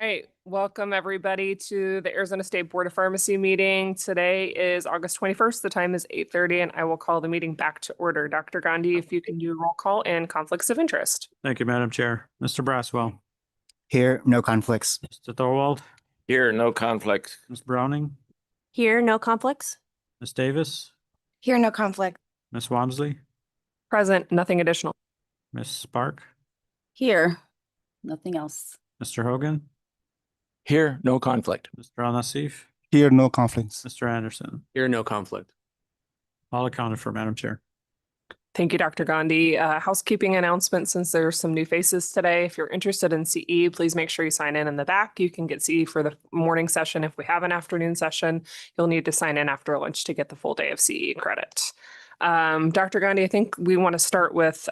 All right, welcome everybody to the Arizona State Board of Pharmacy meeting. Today is August 21st. The time is 8:30 and I will call the meeting back to order. Dr. Gandhi, if you can do roll call and conflicts of interest. Thank you, Madam Chair. Mr. Braswell. Here, no conflicts. Mr. Thorwald. Here, no conflicts. Ms. Browning. Here, no conflicts. Ms. Davis. Here, no conflict. Ms. Wansley. Present, nothing additional. Ms. Spark. Here, nothing else. Mr. Hogan. Here, no conflict. Mr. Al-Nassif. Here, no conflicts. Mr. Anderson. Here, no conflict. All accounted for, Madam Chair. Thank you, Dr. Gandhi. Housekeeping announcement, since there's some new faces today. If you're interested in CE, please make sure you sign in the back. You can get CE for the morning session. If we have an afternoon session, you'll need to sign in after lunch to get the full day of CE credit. Dr. Gandhi, I think we want to start with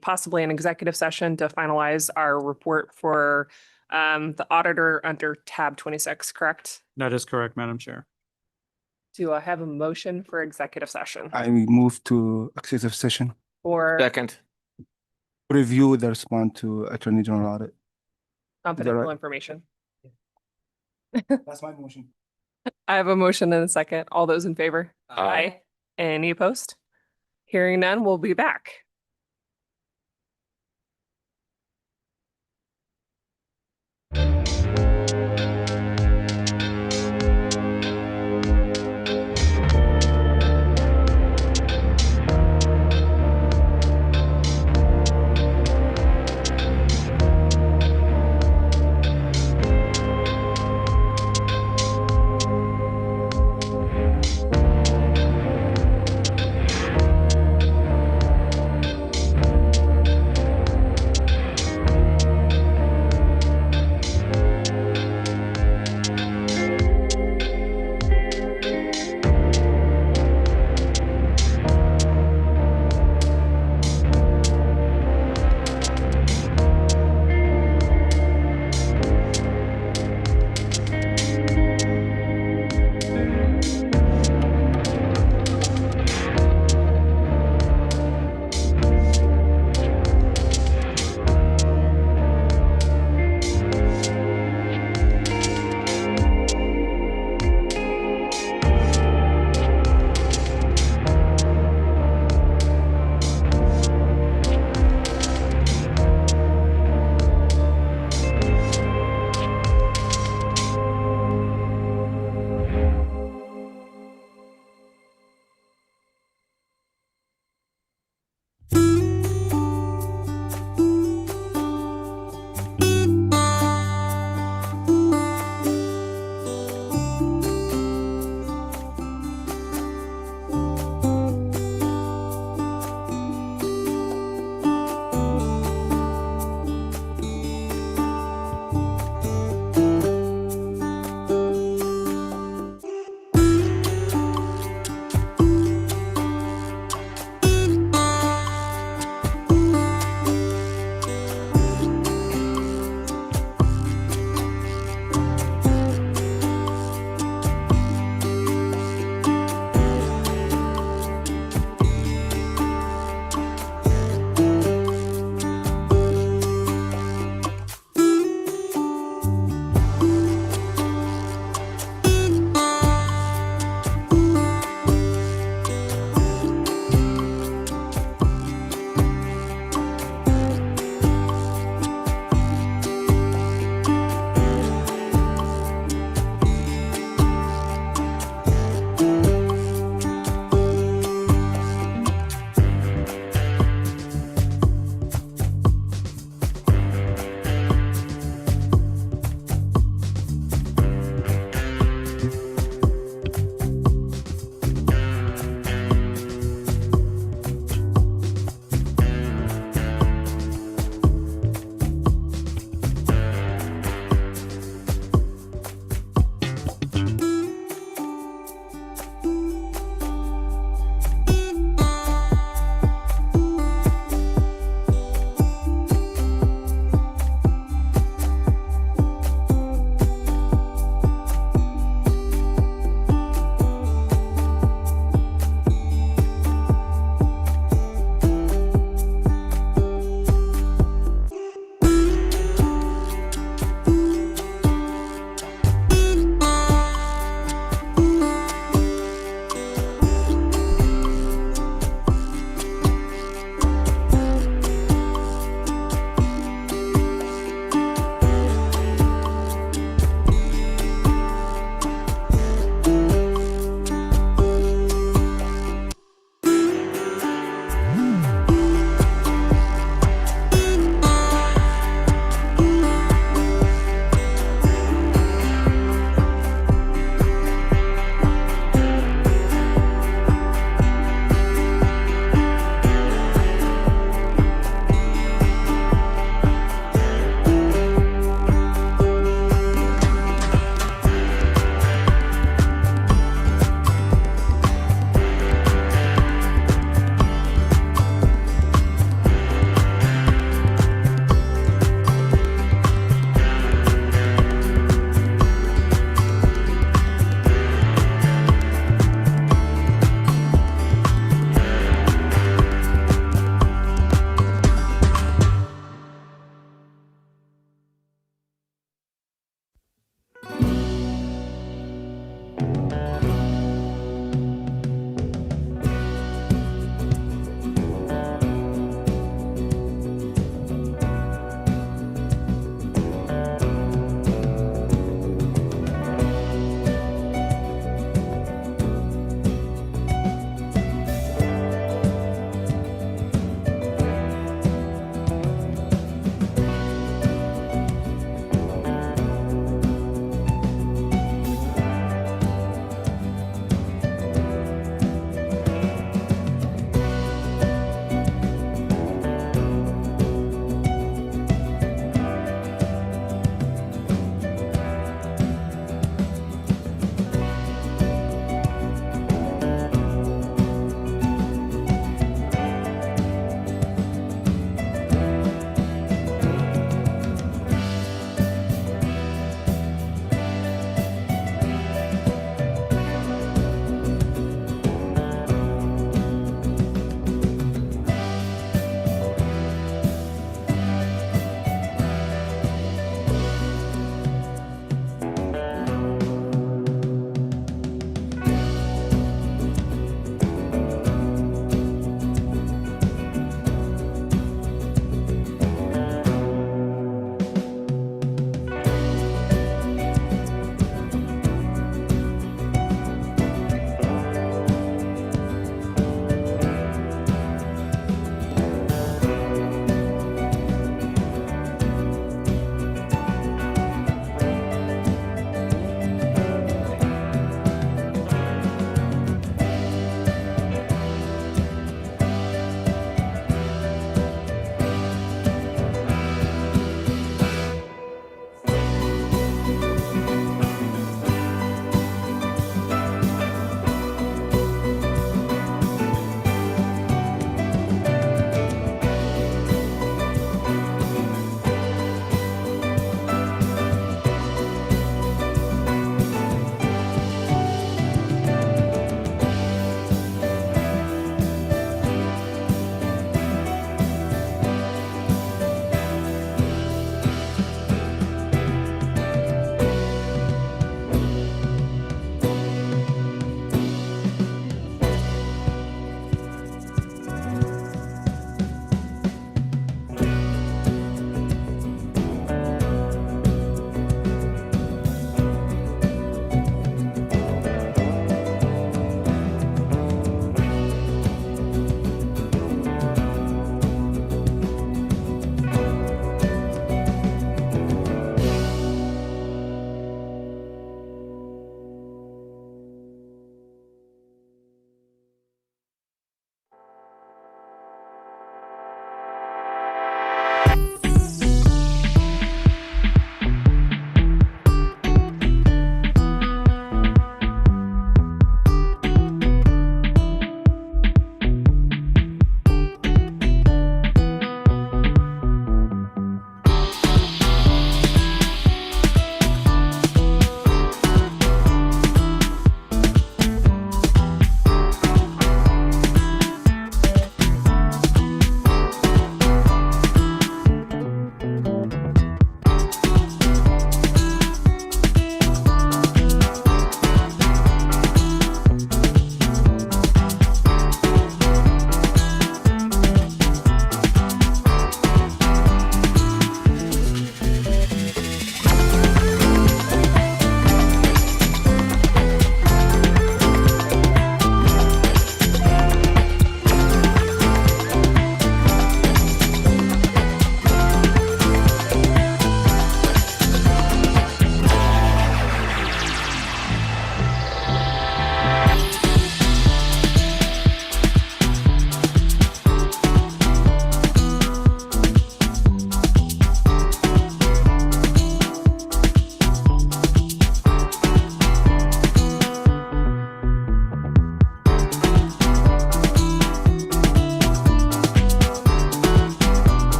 possibly an executive session to finalize our report for the auditor under tab 26, correct? That is correct, Madam Chair. Do I have a motion for executive session? I move to executive session. Or Second. Review the response to Attorney General audit. confidential right? information? That's my motion. I have a motion and a second. All those in favor? Aye. Any opposed? Hearing none, we'll be back.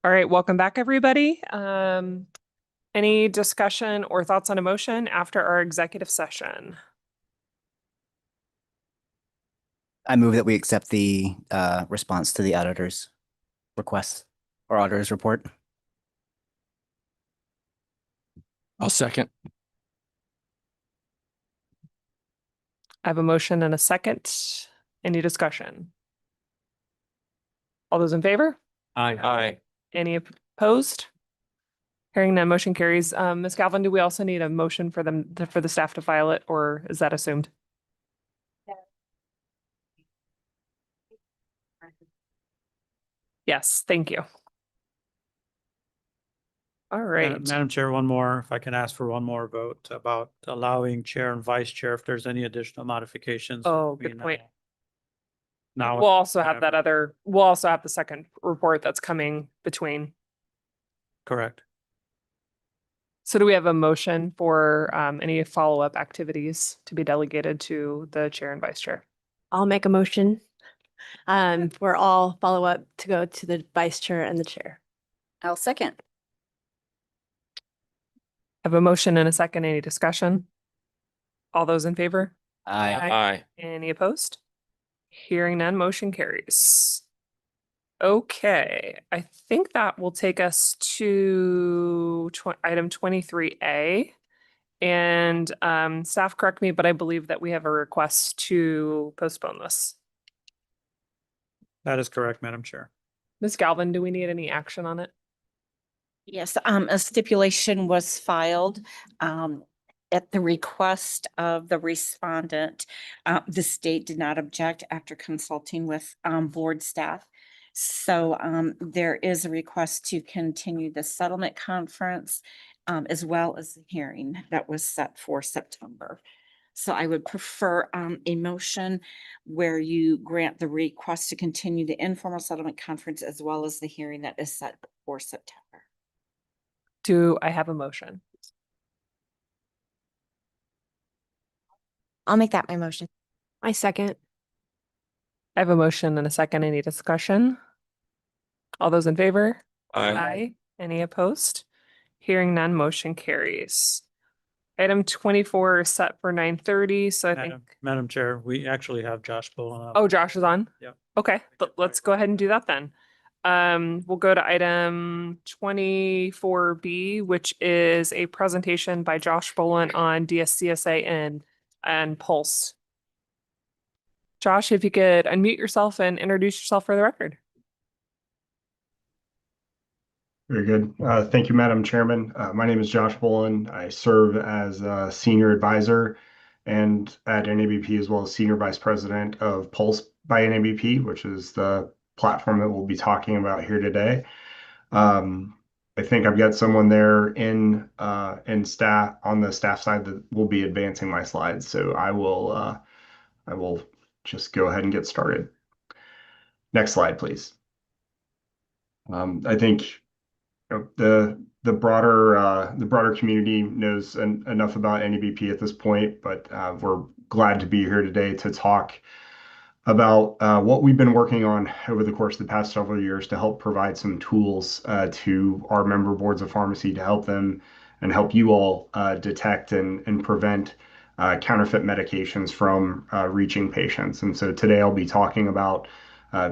All right, welcome back, everybody. Any discussion or thoughts on a motion after our executive session? I move that we accept the response to the auditor's request or auditor's report. I'll second. I have a motion and a second. Any discussion? All those in favor? Aye. Any opposed? Hearing none, motion carries. Ms. Galvin, do we also need a motion for them, for the staff to file it, or is that assumed? Yes, thank you. All right. Madam Chair, one more, if I can ask for one more vote about allowing chair and vice chair if there's any additional modifications. Oh, good between, point. Now. We'll also have that other, we'll also have the second report that's coming between. Correct. So do we have a motion for any follow-up activities to be delegated to the chair and vice chair? I'll make a motion for all follow-up to go to the vice chair and the chair. I'll second. Have a motion and a second. Any discussion? All those in favor? Aye. Aye. Any opposed? Hearing none, motion carries. Okay, I think that will take us to item 23A. And staff, correct me, but I believe that we have a request to postpone this. That is correct, Madam Chair. Ms. Galvin, do we need any action on it? Yes, a stipulation was filed at the request of the respondent. The state did not object after consulting with board staff. So there is a request to continue the settlement conference as well as the hearing that was set for September. So I would prefer a motion where you grant the request to continue the informal settlement conference as well as the hearing that is set for September. Do I have a motion? I'll make that my motion. I second. I have a motion and a second. Any discussion? All those in favor? Aye. Any opposed? Hearing none, motion carries. Item 24 is set for 9:30, so I think, Madam Chair, we actually have Josh pulling up. oh, Josh is on? Yep. Okay, let's go ahead and do that then. We'll go to item 24B, which is a presentation by Josh Boland on DSCSA and Pulse. Josh, if you could unmute yourself and introduce yourself for the record. Very good. Thank you, Madam Chairman. My name is Josh Boland. I serve as a senior advisor and at NABP as well as senior vice president of Pulse by NABP, which is the platform that we'll be talking about here today. I think I've got someone there in staff on the staff side that will be advancing my slides. So I will just go ahead and get started. Next slide, please. I think the broader community knows enough about NABP at this point, but we're glad to be here today to talk about what we've been working on over the course of the past several years to help provide some tools to our member boards of pharmacy to help them and help you all detect and prevent counterfeit medications from reaching patients. And so today I'll be talking about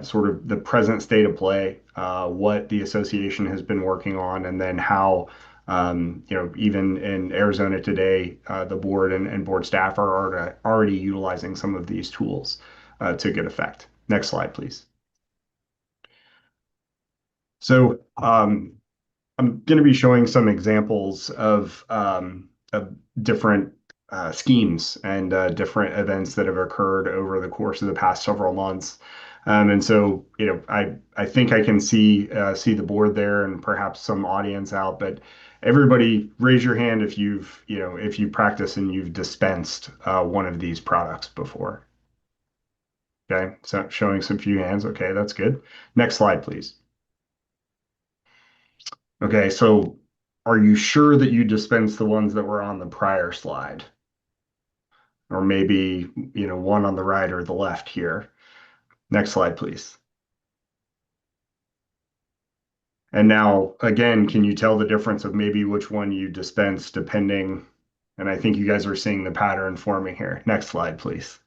sort of the present state of play, what the association has been working on, and then how, even in Arizona today, the board and board staff are already utilizing some of these tools to good effect. Next slide, please. So I'm going to be showing some examples of different schemes and different events that have occurred over the course of the past several months. And so, I think I can see the board there and perhaps some audience out, but everybody raise your hand if you've practiced and you've dispensed one of these products before. Okay, so showing some few hands. Okay, that's good. Next slide, please. Okay, so are you sure that you dispensed the ones that were on the prior slide? Or maybe, one on the right or the left here. Next slide, please. And now, again, can you tell the difference of maybe which one you dispense depending? And I think you guys are seeing the pattern forming here. Next slide, please.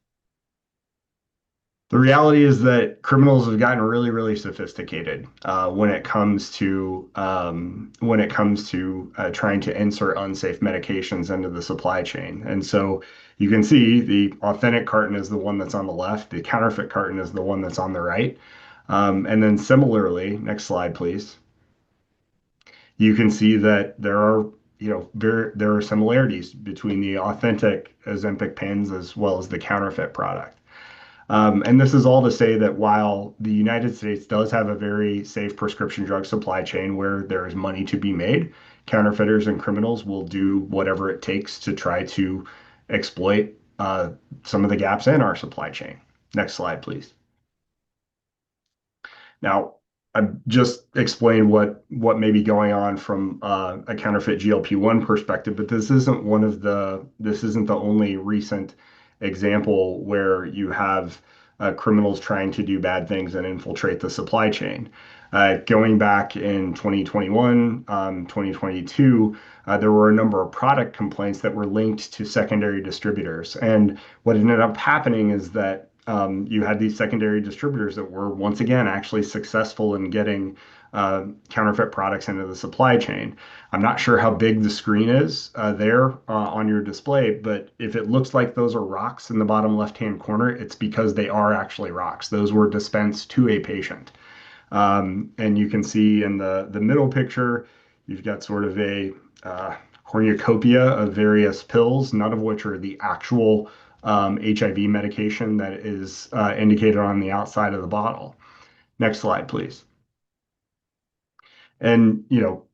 The reality is that criminals have gotten really, really sophisticated when it comes to trying to insert unsafe medications into the supply chain. And so you can see the authentic carton is the one that's on the left. The counterfeit carton is the one that's on the right. And then similarly, next slide, please. You can see that there are, there are similarities between the authentic Ozempic pens as well as the counterfeit product. And this is all to say that while the United States does have a very safe prescription drug supply chain where there is money to be made, counterfeiters and criminals will do whatever it takes to try to exploit some of the gaps in our supply chain. Next slide, please. Now, I've just explained what may be going on from a counterfeit GLP-1 perspective, but this isn't the only recent example where you have criminals trying to do bad things and infiltrate the supply chain. Going back in 2021, 2022, there were a number of product complaints that were linked to secondary distributors. And what ended up happening is that you had these secondary distributors that were once again actually successful in getting counterfeit products into the supply chain. I'm not sure how big the screen is there on your display, but if it looks like those are rocks in the bottom left-hand corner, it's because they are actually rocks. Those were dispensed to a patient. And you can see in the middle picture, you've got sort of a cornucopia of various pills, none of which are the actual HIV medication that is indicated on the outside of the bottle. Next slide, please. And,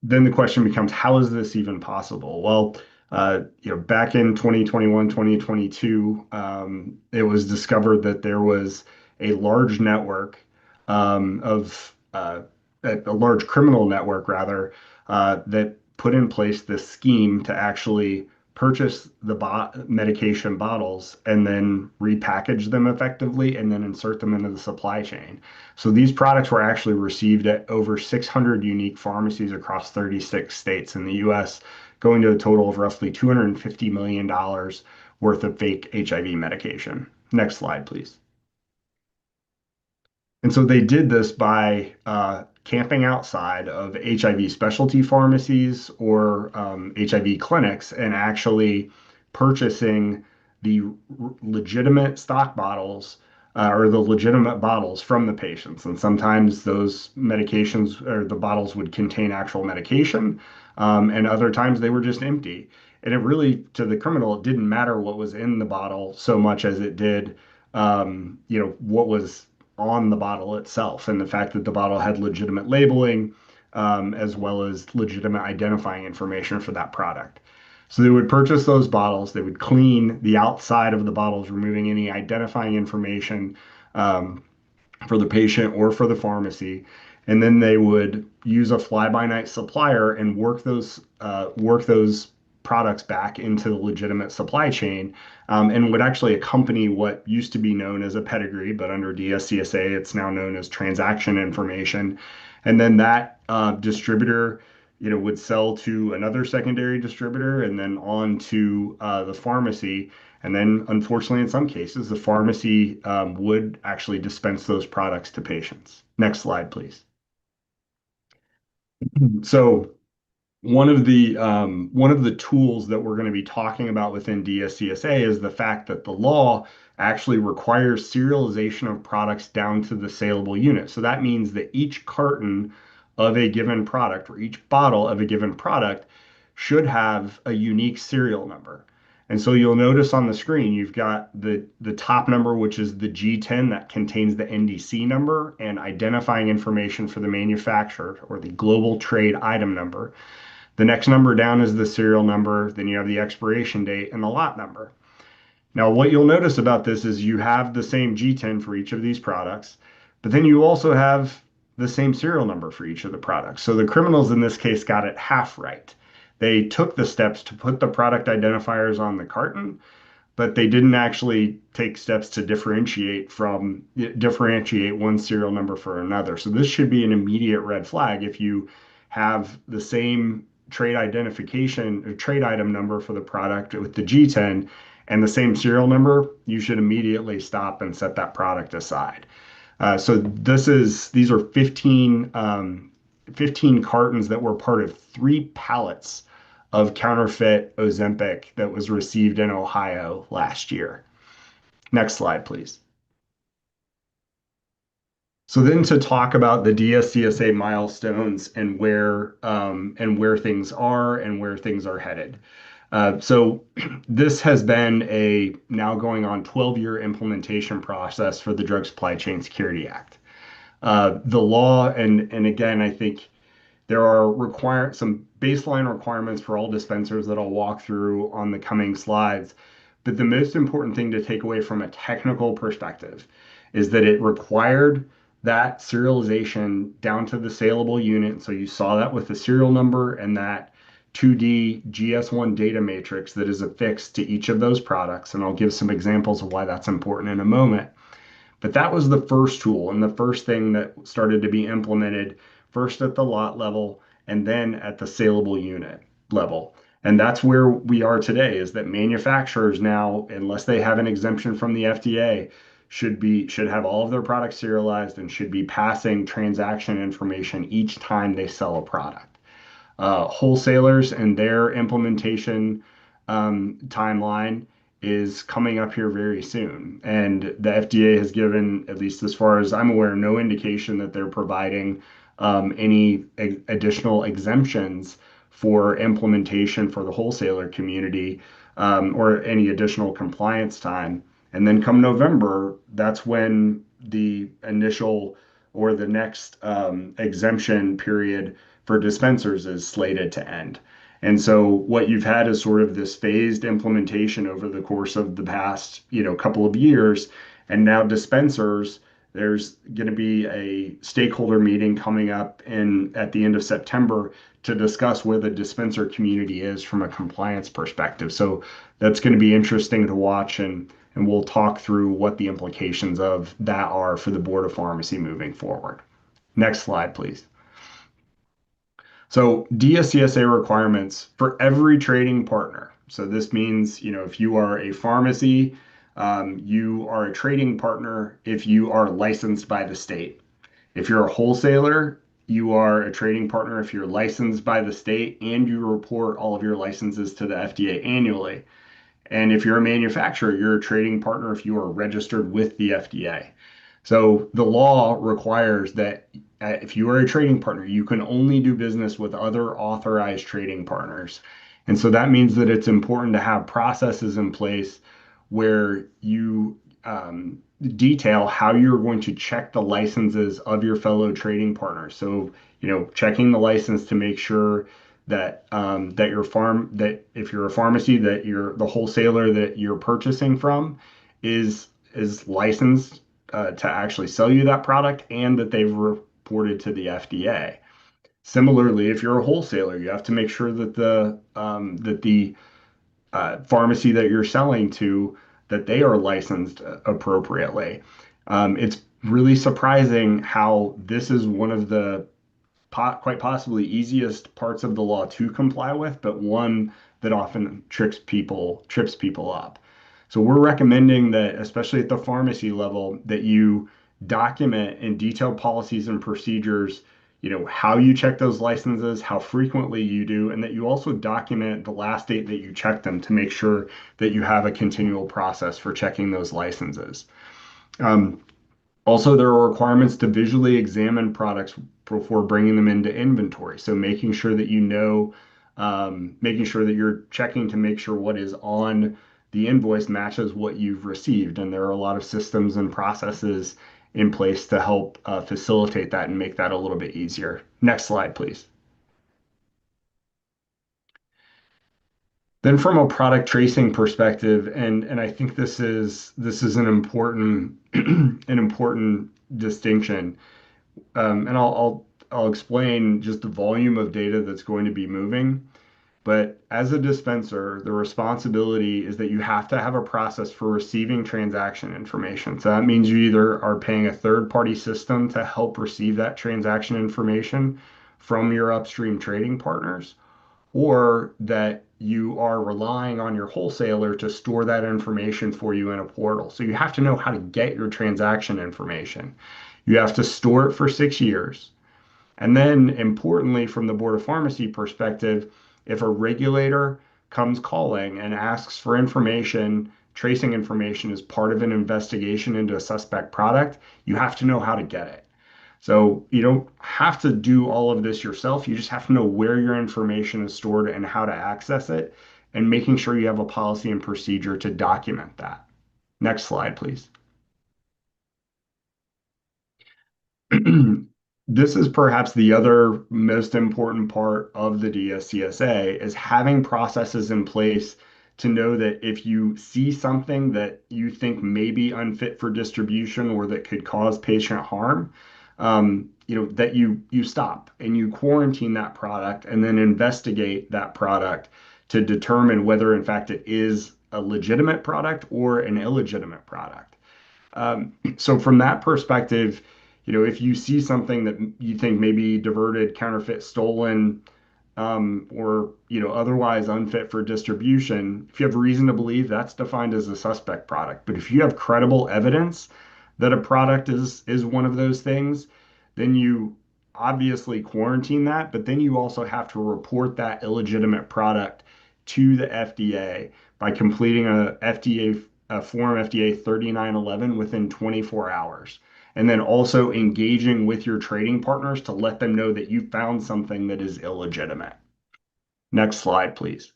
then the question becomes, how is this even possible? Well, back in 2021, 2022, it was discovered that there was a large network a large criminal network rather, that put in place this scheme to actually purchase the medication bottles and then repackage them effectively and then insert them into the supply chain. So these products were actually received at over 600 unique pharmacies across 36 states in the US, going to a total of roughly $250 million worth of fake HIV medication. Next slide, please. And so they did this by camping outside of HIV specialty pharmacies or HIV clinics and actually purchasing the legitimate stock bottles or the legitimate bottles from the patients. And sometimes those medications or the bottles would contain actual medication, and other times they were just empty. And it really, to the criminal, it didn't matter what was in the bottle so much as it did, what was on the bottle itself and the fact that the bottle had legitimate labeling as well as legitimate identifying information for that product. So they would purchase those bottles, they would clean the outside of the bottles, removing any identifying information for the patient or for the pharmacy. And then they would use a fly-by-night supplier and work those products back into the legitimate supply chain, and would actually accompany what used to be known as a pedigree, but under DSCSA, it's now known as transaction information. And then that distributor, would sell to another secondary distributor and then on to the pharmacy. And then, unfortunately, in some cases, the pharmacy would actually dispense those products to patients. Next slide, please. So one of the tools that we're going to be talking about within DSCSA is the fact that the law actually requires serialization of products down to the saleable unit. So that means that each carton of a given product or each bottle of a given product should have a unique serial number. And so you'll notice on the screen, you've got the top number, which is the G10 that contains the NDC number and identifying information for the manufacturer, or the global trade item number. The next number down is the serial number. Then you have the expiration date and the lot number. Now, what you'll notice about this is you have the same G10 for each of these products, but then you also have the same serial number for each of the products. So the criminals in this case got it half right. They took the steps to put the product identifiers on the carton, but they didn't actually take steps to differentiate one serial number for another. So this should be an immediate red flag. If you have the same trade identification or trade item number for the product with the G10 and the same serial number, you should immediately stop and set that product aside. So these are 15 cartons that were part of 3 pallets of counterfeit Ozempic that was received in Ohio last year. Next slide, please. So then to talk about the DSCSA milestones and where things are and where things are headed. So this has been a now going on 12-year implementation process for the Drug Supply Chain Security Act. The law, and again, I think there are some baseline requirements for all dispensers that I'll walk through on the coming slides. But the most important thing to take away from a technical perspective is that it required that serialization down to the saleable unit. So you saw that with the serial number and that 2D GS1 data matrix that is affixed to each of those products. And I'll give some examples of why that's important in a moment. But that was the first tool and the first thing that started to be implemented first at the lot level and then at the saleable unit level. And that's where we are today, is that manufacturers now, unless they have an exemption from the FDA, should have all of their products serialized and should be passing transaction information each time they sell a product. Wholesalers and their implementation timeline is coming up here very soon. And the FDA has given, at least as far as I'm aware, no indication that they're providing any additional exemptions for implementation for the wholesaler community or any additional compliance time. And then come November, that's when the initial or the next exemption period for dispensers is slated to end. And so what you've had is sort of this phased implementation over the course of the past, couple of years. And now dispensers, there's going to be a stakeholder meeting coming up at the end of September to discuss where the dispenser community is from a compliance perspective. So that's going to be interesting to watch, and we'll talk through what the implications of that are for the Board of Pharmacy moving forward. Next slide, please. So DSCSA requirements for every trading partner. So this means, if you are a pharmacy, you are a trading partner if you are licensed by the state. If you're a wholesaler, you are a trading partner if you're licensed by the state and you report all of your licenses to the FDA annually. And if you're a manufacturer, you're a trading partner if you are registered with the FDA. So the law requires that if you are a trading partner, you can only do business with other authorized trading partners. And so that means that it's important to have processes in place where you detail how you're going to check the licenses of your fellow trading partners. So, checking the license to make sure that that if you're a pharmacy, that the wholesaler that you're purchasing from is licensed to actually sell you that product and that they've reported to the FDA. Similarly, if you're a wholesaler, you have to make sure that the pharmacy that you're selling to, that they are licensed appropriately. It's really surprising how this is one of the quite possibly easiest parts of the law to comply with, but one that often trips people up. So we're recommending that, especially at the pharmacy level, that you document in detailed policies and procedures, how you check those licenses, how frequently you do, and that you also document the last date that you checked them to make sure that you have a continual process for checking those licenses. Also, there are requirements to visually examine products before bringing them into inventory. So making sure that making sure that you're checking to make sure what is on the invoice matches what you've received. And there are a lot of systems and processes in place to help facilitate that and make that a little bit easier. Next slide, please. Then from a product tracing perspective, and I think this is an important distinction. And I'll explain just the volume of data that's going to be moving. But as a dispenser, the responsibility is that you have to have a process for receiving transaction information. So that means you either are paying a third-party system to help receive that transaction information from your upstream trading partners, or that you are relying on your wholesaler to store that information for you in a portal. So you have to know how to get your transaction information. You have to store it for 6 years. And then, importantly, from the Board of Pharmacy perspective, if a regulator comes calling and asks for information, tracing information as part of an investigation into a suspect product, you have to know how to get it. So you don't have to do all of this yourself. You just have to know where your information is stored and how to access it, and making sure you have a policy and procedure to document that. Next slide, please. This is perhaps the other most important part of the DSCSA, is having processes in place to know that if you see something that you think may be unfit for distribution or that could cause patient harm, that you stop and you quarantine that product and then investigate that product to determine whether in fact it is a legitimate product or an illegitimate product. So from that perspective, if you see something that you think may be diverted, counterfeit, stolen, or otherwise unfit for distribution, if you have reason to believe, that's defined as a suspect product. But if you have credible evidence that a product is one of those things, then you obviously quarantine that, but then you also have to report that illegitimate product to the FDA by completing a form FDA 3911 within 24 hours. And then also engaging with your trading partners to let them know that you found something that is illegitimate. Next slide, please.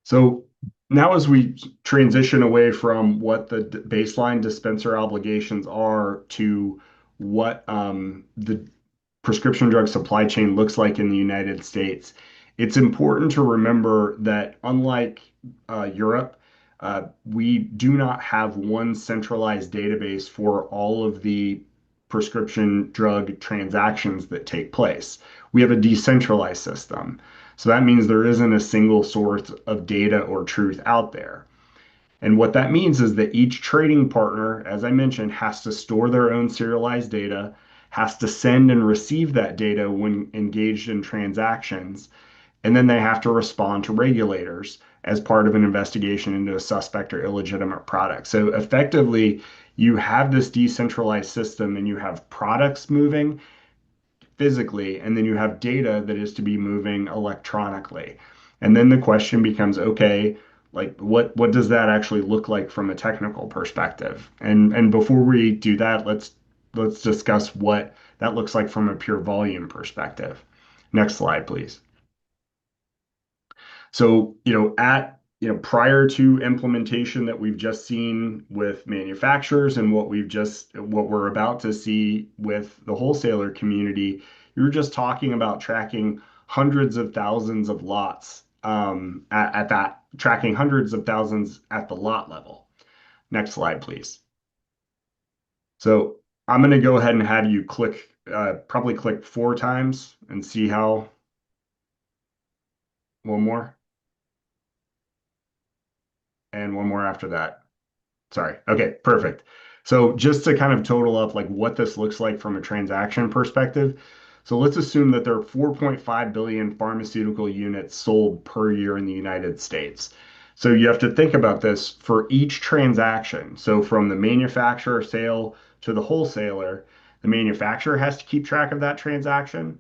So now as we transition away from what the baseline dispenser obligations are to what the prescription drug supply chain looks like in the United States, it's important to remember that unlike Europe, we do not have one centralized database for all of the prescription drug transactions that take place. We have a decentralized system. So that means there isn't a single source of data or truth out there. And what that means is that each trading partner, as I mentioned, has to store their own serialized data, has to send and receive that data when engaged in transactions, and then they have to respond to regulators as part of an investigation into a suspect or illegitimate product. So effectively, you have this decentralized system and you have products moving physically, and then you have data that is to be moving electronically. And then the question becomes, okay, like what does that actually look like from a technical perspective? And before we do that, let's discuss what that looks like from a pure volume perspective. Next slide, please. So, prior to implementation that we've just seen with manufacturers and what we're about to see with the wholesaler community, you were just talking about tracking hundreds of thousands of lots tracking hundreds of thousands at the lot level. Next slide, please. So I'm going to go ahead and have you probably click 4 times and see how. One more. And one more after that. Sorry. Okay, perfect. So just to kind of total up like what this looks like from a transaction perspective. So let's assume that there are 4.5 billion pharmaceutical units sold per year in the United States. So you have to think about this for each transaction. So from the manufacturer sale to the wholesaler, the manufacturer has to keep track of that transaction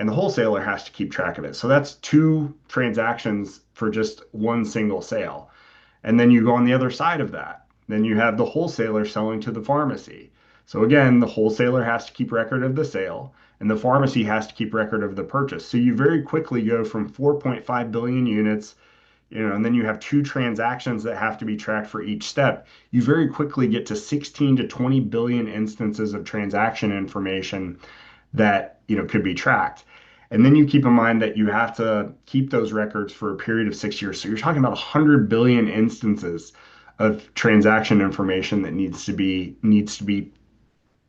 and the wholesaler has to keep track of it. So that's 2 transactions for just one single sale. And then you go on the other side of that. Then you have the wholesaler selling to the pharmacy. So again, the wholesaler has to keep record of the sale and the pharmacy has to keep record of the purchase. So you very quickly go from 4.5 billion units, and then you have 2 transactions that have to be tracked for each step. You very quickly get to 16 to 20 billion instances of transaction information that, could be tracked. And then you keep in mind that you have to keep those records for a period of 6 years. So you're talking about 100 billion instances of transaction information that needs to be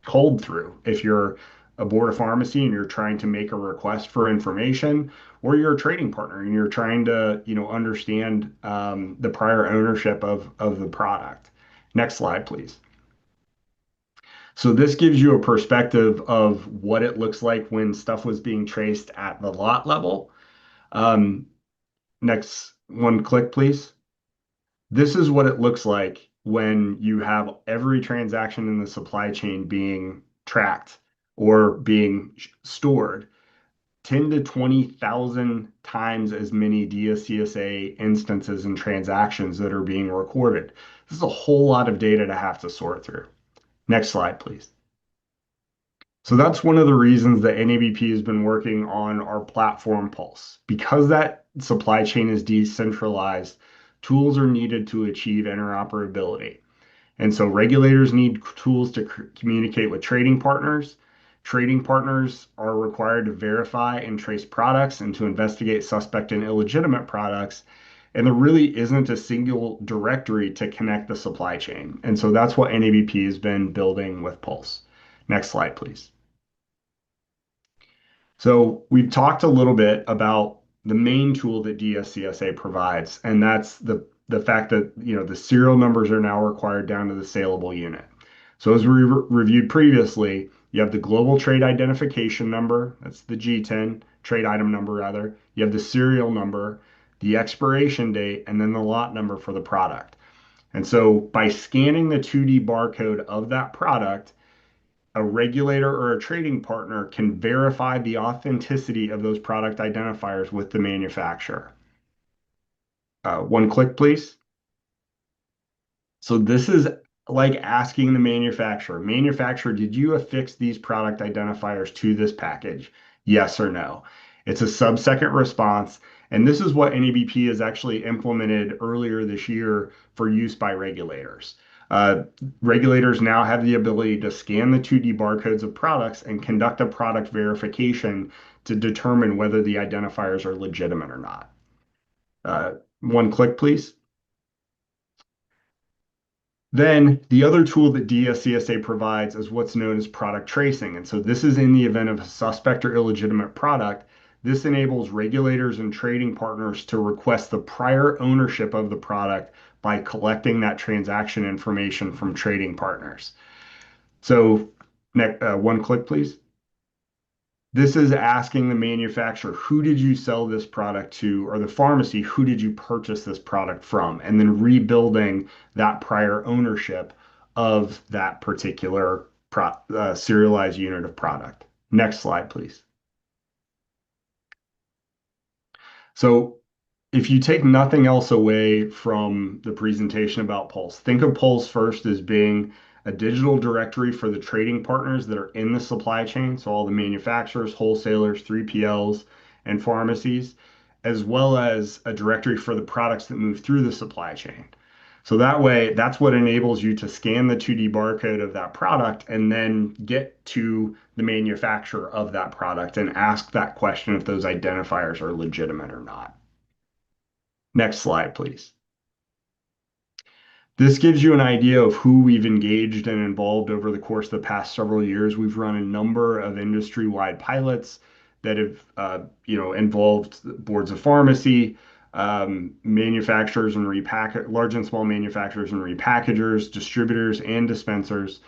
culled through if you're a board of pharmacy and you're trying to make a request for information, or you're a trading partner and you're trying to, understand the prior ownership of the product. Next slide, please. So this gives you a perspective of what it looks like when stuff was being traced at the lot level. Next one, click, please. This is what it looks like when you have every transaction in the supply chain being tracked or being stored. 10 to 20,000 times as many DSCSA instances and transactions that are being recorded. This is a whole lot of data to have to sort through. Next slide, please. So that's one of the reasons that NABP has been working on our platform Pulse. Because that supply chain is decentralized, tools are needed to achieve interoperability. And so regulators need tools to communicate with trading partners. Trading partners are required to verify and trace products and to investigate suspect and illegitimate products. And there really isn't a single directory to connect the supply chain. And so that's what NABP has been building with Pulse. Next slide, please. So we've talked a little bit about the main tool that DSCSA provides, and that's the fact that the serial numbers are now required down to the saleable unit. So as we reviewed previously, you have the global trade identification number, that's the G10, trade item number rather. You have the serial number, the expiration date, and then the lot number for the product. And so by scanning the 2D barcode of that product, a regulator or a trading partner can verify the authenticity of those product identifiers with the manufacturer. One click, please. So this is like asking the manufacturer, did you affix these product identifiers to this package? Yes or no? It's a sub-second response. And this is what NABP has actually implemented earlier this year for use by regulators. Regulators now have the ability to scan the 2D barcodes of products and conduct a product verification to determine whether the identifiers are legitimate or not. One click, please. Then the other tool that DSCSA provides is what's known as product tracing. And so this is in the event of a suspect or illegitimate product. This enables regulators and trading partners to request the prior ownership of the product by collecting that transaction information from trading partners. So one click, please. This is asking the manufacturer, who did you sell this product to, or the pharmacy, who did you purchase this product from, and then rebuilding that prior ownership of that particular serialized unit of product. Next slide, please. So if you take nothing else away from the presentation about Pulse, think of Pulse first as being a digital directory for the trading partners that are in the supply chain. So all the manufacturers, wholesalers, 3PLs, and pharmacies, as well as a directory for the products that move through the supply chain. So that way, that's what enables you to scan the 2D barcode of that product and then get to the manufacturer of that product and ask that question if those identifiers are legitimate or not. Next slide, please. This gives you an idea of who we've engaged and involved over the course of the past several years. We've run a number of industry-wide pilots that have, involved boards of pharmacy, manufacturers and large and small manufacturers and repackagers, distributors and dispensers.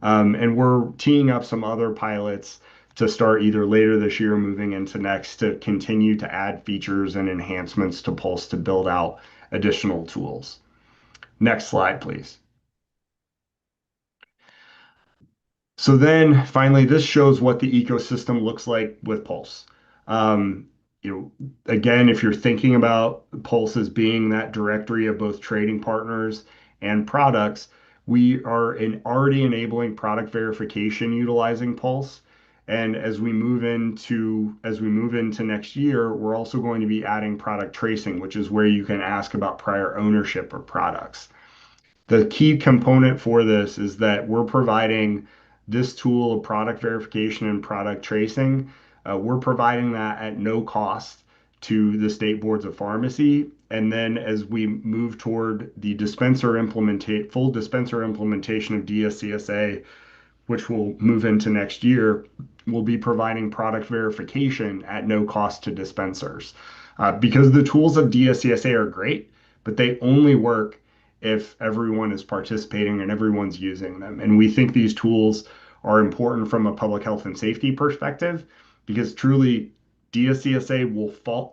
And we're teeing up some other pilots to start either later this year or moving into next to continue to add features and enhancements to Pulse to build out additional tools. Next slide, please. So then finally, this shows what the ecosystem looks like with Pulse. Again, if you're thinking about Pulse as being that directory of both trading partners and products, we are already enabling product verification utilizing Pulse. And as we move into next year, we're also going to be adding product tracing, which is where you can ask about prior ownership of products. The key component for this is that we're providing this tool of product verification and product tracing. We're providing that at no cost to the state boards of pharmacy. And then as we move toward the full dispenser implementation of DSCSA, which will move into next year, will be providing product verification at no cost to dispensers. Because the tools of DSCSA are great, but they only work if everyone is participating and everyone's using them. And we think these tools are important from a public health and safety perspective because truly DSCSA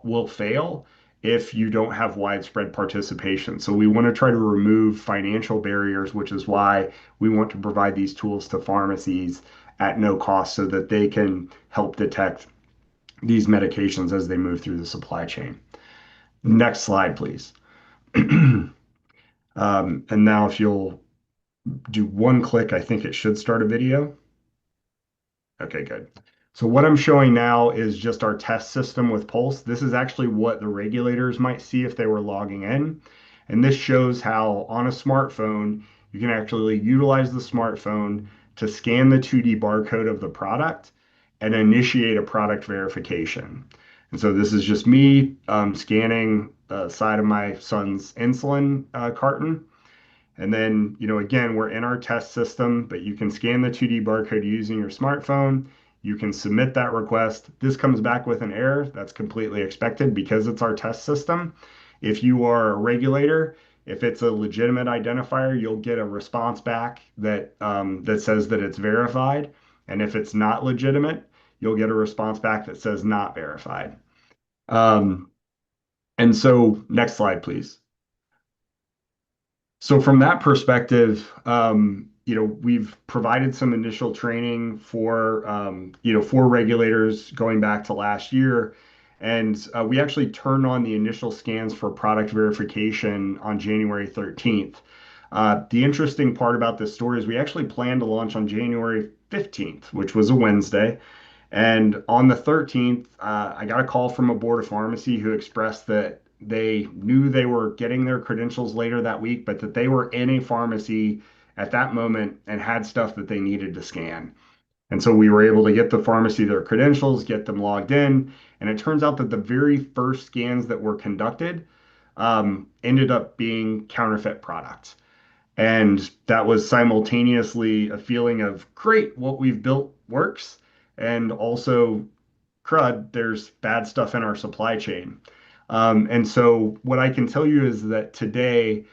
will fail if you don't have widespread participation. So we want to try to remove financial barriers, which is why we want to provide these tools to pharmacies at no cost so that they can help detect these medications as they move through the supply chain. Next slide, please. And now if you'll do one click, I think it should start a video. Okay, good. So what I'm showing now is just our test system with Pulse. This is actually what the regulators might see if they were logging in. And this shows how on a smartphone, you can actually utilize the smartphone to scan the 2D barcode of the product and initiate a product verification. And so this is just me scanning the side of my son's insulin carton. And then, again, we're in our test system, but you can scan the 2D barcode using your smartphone. You can submit that request. This comes back with an error. That's completely expected because it's our test system. If you are a regulator, if it's a legitimate identifier, you'll get a response back that that says that it's verified. And if it's not legitimate, you'll get a response back that says not verified. And so next slide, please. So from that perspective, we've provided some initial training for, for regulators going back to last year. And we actually turned on the initial scans for product verification on January 13th. The interesting part about this story is we actually planned to launch on January 15th, which was a Wednesday. And on the 13th, I got a call from a board of pharmacy who expressed that they knew they were getting their credentials later that week, but that they were in a pharmacy at that moment and had stuff that they needed to scan. And so we were able to get the pharmacy their credentials, get them logged in. And it turns out that the very first scans that were conducted ended up being counterfeit products. And that was simultaneously a feeling of great, what we've built works. And also, crud, there's bad stuff in our supply chain. And so what I can tell you is that today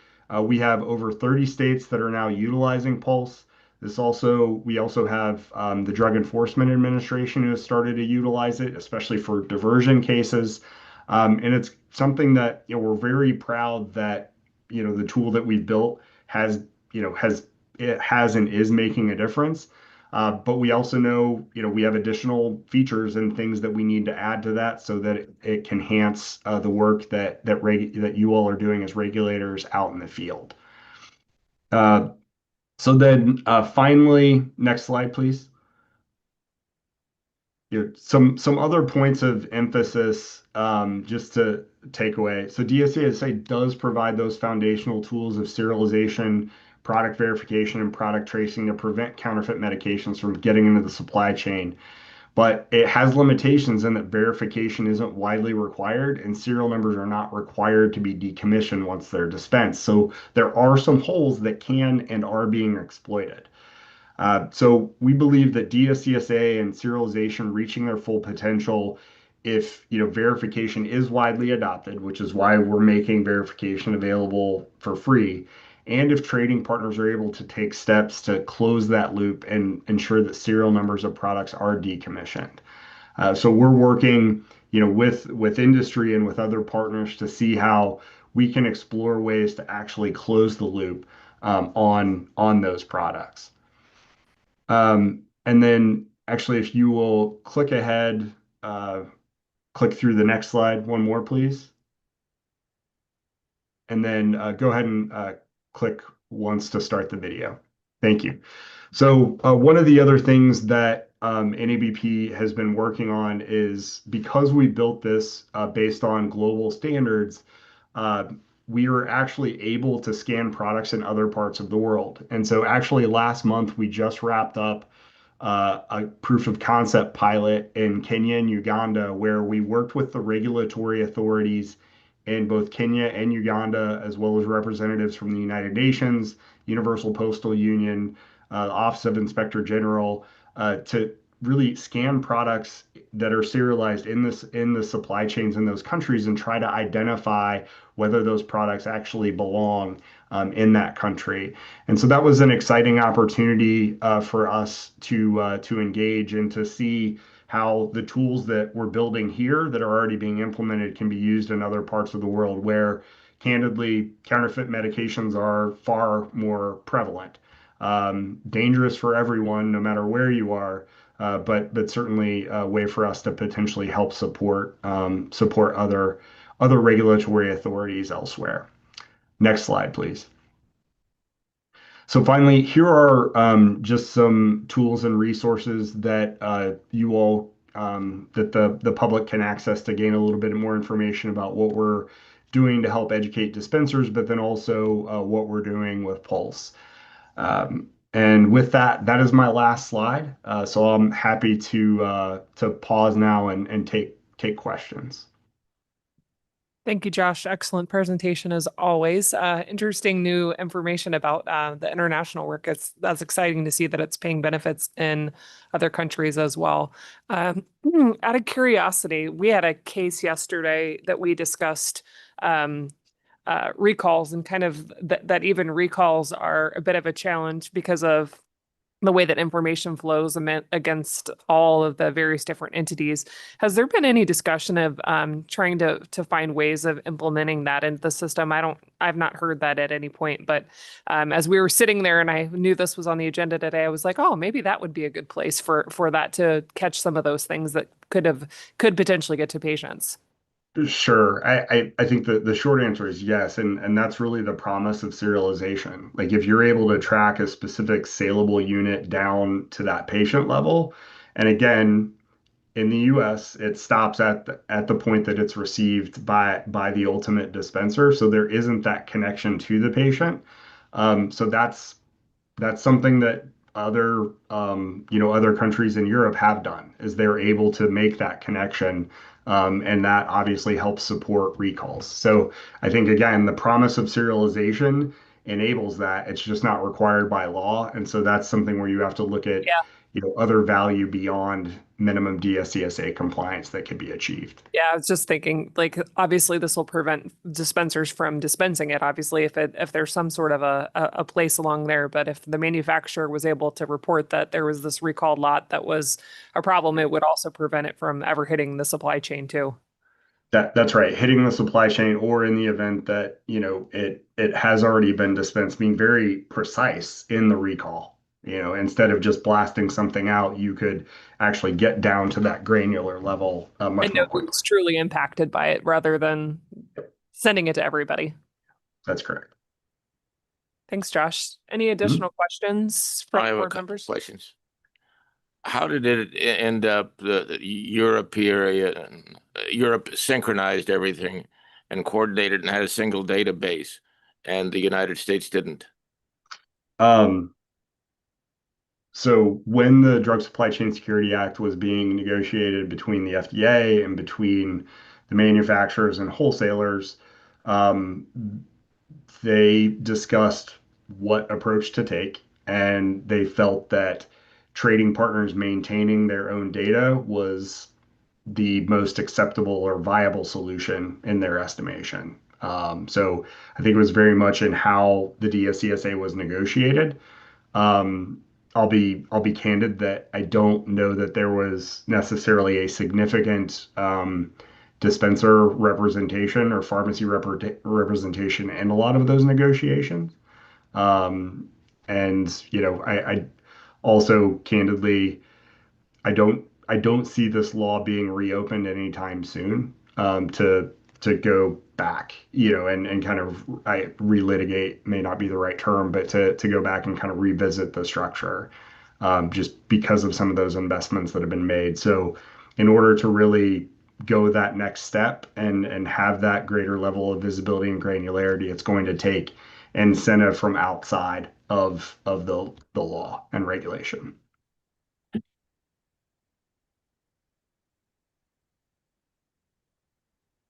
we have over 30 states that are now utilizing Pulse. We also have the Drug Enforcement Administration who has started to utilize it, especially for diversion cases. And it's something that we're very proud that the tool that we've built has and is making a difference. But we also know, we have additional features and things that we need to add to that so that it can enhance the work that you all are doing as regulators out in the field. So then finally, next slide, please. Some other points of emphasis just to take away. So DSCSA does provide those foundational tools of serialization, product verification, and product tracing to prevent counterfeit medications from getting into the supply chain. But it has limitations in that verification isn't widely required and serial numbers are not required to be decommissioned once they're dispensed. So there are some holes that can and are being exploited. So we believe that DSCSA and serialization reaching their full potential if verification is widely adopted, which is why we're making verification available for free, and if trading partners are able to take steps to close that loop and ensure that serial numbers of products are decommissioned. So we're working with industry and with other partners to see how we can explore ways to actually close the loop on those products. And then actually, if you will click ahead, click through the next slide, one more, please. And then go ahead and click once to start the video. Thank you. So one of the other things that NABP has been working on is because we built this based on global standards, we were actually able to scan products in other parts of the world. And so actually last month, we just wrapped up a proof of concept pilot in Kenya and Uganda, where we worked with the regulatory authorities in both Kenya and Uganda, as well as representatives from the United Nations, Universal Postal Union, the Office of Inspector General, to really scan products that are serialized in the supply chains in those countries and try to identify whether those products actually belong in that country. And so that was an exciting opportunity for us to engage and to see how the tools that we're building here that are already being implemented can be used in other parts of the world where, candidly, counterfeit medications are far more prevalent. Dangerous for everyone, no matter where you are, but certainly a way for us to potentially help support other regulatory authorities elsewhere. Next slide, please. So finally, here are just some tools and resources that you all that the public can access to gain a little bit more information about what we're doing to help educate dispensers, but then also what we're doing with Pulse. And with that, that is my last slide. So I'm happy to pause now and take questions. Thank you, Josh. Excellent presentation as always. Interesting new information about the international work. That's exciting to see that it's paying benefits in other countries as well. Out of curiosity, we had a case yesterday that we discussed recalls, and kind of that even recalls are a bit of a challenge because of the way that information flows against all of the various different entities. Has there been any discussion of trying to find ways of implementing that into the system? I've not heard that at any point, but as we were sitting there and I knew this was on the agenda today, I was like, oh, maybe that would be a good place for that to catch some of those things that could potentially get to patients. Sure. I think the short answer is yes. And that's really the promise of serialization. Like if you're able to track a specific saleable unit down to that patient level, and again, in the US, it stops at the point that it's received by the ultimate dispenser. So there isn't that connection to the patient. So that's something that other countries in Europe have done, is they're able to make that connection, and that obviously helps support recalls. So I think again, the promise of serialization enables that. It's just not required by law, and so that's something where you have to look at other value beyond minimum DSCSA compliance that can be achieved. Yeah, I was just thinking, like, obviously this will prevent dispensers from dispensing it, obviously, if there's some sort of a place along there. But if the manufacturer was able to report that there was this recalled lot that was a problem, it would also prevent it from ever hitting the supply chain too. That's right. Hitting the supply chain, or in the event that, it has already been dispensed, being very precise in the recall. Instead of just blasting something out, you could actually get down to that granular level much And know more who's quickly. truly impacted by it rather than sending it to everybody. That's correct. Thanks, Josh. Any additional questions I from have a board couple members? questions. How did it end up the Europe here? Europe synchronized everything and coordinated and had a single database, and the United States didn't. So when the Drug Supply Chain Security Act was being negotiated between the FDA and between the manufacturers and wholesalers, they discussed what approach to take, and they felt that trading partners maintaining their own data was the most acceptable or viable solution in their estimation. So I think it was very much in how the DSCSA was negotiated. I'll be candid that I don't know that there was necessarily a significant dispenser representation or pharmacy representation in a lot of those negotiations. And I also candidly, I don't see this law being reopened anytime soon, to go back, and kind of relitigate may not be the right term, but to go back and kind of revisit the structure, just because of some of those investments that have been made. So in order to really go that next step and have that greater level of visibility and granularity, it's going to take incentive from outside of the law and regulation.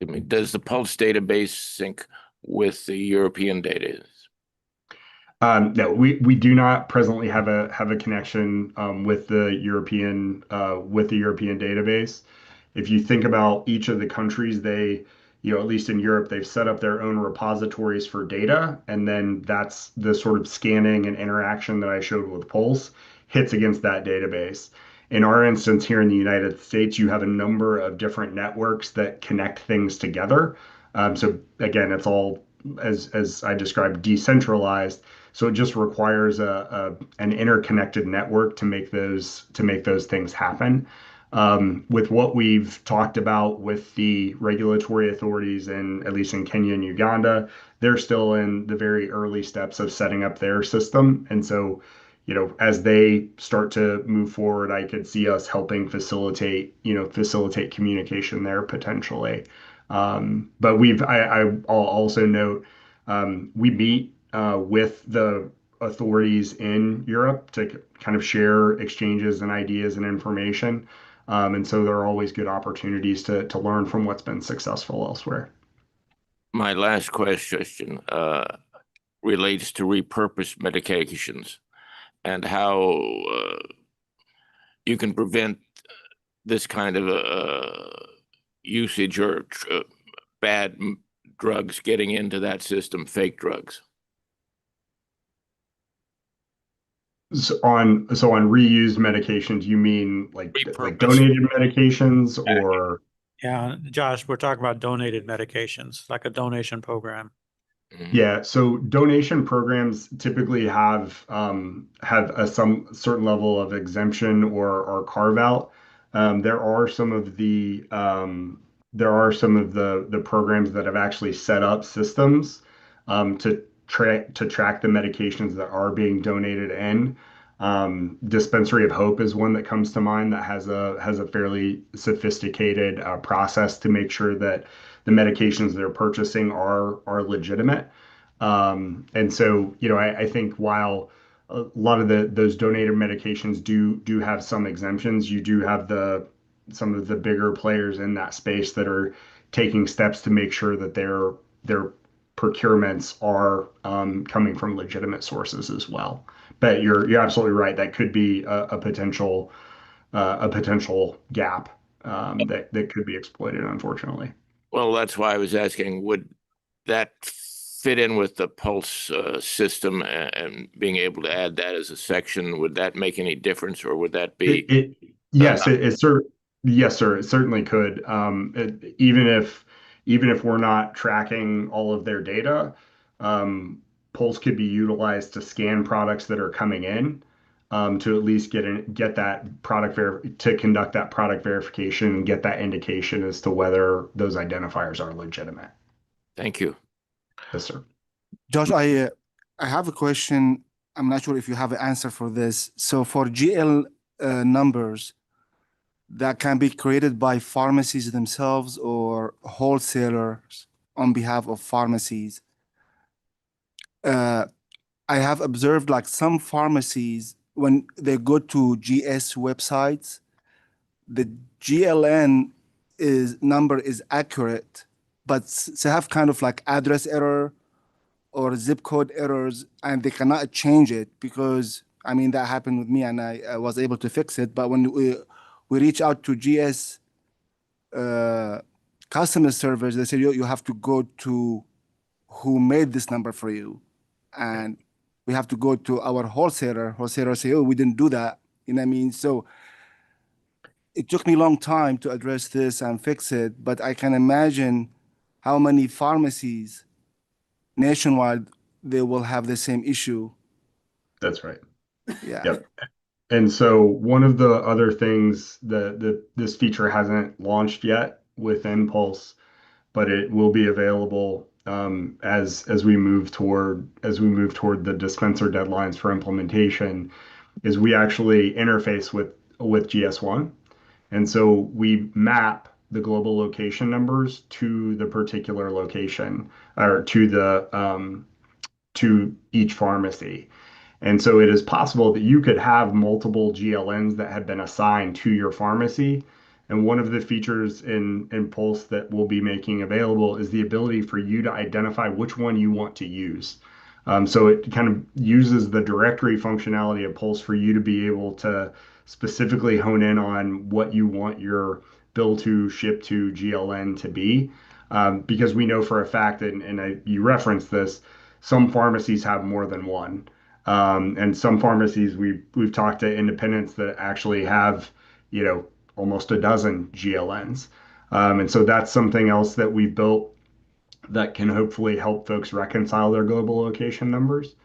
I mean, does the Pulse database sync with the European data? No, we do not presently have a connection with the European database. If you think about each of the countries, at least in Europe, they've set up their own repositories for data, and then that's the sort of scanning and interaction that I showed with Pulse hits against that database. In our instance here in the United States, you have a number of different networks that connect things together. So again, it's all as I described, decentralized. So it just requires an interconnected network to make those things happen. With what we've talked about with the regulatory authorities at least in Kenya and Uganda, they're still in the very early steps of setting up their system. And so, as they start to move forward, I could see us helping facilitate communication there potentially. But I'll also note, we meet with the authorities in Europe to kind of share exchanges and ideas and information. And so there are always good opportunities to learn from what's been successful elsewhere. My last question relates to repurposed medications and how you can prevent this kind of usage or bad drugs getting into that system, fake drugs. So on reused medications, you mean like Repurposed. donated medications or? Yeah, Josh, we're talking about donated medications, like a donation program. Yeah, so donation programs typically have some certain level of exemption or carve out. There are some of the programs that have actually set up systems to track the medications that are being donated in. Dispensary of Hope is one that comes to mind that has a fairly sophisticated process to make sure that the medications they're purchasing are legitimate. And so, I think while a lot of those donated medications do have some exemptions, you do have some of the bigger players in that space that are taking steps to make sure that their procurements are coming from legitimate sources as well. But you're absolutely right. That could be a potential gap that could be exploited, unfortunately. Well, that's why I was asking, would that fit in with the Pulse system and being able to add that as a section? Would that make any difference, or would that be? Yes, yes, sir. It certainly could. Even if we're not tracking all of their data, Pulse could be utilized to scan products that are coming in, to at least get that to conduct that product verification and get that indication as to whether those identifiers are legitimate. Thank you. Yes, sir. Josh, I have a question. I'm not sure if you have an answer for this. So for GL numbers that can be created by pharmacies themselves or wholesalers on behalf of pharmacies, I have observed like some pharmacies, when they go to GS websites, the GLN number is accurate, but they have kind of like address error or zip code errors, and they cannot change it because, I mean, that happened with me and I was able to fix it. But when we reach out to GS customer service, they say you have to go to who made this number for you. And we have to go to our wholesaler say, oh, we didn't do that. You know what I mean? So it took me a long time to address this and fix it, but I can imagine how many pharmacies nationwide they will have the same issue. That's right. Yeah. Yep. And so one of the other things that this feature hasn't launched yet within Pulse, but it will be available as we move toward the dispenser deadlines for implementation, is we actually interface with GS1. And so we map the global location numbers to the particular location, or to each pharmacy. And so it is possible that you could have multiple GLNs that have been assigned to your pharmacy. And one of the features in Pulse that we'll be making available is the ability for you to identify which one you want to use. So it kind of uses the directory functionality of Pulse for you to be able to specifically hone in on what you want your bill to ship to GLN to be. Because we know for a fact, you referenced this, some pharmacies have more than one. And some pharmacies, we've talked to independents that actually have, almost a dozen GLNs. And so that's something else that we built that can hopefully help folks reconcile their global location numbers.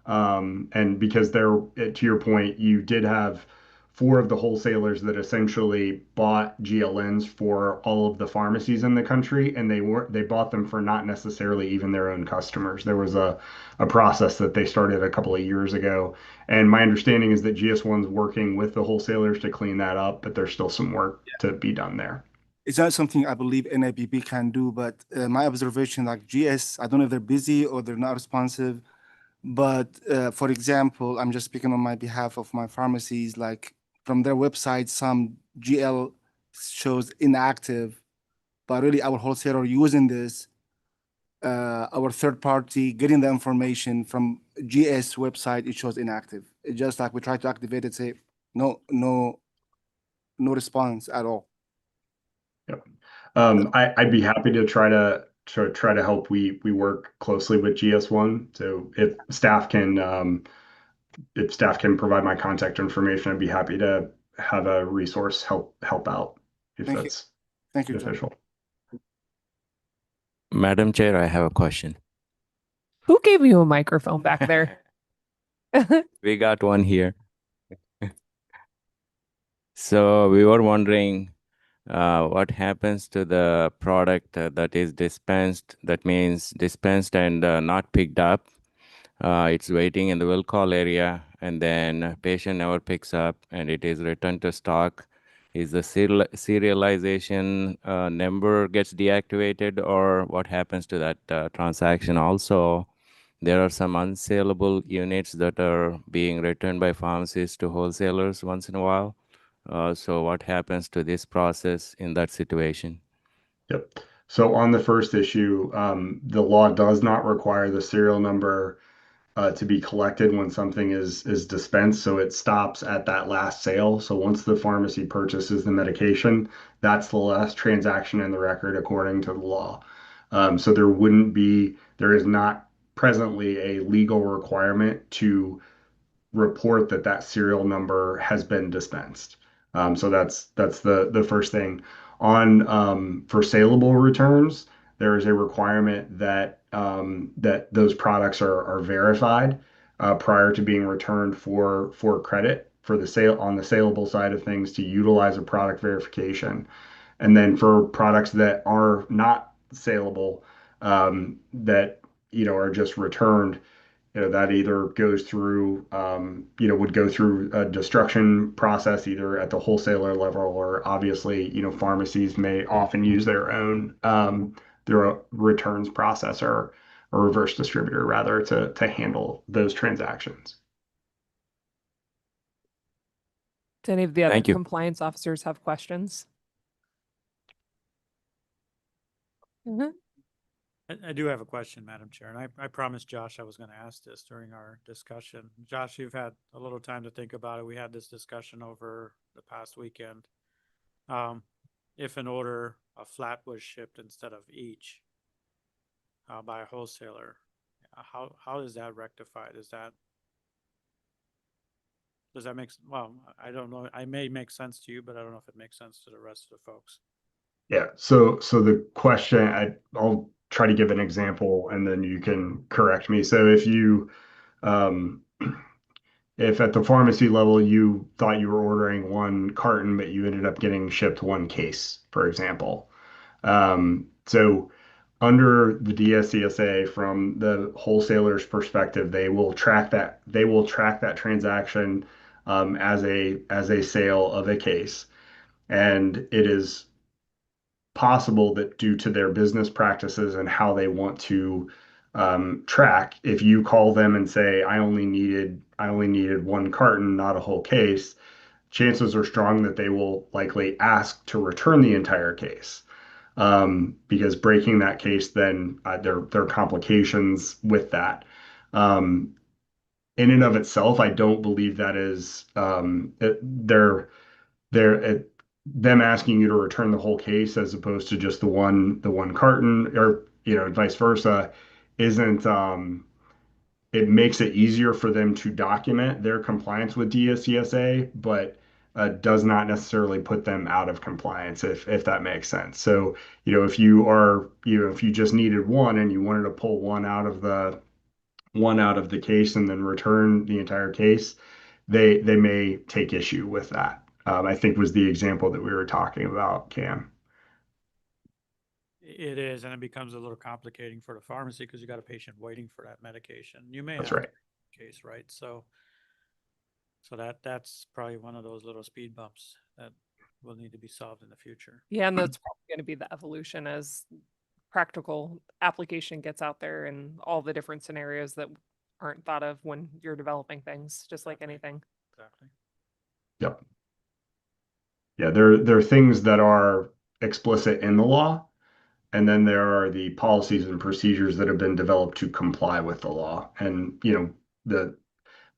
And because to your point, you did have four of the wholesalers that essentially bought GLNs for all of the pharmacies in the country, and they bought them for not necessarily even their own customers. There was a process that they started a couple of years ago, and my understanding is that GS1's working with the wholesalers to clean that up, but there's still some work to be done there. It's not something I believe NABP can do, but my observation, like GS, I don't know if they're busy or they're not responsive. But for example, I'm just speaking on my behalf of my pharmacies, like from their website, some GL shows inactive, but really our wholesaler using this, our third party getting the information from GS website, it shows inactive. It's just like we try to activate it, say no response at all. Yep. I'd be happy to try to help. We work closely with GS1. So if staff can provide my contact information, I'd be happy to have a resource help out if Thank you. that's Thank you, John. beneficial. Madam Chair, I have a question. Who gave you a microphone back there? We got one here. So we were wondering what happens to the product that is dispensed, that means dispensed and not picked up. It's waiting in the will call area, and then patient never picks up and it is returned to stock. Is the serialization number gets deactivated, or what happens to that transaction? Also, there are some unsaleable units that are being returned by pharmacists to wholesalers once in a while. So what happens to this process in that situation? Yep. So on the first issue, the law does not require the serial number to be collected when something is dispensed. So it stops at that last sale. So once the pharmacy purchases the medication, that's the last transaction in the record according to the law. So there is not presently a legal requirement to report that serial number has been dispensed. So that's the first thing. For saleable returns, there is a requirement that those products are verified prior to being returned for credit for the sale on the saleable side of things to utilize a product verification. And then for products that are not saleable, that are just returned, that either goes through, would go through a destruction process either at the wholesaler level, or obviously, pharmacies may often use their own their returns processor or reverse distributor rather to handle those transactions. Do any of the other Thank you. compliance officers have questions? I do have a question, Madam Chair, and I promised Josh I was going to ask this during our discussion. Josh, you've had a little time to think about it. We had this discussion over the past weekend. If an order, a flat was shipped instead of each by a wholesaler, how is that rectified? Does that make, well, I don't know. I may make sense to you, but I don't know if it makes sense to the rest of the folks. Yeah. So the question, I'll try to give an example and then you can correct me. So if at the pharmacy level you thought you were ordering one carton, but you ended up getting shipped one case, for example. So under the DSCSA, from the wholesaler's perspective, they will track that transaction as a sale of a case. And it is possible that due to their business practices and how they want to track, if you call them and say, I only needed one carton, not a whole case, chances are strong that they will likely ask to return the entire case. Because breaking that case, then there are complications with that. In and of itself, I don't believe that is them asking you to return the whole case as opposed to just the one carton, or vice versa, isn't it makes it easier for them to document their compliance with DSCSA, but does not necessarily put them out of compliance, if that makes sense. So, if you just needed one and you wanted to pull one out of the case and then return the entire case, they may take issue with that. I think was the example that we were talking about, Cam. It is, and it becomes a little complicating for the pharmacy because you got a patient waiting for that medication. You may That's have right. case, right? So that's probably one of those little speed bumps that will need to be solved in the future. Yeah, and that's probably going to be the evolution as practical application gets out there and all the different scenarios that aren't thought of when you're developing things, just like anything. Exactly. Yep. Yeah, there are things that are explicit in the law, and then there are the policies and procedures that have been developed to comply with the law. And there's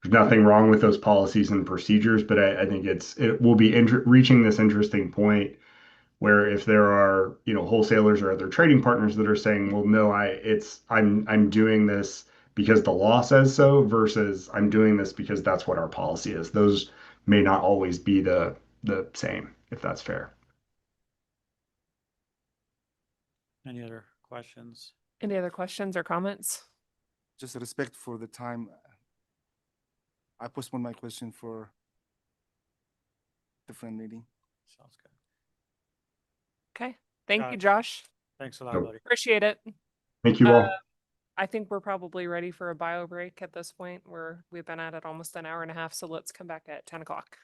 nothing wrong with those policies and procedures, but I think it will be reaching this interesting point where if there are wholesalers or other trading partners that are saying, well, no, I'm doing this because the law says so, versus I'm doing this because that's what our policy is. Those may not always be the same, if that's fair. Any other questions? Any other questions or comments? Just respect for the time. I postpone my question for different meeting. Sounds good. Okay. Thank Got you, it. Josh. Thanks a lot, Nope. buddy. Appreciate it. Thank you all. I think we're probably ready for a bio break at this point. We've been at it almost an hour and a half, so let's come back at 10 o'clock.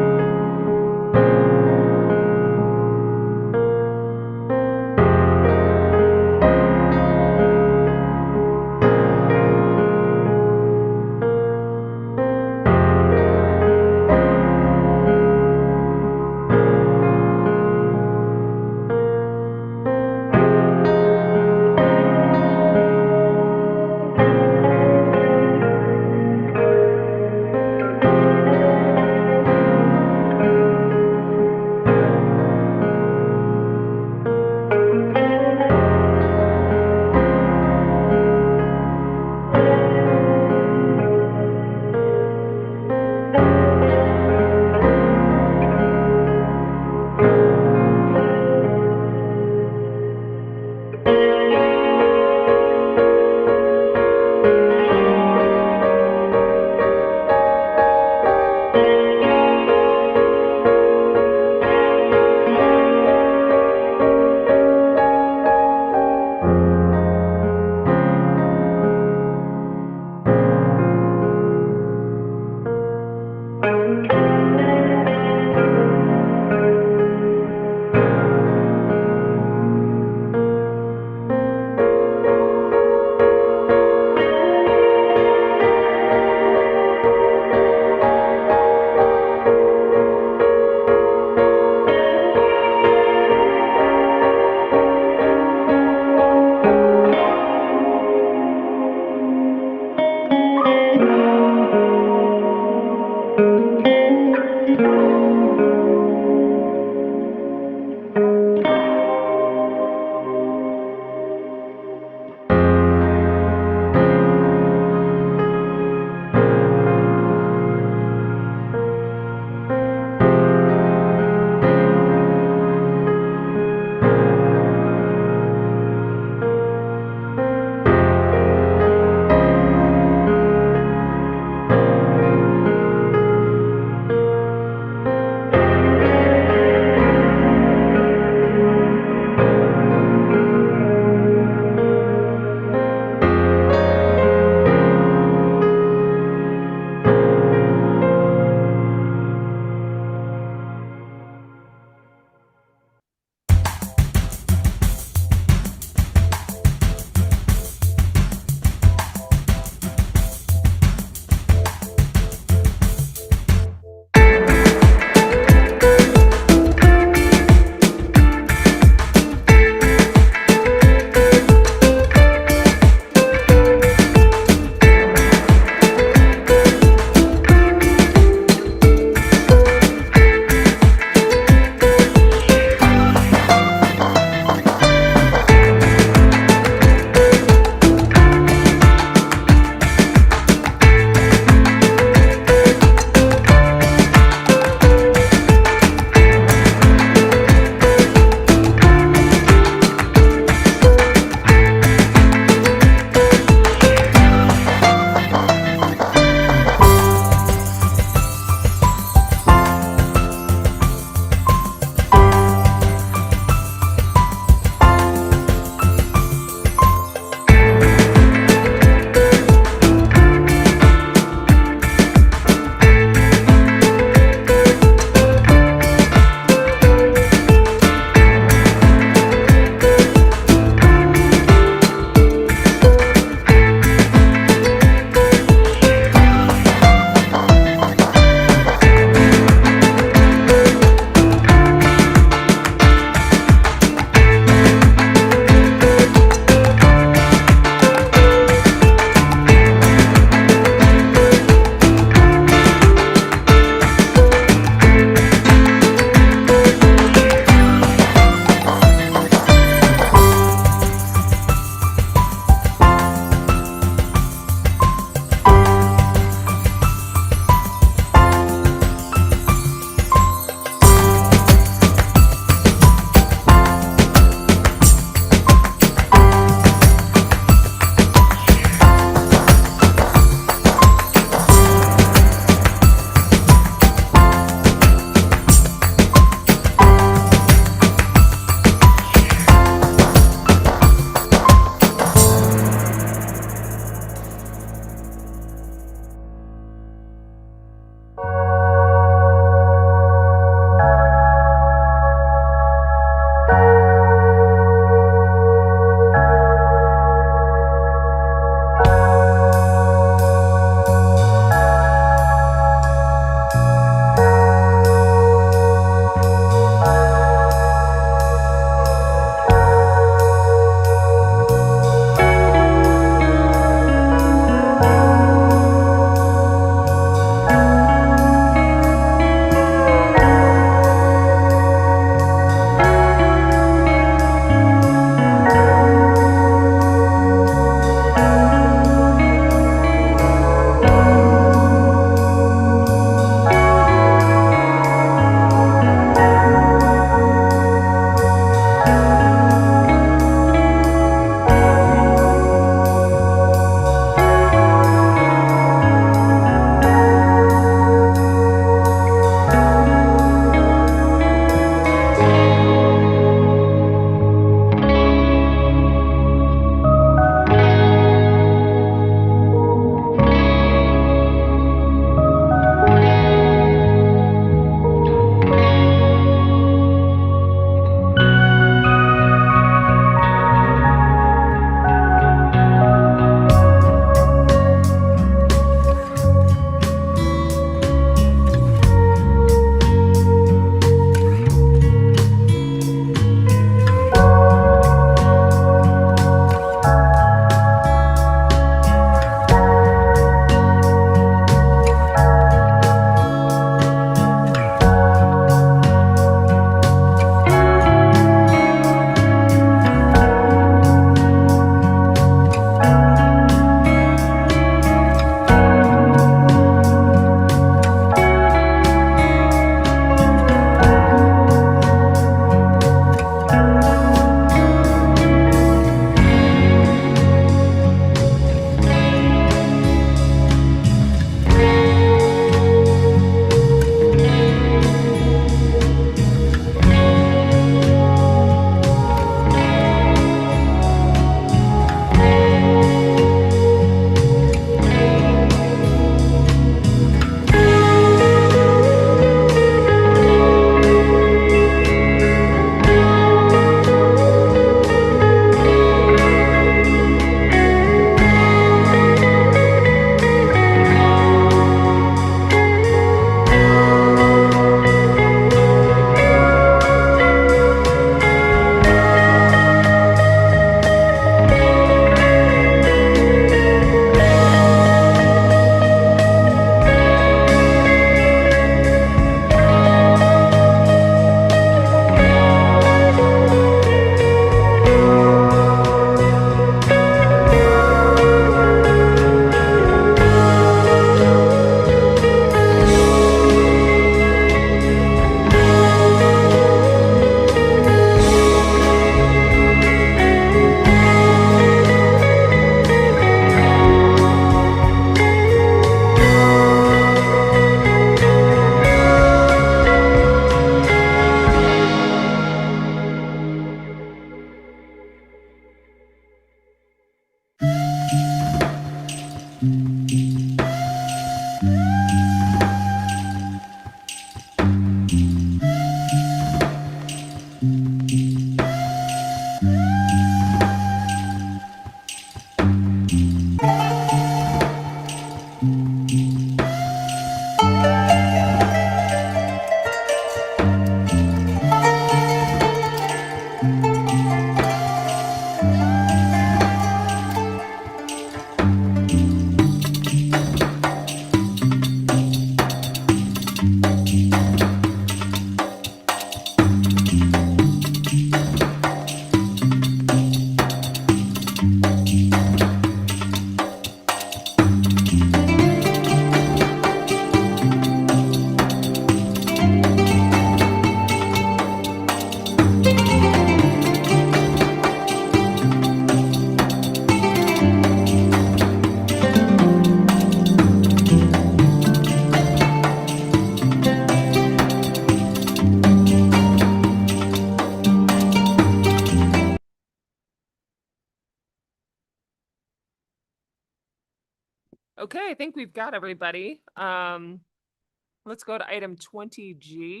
Okay, I think we've got everybody. Let's go to item 20G,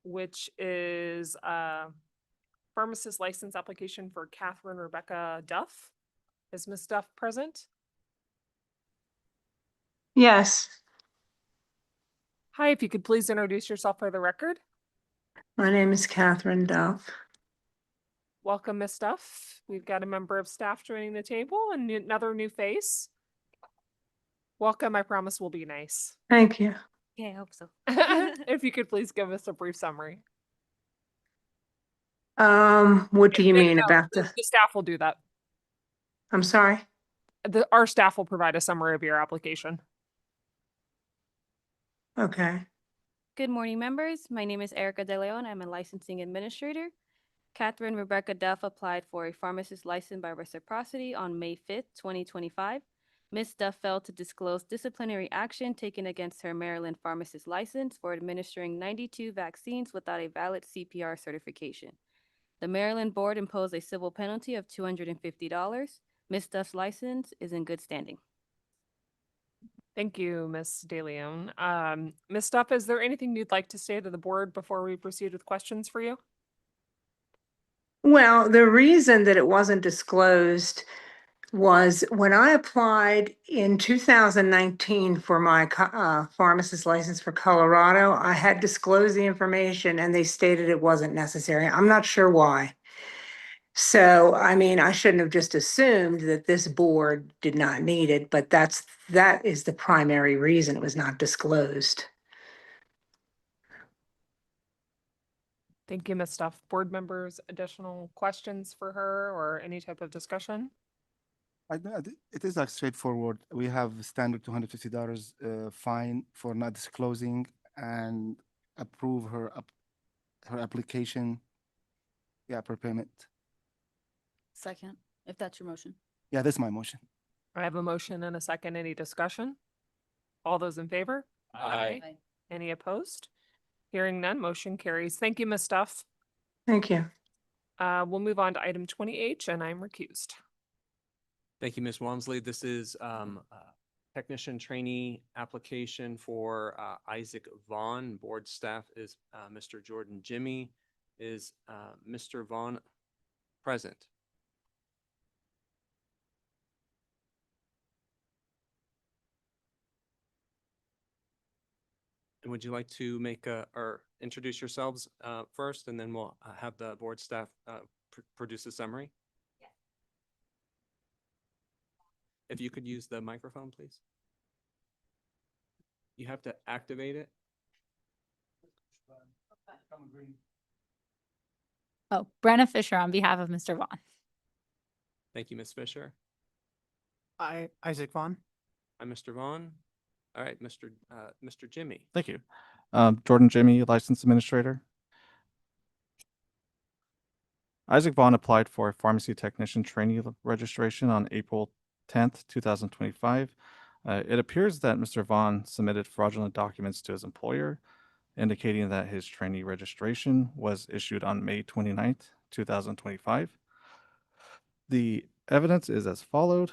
which is pharmacist license application for Catherine Rebecca Duff. Is Ms. Duff present? Yes, Hi, if you could please introduce yourself for the record. my name is Catherine Duff. Welcome, Ms. Duff. We've got a member of staff joining the table and another new face. Welcome, I promise we'll be nice. Thank you. Yeah, I hope so. If you could please give us a brief summary. What do you mean No, about the staff will do that. I'm sorry? Our staff will provide a summary of your application. Okay. Good morning, members. My name is Erica De Leon. I'm a licensing administrator. Catherine Rebecca Duff applied for a pharmacist license by reciprocity on May 5th, 2025. Ms. Duff failed to disclose disciplinary action taken against her Maryland pharmacist license for administering 92 vaccines without a valid CPR certification. The Maryland board imposed a civil penalty of $250. Ms. Duff's license is in good standing. Thank you, Ms. De Leon. Ms. Duff, is there anything you'd like to say to the board before we proceed with questions for you? Well, the reason that it wasn't disclosed was when I applied in 2019 for my pharmacist license for Colorado, I had disclosed the information and they stated it wasn't necessary. I'm not sure why. So, I mean, I shouldn't have just assumed that this board did not need it, but that is the primary reason it was not disclosed. Thank you, Ms. Duff. Board members, additional questions for her or any type of discussion? It is like straightforward. We have standard $250 fine for not disclosing and approve her application. Yeah, per payment. Second, if that's your motion. Yeah, that's my motion. I have a motion and a second. Any discussion? All those in favor? Aye. Any opposed? Hearing none, motion carries. Thank you, Ms. Duff. Thank you. We'll move on to item 20H, and I'm recused. Thank you, Ms. Walmsley. This is technician trainee application for Isaac Vaughn. Board staff is Mr. Jordan Jimmy. Is Mr. Vaughn present? And would you like to make or introduce yourselves first, and then we'll have the board staff produce a summary? Yes. If you could use the microphone, please. You have to activate it. Oh, Brenna Fisher on behalf of Mr. Vaughn. Thank you, Ms. Fisher. Isaac Vaughn. I'm Mr. Vaughn. All right, Mr. Jimmy. Thank you. Jordan Jimmy, licensed administrator. Isaac Vaughn applied for a pharmacy technician trainee registration on April 10th, 2025. It appears that Mr. Vaughn submitted fraudulent documents to his employer, indicating that his trainee registration was issued on May 29th, 2025. The evidence is as followed: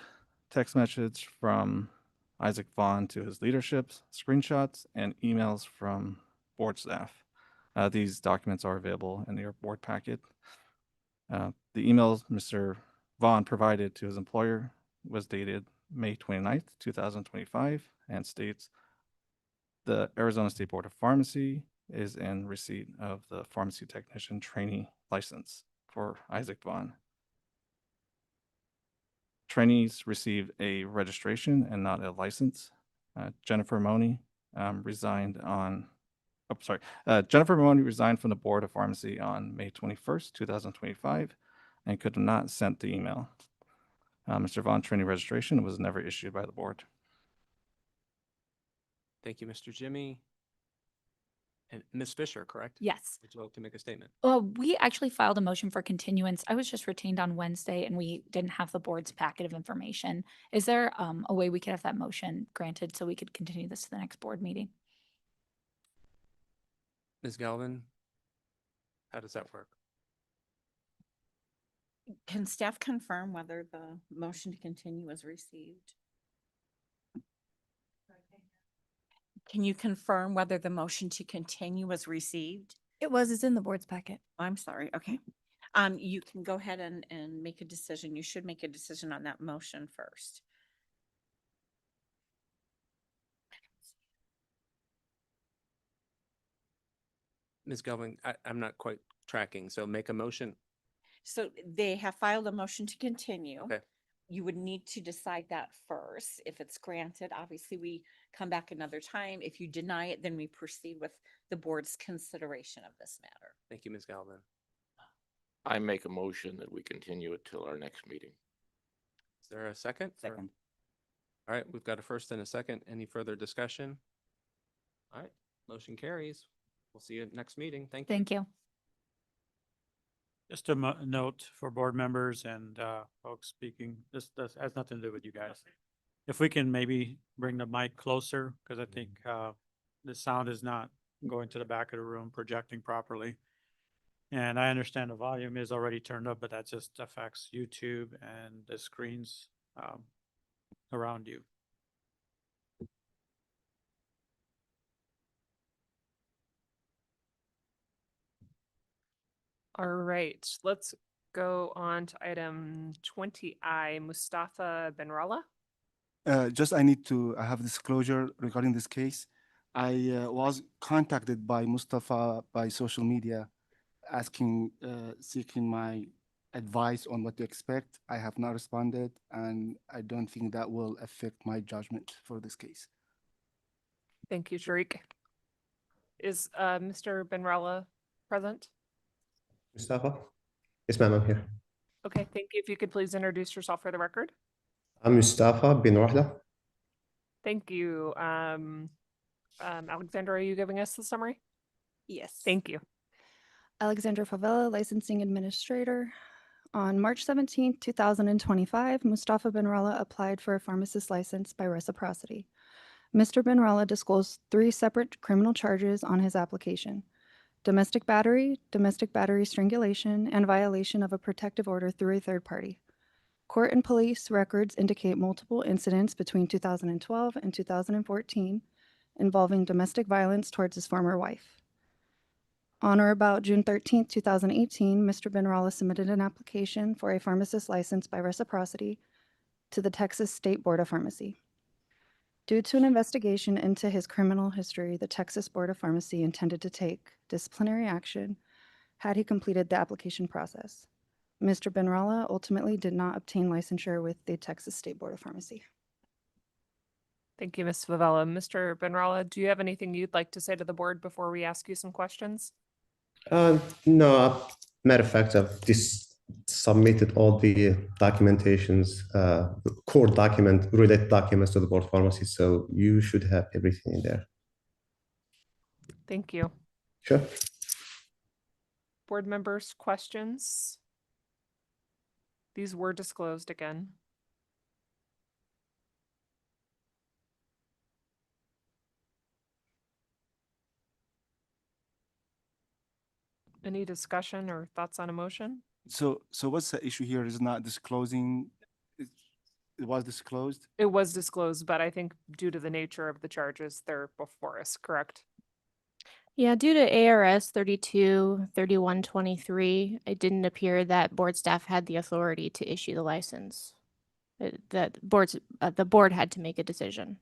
text message from Isaac Vaughn to his leadership, screenshots, and emails from board staff. These documents are available in your board packet. The emails Mr. Vaughn provided to his employer was dated May 29th, 2025, and states the Arizona State Board of Pharmacy is in receipt of the pharmacy technician trainee license for Isaac Vaughn. Trainees received a registration and not a license. Jennifer Money resigned from the Board of Pharmacy on May 21st, 2025, and could not have sent the email. Mr. Vaughn trainee registration was never issued by the board. Thank you, Mr. Jimmy. And Ms. Fisher, correct? Yes. Would you like to make a statement? We actually filed a motion for continuance. I was just retained on Wednesday and we didn't have the board's packet of information. Is there a way we could have that motion granted so we could continue this to the next board meeting? Ms. Galvin, how does that work? Can staff confirm whether the motion to continue was received? Can you confirm whether the motion to continue was received? It's in the board's packet. I'm sorry, okay. You can go ahead and make a decision. You should make a decision on that motion first. Ms. Gelvin, I'm not quite tracking. So make a motion. So they have filed a motion to continue. Okay. You would need to decide that first. If it's granted, obviously we come back another time. If you deny it, then we proceed with the board's consideration of this matter. Thank you, Ms. Galvin. I make a motion that we continue it till our next meeting. Is there a second? or- Second. All right, we've got a first and a second. Any further discussion? All right, motion carries. We'll see you at next meeting. Thank you. Thank you. Just a note for board members and folks speaking, this has nothing to do with you guys. If we can maybe bring the mic closer, because I think the sound is not going to the back of the room, projecting properly. And I understand the volume is already turned up, but that just affects YouTube and the screens around you. All right, let's go on to item 20I, Mustafa Benralla. I have disclosure regarding this case. I was contacted by Mustafa by social media asking, seeking my advice on what to expect. I have not responded, and I don't think that will affect my judgment for this case. Thank you, Sharik. Is Mr. Benralla present? Mustafa? Yes, ma'am, I'm here. Okay, thank you. If you could please introduce yourself for the record. I'm Mustafa bin Rahla. Thank you. Alexandra, are you giving us the summary? Yes. Thank you. Alexandra Favela, Licensing Administrator. On March 17, 2025, Mustafa Benralla applied for a pharmacist license by reciprocity. Mr. Benralla disclosed 3 separate criminal charges on his application: domestic battery strangulation, and violation of a protective order through a third party. Court and police records indicate multiple incidents between 2012 and 2014 involving domestic violence towards his former wife. On or about June 13, 2018, Mr. Benralla submitted an application for a pharmacist license by reciprocity to the Texas State Board of Pharmacy. Due to an investigation into his criminal history, the Texas Board of Pharmacy intended to take disciplinary action had he completed the application process. Mr. Benralla ultimately did not obtain licensure with the Texas State Board of Pharmacy. Thank you, Ms. Favela. Mr. Benralla, do you have anything you'd like to say to the board before we ask you some questions? No, matter of fact, I've submitted all the documentations, core related documents to the board of pharmacy, so you should have everything in there. Thank you. Sure. Board members, questions? These were disclosed again. Any discussion or thoughts on a motion? So what's the issue here is not disclosing, it was disclosed? It was disclosed, but I think due to the nature of the charges, they're before us, correct? Yeah, due to ARS 32-3123, it didn't appear that board staff had the authority to issue the license. The board had to make a decision.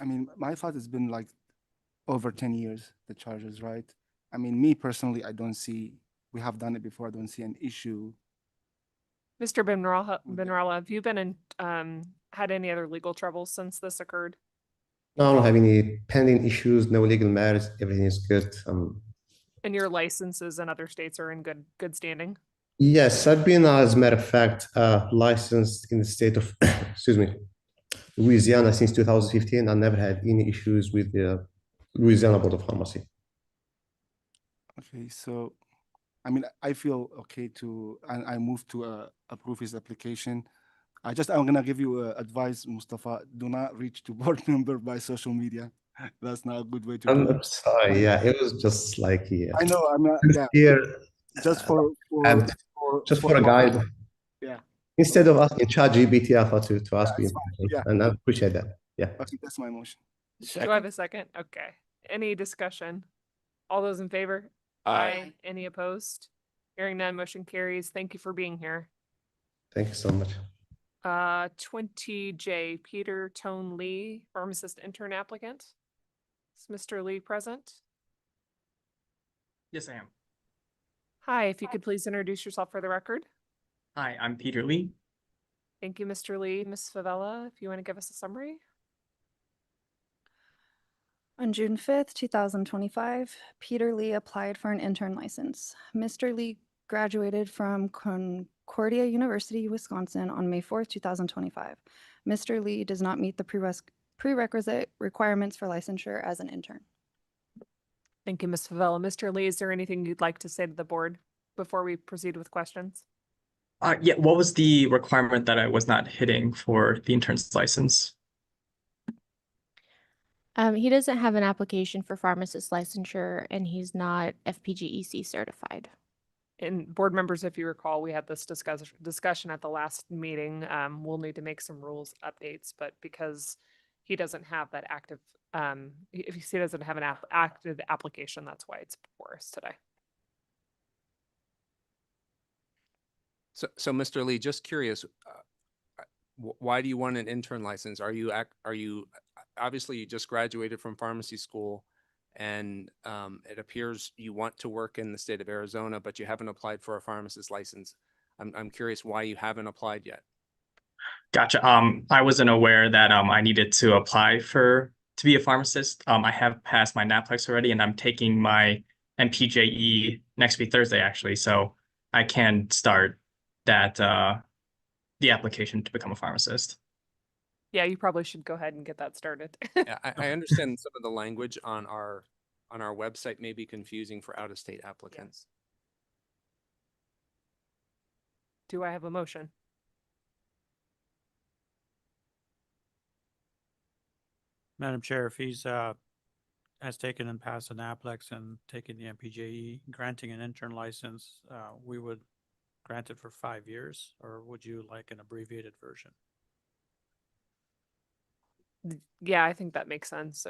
I mean, my thought has been like over 10 years, the charges, right? I mean, me personally, I don't see, we have done it before, I don't see an issue. Mr. Benralla, have you been in, had any other legal troubles since this occurred? No, I don't have any pending issues, no legal matters, everything is good. And your licenses in other states are in good standing? Yes, I've been, as a matter of fact, licensed in the state of, excuse me, Louisiana since 2015. I never had any issues with the Louisiana Board of Pharmacy. Okay, so, I mean, I feel okay and I move to approve his application. I'm gonna give you advice, Mustafa, do not reach to board member by social media. That's not a good way to do it. I'm sorry, yeah, it was just like, yeah. I know, I'm not, yeah. Here, Just for a guide. Yeah. Instead of asking ChatGPT, I thought to ask you it's in fine. person, Yeah. and I appreciate that. Yeah. Okay, that's my motion. Do I have a second? Okay. Any discussion? All those in favor? Aye. Any opposed? Hearing none, motion carries. Thank you for being here. Thank you so much. 20J, Peter Tone Lee, pharmacist intern applicant. Is Mr. Lee present? Yes, I am. Hi, if you could please introduce yourself for the record. Hi, I'm Peter Lee. Thank you, Mr. Lee. Ms. Favela, if you want to give us a summary. On June 5th, 2025, Peter Lee applied for an intern license. Mr. Lee graduated from Concordia University, Wisconsin on May 4th, 2025. Mr. Lee does not meet the prerequisite requirements for licensure as an intern. Thank you, Ms. Favela. Mr. Lee, is there anything you'd like to say to the board before we proceed with questions? Yeah, what was the requirement that I was not hitting for the intern's license? He doesn't have an application for pharmacist licensure, and he's not FPGEC certified. And board members, if you recall, we had this discussion at the last meeting. We'll need to make some rules updates, but because he doesn't have that active, if he doesn't have an active application, that's why it's before us today. So Mr. Lee, just curious, why do you want an intern license? Are you obviously you just graduated from pharmacy school, and it appears you want to work in the state of Arizona, but you haven't applied for a pharmacist license. I'm curious why you haven't applied yet. Gotcha. I wasn't aware that I needed to apply to be a pharmacist. I have passed my NAPLEX already, and I'm taking my MPJE next week Thursday, actually. So I can start the application to become a pharmacist. Yeah, you probably should go ahead and get that started. Yeah, I understand some of the language on our website may be confusing for out-of-state applicants. Do I have a motion? Madam Chair, if he's has taken and passed an APLEX and taken the MPJE, granting an intern license, we would grant it for 5 years, or would you like an abbreviated version? Yeah, I think that makes sense.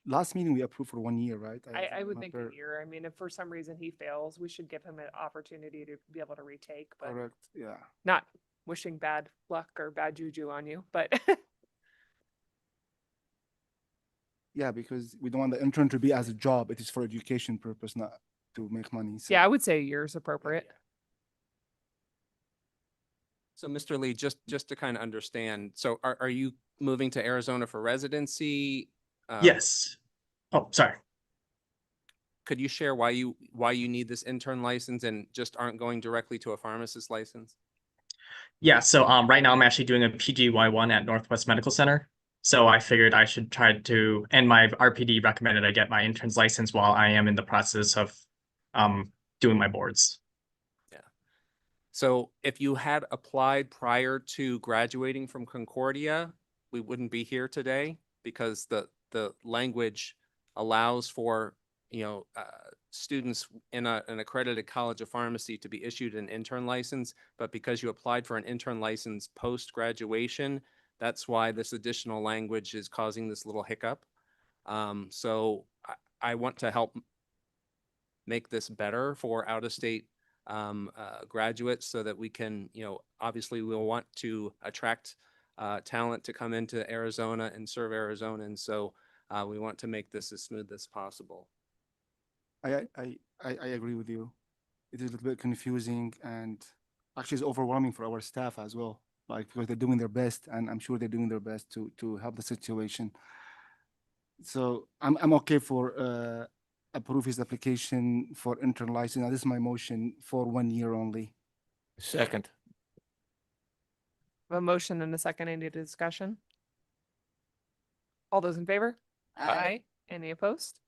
Last meeting we approved for 1 year, right? I would think a remember- year. I mean, if for some reason he fails, we should give him an opportunity to be able to retake, but Correct, yeah. not wishing bad luck or bad juju on you, but Yeah, because we don't want the intern to be as a job. It is for education purpose, not to make money. So. yeah, I would say a year is appropriate. So Mr. Lee, just to kind of understand, so are you moving to Arizona for residency? Yes. Oh, sorry. Could you share why you need this intern license and just aren't going directly to a pharmacist license? Yeah, so right now I'm actually doing a PGY1 at Northwest Medical Center. So I figured I should try to, and my RPD recommended I get my intern's license while I am in the process of doing my boards. Yeah. So if you had applied prior to graduating from Concordia, we wouldn't be here today because the language allows for, students in an accredited college of pharmacy to be issued an intern license, but because you applied for an intern license post-graduation, that's why this additional language is causing this little hiccup. So I want to help make this better for out-of-state graduates so that we can, obviously we'll want to attract talent to come into Arizona and serve Arizona. And so we want to make this as smooth as possible. I agree with you. It is a little bit confusing and actually it's overwhelming for our staff as well. Like because they're doing their best, and I'm sure they're doing their best to help the situation. So I'm okay for approve his application for intern license. Now, this is my motion for 1 year only. Second. A motion and a second. Any discussion? All those in favor? Aye. Any opposed?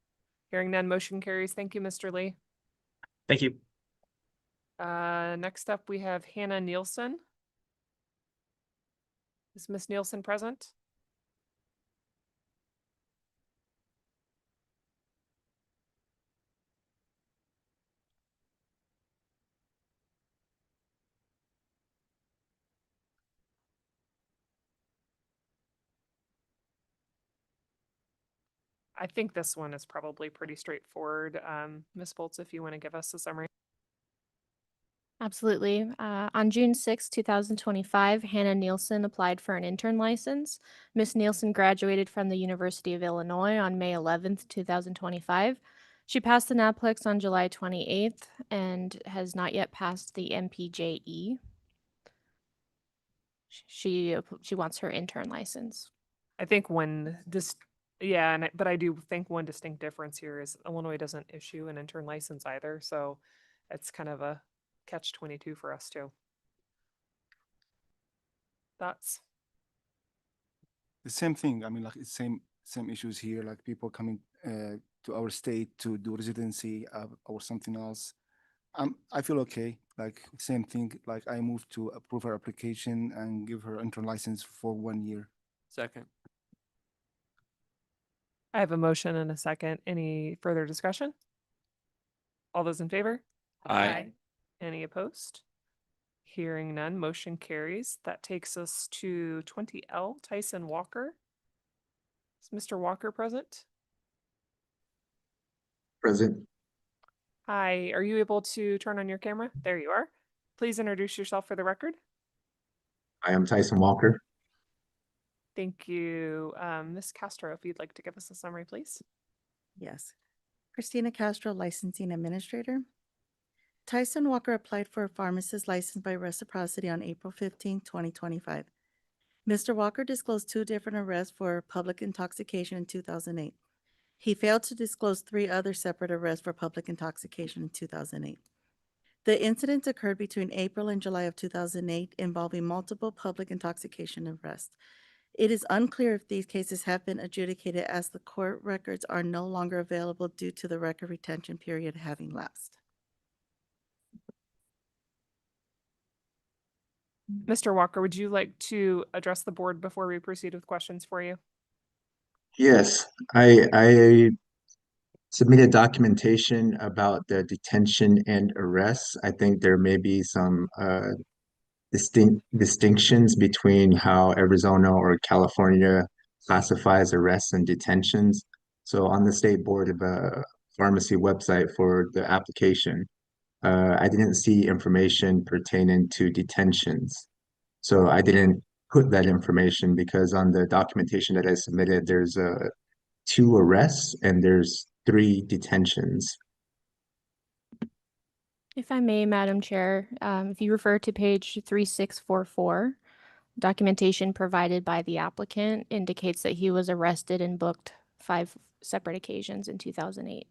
Hearing none, motion carries. Thank you, Mr. Lee. Thank you. Next up, we have Hannah Nielsen. Is Miss Nielsen present? I think this one is probably pretty straightforward. Ms. Bolts, if you want to give us a summary. Absolutely. On June 6, 2025, Hannah Nielsen applied for an intern license. Ms. Nielsen graduated from the University of Illinois on May 11th, 2025. She passed the NAPLEX on July 28th and has not yet passed the MPJE. She wants her intern license. I think but I do think one distinct difference here is Illinois doesn't issue an intern license either, so it's kind of a catch-22 for us too. Thoughts? The same thing. I mean, like it's same issues here. Like people coming to our state to do residency or something else. I feel okay. Like same thing. Like I moved to approve her application and give her intern license for 1 year. Second. I have a motion and a second. Any further discussion? All those in favor? Aye. Any opposed? Hearing none, motion carries. That takes us to 20L, Tyson Walker. Is Mr. Walker present? Present. Hi, are you able to turn on your camera? There you are. Please introduce yourself for the record. I am Tyson Walker. Thank you. Ms. Castro, if you'd like to give us a summary, please. Yes. Christina Castro, Licensing Administrator. Tyson Walker applied for a pharmacist license by reciprocity on April 15, 2025. Mr. Walker disclosed 2 different arrests for public intoxication in 2008. He failed to disclose 3 other separate arrests for public intoxication in 2008. The incidents occurred between April and July of 2008 involving multiple public intoxication arrests. It is unclear if these cases have been adjudicated as the court records are no longer available due to the record retention period having lapsed. Mr. Walker, would you like to address the board before we proceed with questions for you? Yes, I submitted documentation about the detention and arrests. I think there may be some distinctions between how Arizona or California classifies arrests and detentions. So on the State Board of Pharmacy website for the application, I didn't see information pertaining to detentions. So I didn't put that information because on the documentation that I submitted, there's 2 arrests and there's 3 detentions. If I may, Madam Chair, if you refer to page 3644, documentation provided by the applicant indicates that he was arrested and booked 5 separate occasions in 2008.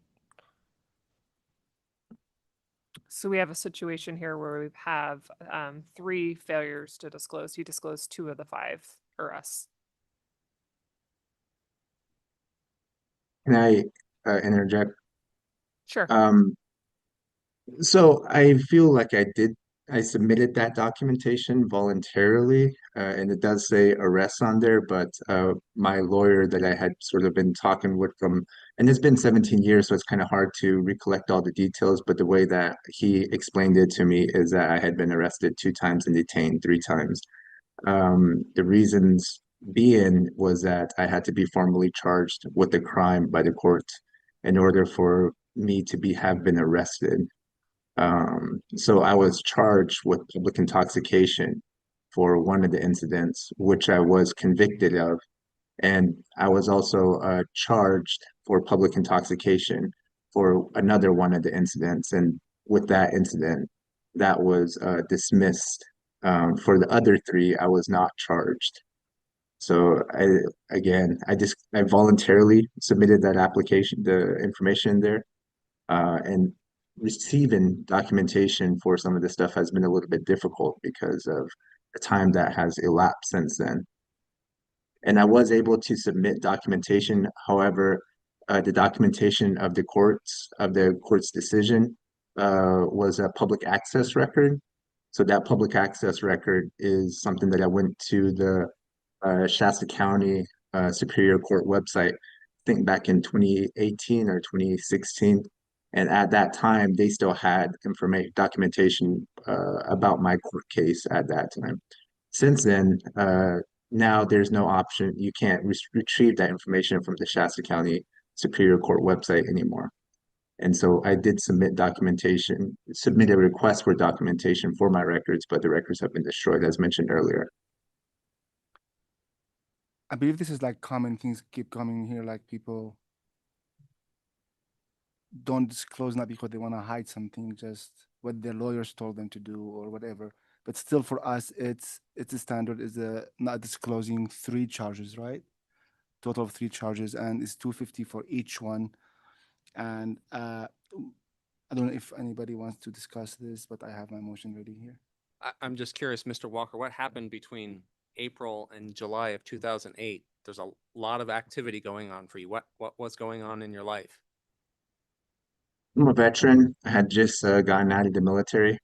So we have a situation here where we have 3 failures to disclose. You disclosed 2 of the 5 arrests. Can I interject? Sure. So I feel like I submitted that documentation voluntarily, and it does say arrests on there, but my lawyer that I had sort of been talking with and it's been 17 years, so it's kind of hard to recollect all the details, but the way that he explained it to me is that I had been arrested 2 times and detained 3 times. The reasons being was that I had to be formally charged with the crime by the court in order for me to have been arrested. So I was charged with public intoxication for one of the incidents, which I was convicted of. And I was also charged for public intoxication for another one of the incidents. And with that incident, that was dismissed. For the other 3, I was not charged. So I voluntarily submitted that application, the information there, and receiving documentation for some of this stuff has been a little bit difficult because of the time that has elapsed since then. And I was able to submit documentation. However, the documentation of the court's decision was a public access record. So that public access record is something that I went to the Shasta County Superior Court website, I think back in 2018 or 2016. And at that time, they still had documentation about my court case at that time. Since then, now there's no option. You can't retrieve that information from the Shasta County Superior Court website anymore. And so I did submit a request for documentation for my records, but the records have been destroyed, as mentioned earlier. I believe this is like common things keep coming here, like people don't disclose not because they want to hide something, just what their lawyers told them to do or whatever. But still, for us, it's a standard is not disclosing 3 charges, right? Total of 3 charges, and it's $250 for each one. And I don't know if anybody wants to discuss this, but I have my motion ready here. I'm just curious, Mr. Walker, what happened between April and July of 2008? There's a lot of activity going on for you. What was going on in your life? I'm a veteran. I had just gotten out of the military.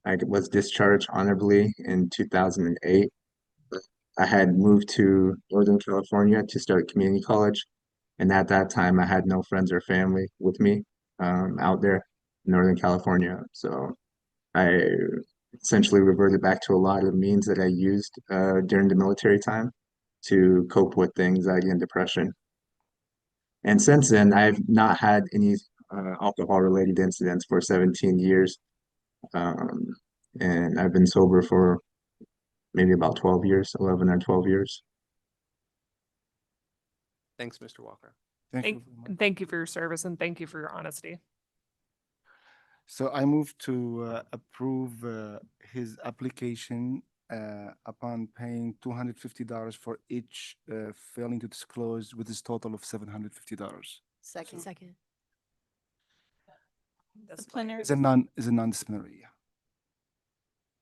I was discharged honorably in 2008. I had moved to Northern California to start community college. And at that time, I had no friends or family with me out there in Northern California. So I essentially reverted back to a lot of the means that I used during the military time to cope with anxiety and depression. And since then, I've not had any alcohol-related incidents for 17 years. And I've been sober for maybe about 12 years, 11 or 12 years. Thanks, Mr. Walker. Thank you for your service and thank you for your honesty. So I move to approve his application upon paying $250 for each failing to disclose, with his total of $750. Second. Disciplinary. Is a non-disciplinary. Yeah.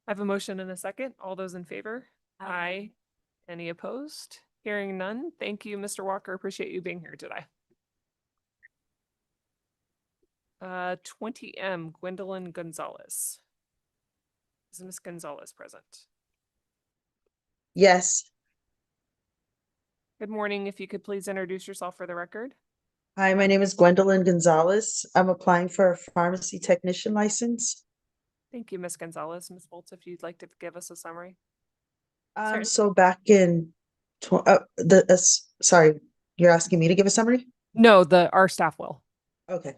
I have a motion and a second. All those in favor? Aye. Any opposed? Hearing none. Thank you, Mr. Walker. Appreciate you being here today. 20M, Gwendolyn Gonzalez. Is Ms. Gonzalez present? Yes. Good morning. If you could please introduce yourself for the record. Hi, my name is Gwendolyn Gonzalez. I'm applying for a pharmacy technician license. Thank you, Ms. Gonzalez. Ms. Bolts, if you'd like to give us a summary. So back in, sorry, you're asking me to give a summary? No, our staff will. Okay.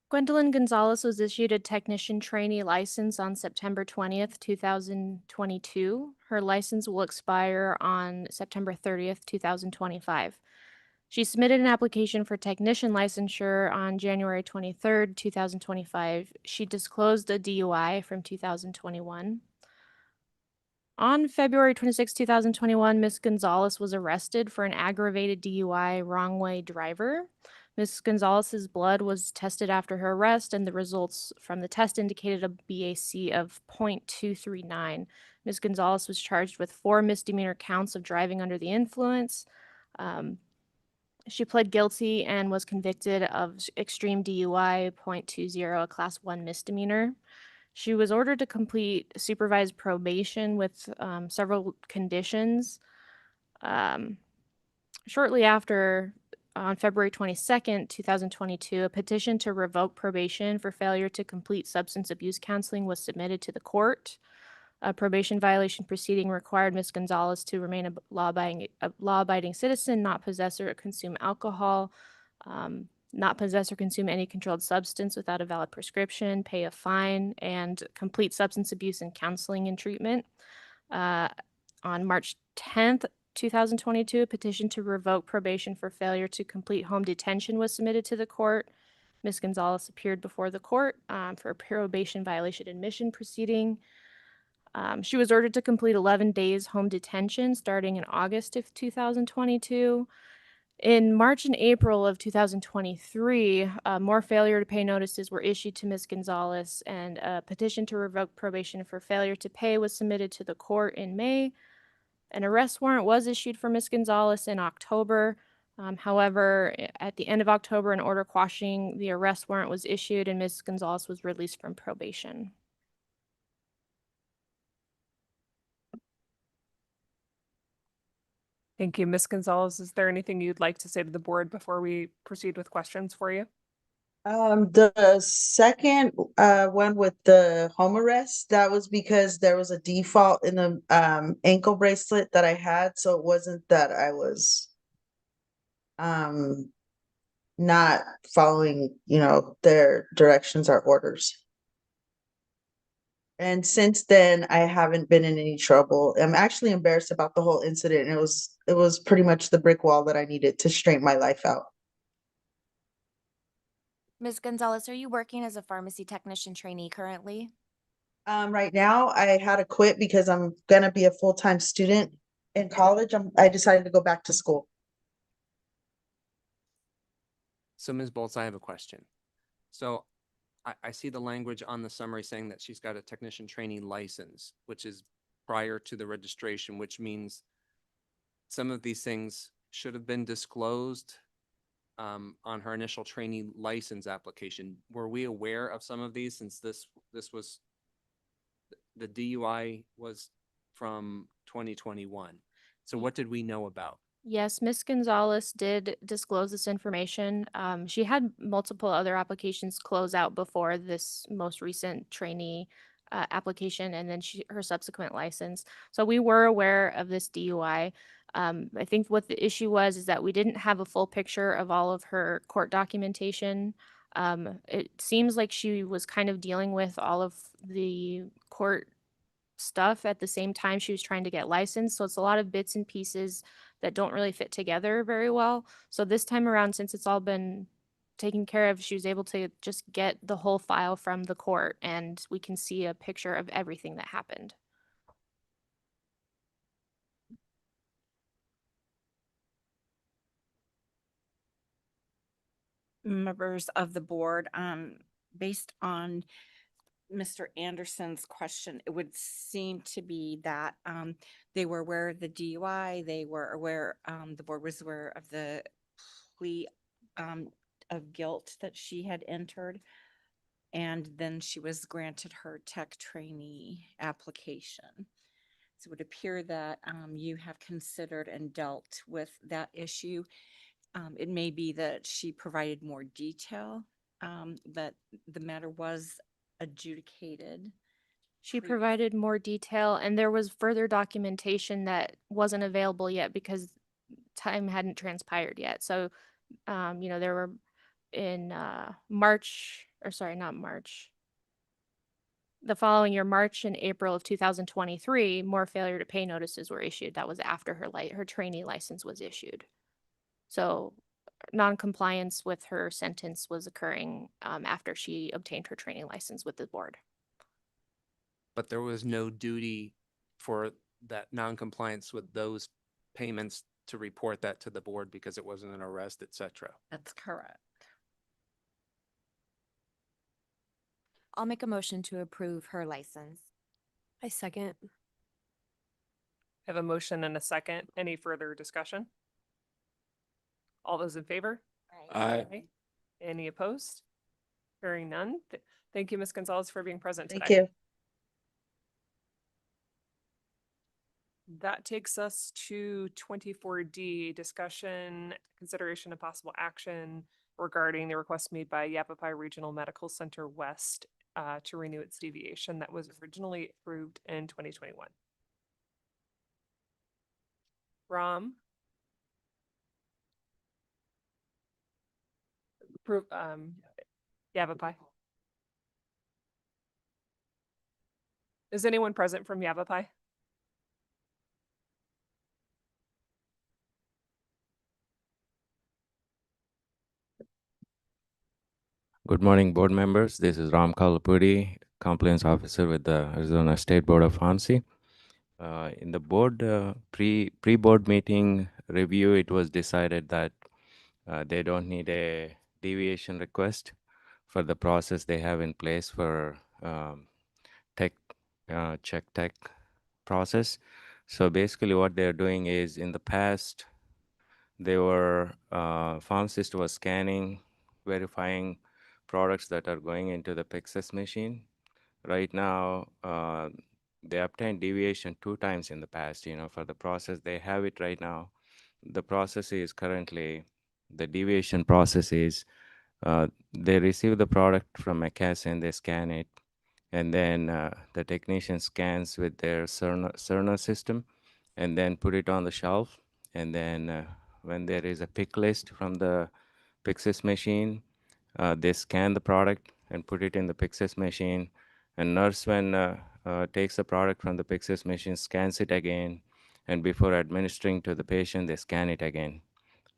Gwendolyn Gonzalez was issued a technician trainee license on September 20th, 2022. Her license will expire on September 30th, 2025. She submitted an application for technician licensure on January 23rd, 2025. She disclosed a DUI from 2021. On February 26, 2021, Ms. Gonzalez was arrested for an aggravated DUI wrong-way driver. Ms. Gonzalez's blood was tested after her arrest, and the results from the test indicated a BAC of 0.239. Ms. Gonzalez was charged with 4 misdemeanor counts of driving under the influence. She pled guilty and was convicted of extreme DUI 0.20, a class 1 misdemeanor. She was ordered to complete supervised probation with several conditions. Shortly after, on February 22nd, 2022, a petition to revoke probation for failure to complete substance abuse counseling was submitted to the court. A probation violation proceeding required Ms. Gonzalez to remain a law-abiding citizen, not possess or consume alcohol, not possess or consume any controlled substance without a valid prescription, pay a fine, and complete substance abuse and counseling and treatment. On March 10th, 2022, a petition to revoke probation for failure to complete home detention was submitted to the court. Ms. Gonzalez appeared before the court for a probation violation admission proceeding. She was ordered to complete 11 days home detention starting in August of 2022. In March and April of 2023, more failure to pay notices were issued to Ms. Gonzalez, and a petition to revoke probation for failure to pay was submitted to the court in May. An arrest warrant was issued for Ms. Gonzalez in October. However, at the end of October, an order quashing the arrest warrant was issued, and Ms. Gonzalez was released from probation. Thank you, Ms. Gonzalez. Is there anything you'd like to say to the board before we proceed with questions for you? The second one with the home arrest, that was because there was a default in the ankle bracelet that I had, so it wasn't that I was not following, their directions or orders. And since then, I haven't been in any trouble. I'm actually embarrassed about the whole incident. It was pretty much the brick wall that I needed to straighten my life out. Ms. Gonzalez, are you working as a pharmacy technician trainee currently? Right now, I had to quit because I'm gonna be a full-time student in college. I decided to go back to school. So Ms. Bolts, I have a question. So I see the language on the summary saying that she's got a technician trainee license, which is prior to the registration, which means some of these things should have been disclosed on her initial trainee license application. Were we aware of some of these since this was, the DUI was from 2021? So what did we know about? Yes, Ms. Gonzalez did disclose this information. She had multiple other applications close out before this most recent trainee application and then her subsequent license. So we were aware of this DUI. I think what the issue was is that we didn't have a full picture of all of her court documentation. It seems like she was kind of dealing with all of the court stuff at the same time she was trying to get licensed. So it's a lot of bits and pieces that don't really fit together very well. So this time around, since it's all been taken care of, she was able to just get the whole file from the court and we can see a picture of everything that happened. Members of the board, based on Mr. Anderson's question, it would seem to be that they were aware of the DUI, they were aware, the board was aware of the plea of guilt that she had entered, and then she was granted her tech trainee application. So it would appear that you have considered and dealt with that issue. It may be that she provided more detail, but the matter was adjudicated. She provided more detail and there was further documentation that wasn't available yet because time hadn't transpired yet. So, there were in March, or sorry, not March. The following year, March and April of 2023, more failure to pay notices were issued. That was after her trainee license was issued. So non-compliance with her sentence was occurring after she obtained her training license with the board. But there was no duty for that non-compliance with those payments to report that to the board because it wasn't an arrest, etc. That's correct. I'll make a motion to approve her license. I second. I have a motion and a second. Any further discussion? All those in favor? Aye. Any opposed? Hearing none. Thank you, Ms. Gonzalez, for being present today. Thank you. That takes us to 24D, discussion, consideration of possible action regarding the request made by Yavapai Regional Medical Center West to renew its deviation that was originally approved in 2021. Ram? Yavapai. Is anyone present from Yavapai? Good morning, board members. This is Ram Kalapudi, compliance officer with the Arizona State Board of Pharmacy. In the board pre-board meeting review, it was decided that they don't need a deviation request for the process they have in place for check tech process. So basically what they're doing is in the past, they were pharmacist was scanning, verifying products that are going into the Pyxis machine. Right now, they obtained deviation 2 times in the past, for the process. They have it right now. The process is currently, the deviation process is, they receive the product from McKesson, they scan it, and then the technician scans with their Cerner system, and then put it on the shelf, and then when there is a pick list from the Pyxis machine, they scan the product and put it in the Pyxis machine. And nurse, when takes the product from the Pyxis machine, scans it again, and before administering to the patient, they scan it again.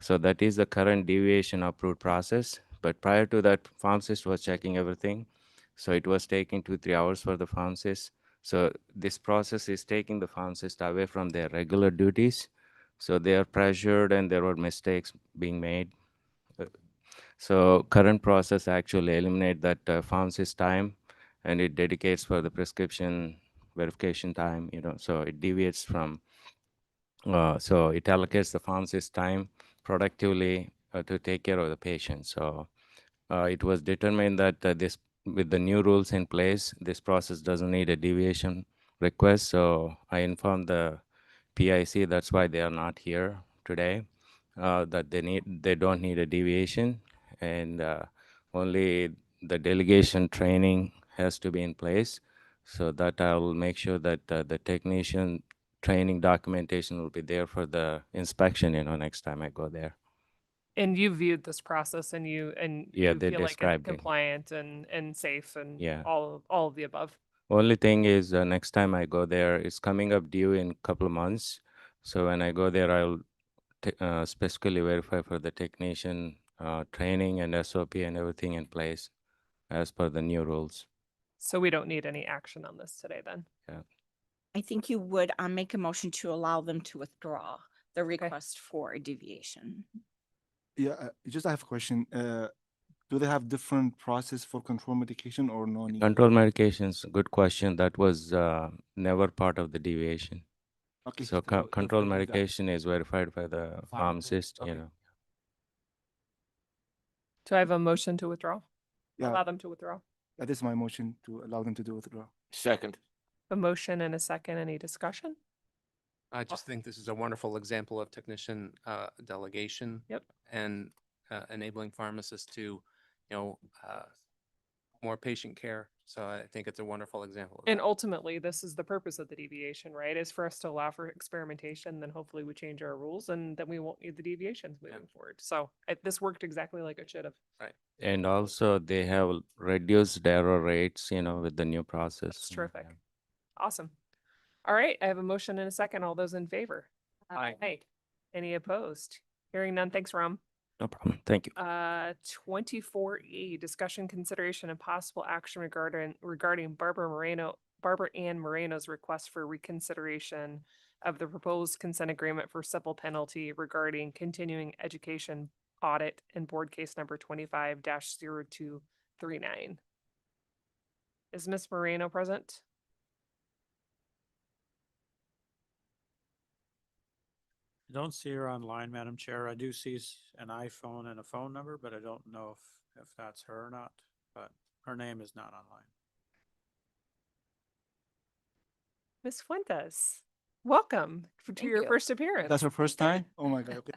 So that is the current deviation approved process. But prior to that, pharmacist was checking everything. So it was taking 2-3 hours for the pharmacist. So this process is taking the pharmacist away from their regular duties. So they are pressured and there were mistakes being made. So current process actually eliminate that pharmacist time, and it dedicates for the prescription verification time, so it deviates from, so it allocates the pharmacist time productively to take care of the patient. So it was determined that this, with the new rules in place, this process doesn't need a deviation request. So I informed the PIC, that's why they are not here today, that they don't need a deviation, and only the delegation training has to be in place. So that I will make sure that the technician training documentation will be there for the inspection, next time I go there. And you viewed this process and Yeah, you they feel like it's described it. compliant and safe and Yeah. all of the above. Only thing is, next time I go there, it's coming up due in a couple of months. So when I go there, I'll specifically verify for the technician training and SOP and everything in place as per the new rules. So we don't need any action on this today then. Yeah. I think you would make a motion to allow them to withdraw the request for a deviation. Yeah, I have a question. Do they have different process for control medication or no need? Control medications, good question. That was never part of the deviation. Okay. So control medication is verified by the pharmacist, Okay. Do I have a motion to withdraw? Yeah. Allow them to withdraw. That is my motion to allow them to do withdraw. Second. A motion and a second. Any discussion? I just think this is a wonderful example of technician delegation. Yep. And enabling pharmacists to, more patient care. So I think it's a wonderful example. And ultimately, this is the purpose of the deviation, right? Is for us to allow for experimentation, then hopefully we change our rules and then we won't need the deviations moving forward. So this worked exactly like it should have. Right. And also they have reduced error rates, with the new process. That's terrific. Awesome. All right, I have a motion and a second. All those in favor? Aye. Any opposed? Hearing none. Thanks, Rom. No problem. Thank you. 24E, discussion, consideration, and possible action regarding Barbara Ann Moreno's request for reconsideration of the proposed consent agreement for civil penalty regarding continuing education audit and board case number 25-0239. Is Ms. Moreno present? I don't see her online, Madam Chair. I do see an iPhone and a phone number, but I don't know if that's her or not, but her name is not online. Ms. Fuentes, welcome to your you. first appearance. That's her first time? Oh my God. Okay.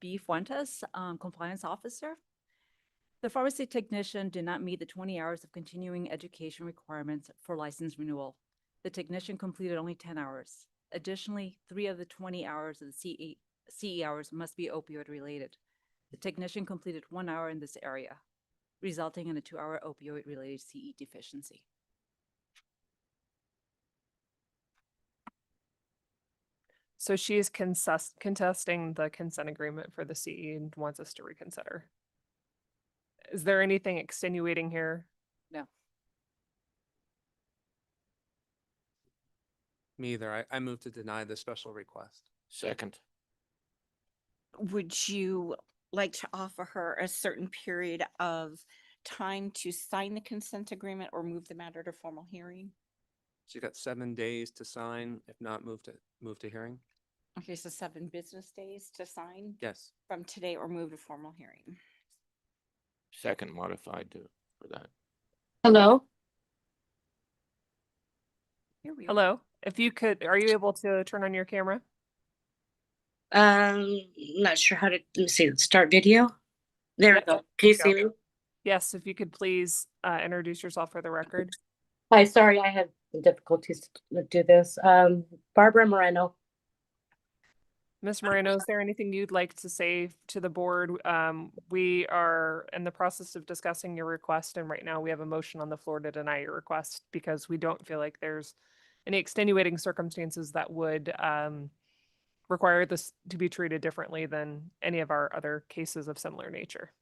B. Fuentes, Compliance Officer. The pharmacy technician did not meet the 20 hours of continuing education requirements for license renewal. The technician completed only 10 hours. Additionally, 3 of the 20 hours of the CE hours must be opioid related. The technician completed 1 hour in this area, resulting in a 2-hour opioid related CE deficiency. So she is contesting the consent agreement for the CE and wants us to reconsider. Is there anything extenuating here? No. Me either. I move to deny the special request. Second. Would you like to offer her a certain period of time to sign the consent agreement or move the matter to formal hearing? She's got 7 days to sign, if not move to hearing. Okay, so 7 business days to sign Yes. from today or move to formal hearing. Second modified for that. Hello? Hello, if you could, are you able to turn on your camera? Not sure how to, let me see, start video. There we Yep, go. Can you there see we me? Yes, if you could please introduce yourself for the record. Hi, sorry, I had difficulties to do this. Barbara Moreno. Ms. Moreno, is there anything you'd like to say to the board? We are in the process of discussing your request, and right now we have a motion on the floor to deny your request because we don't feel like there's any extenuating circumstances that would require this to be treated differently than any of our other cases of similar nature.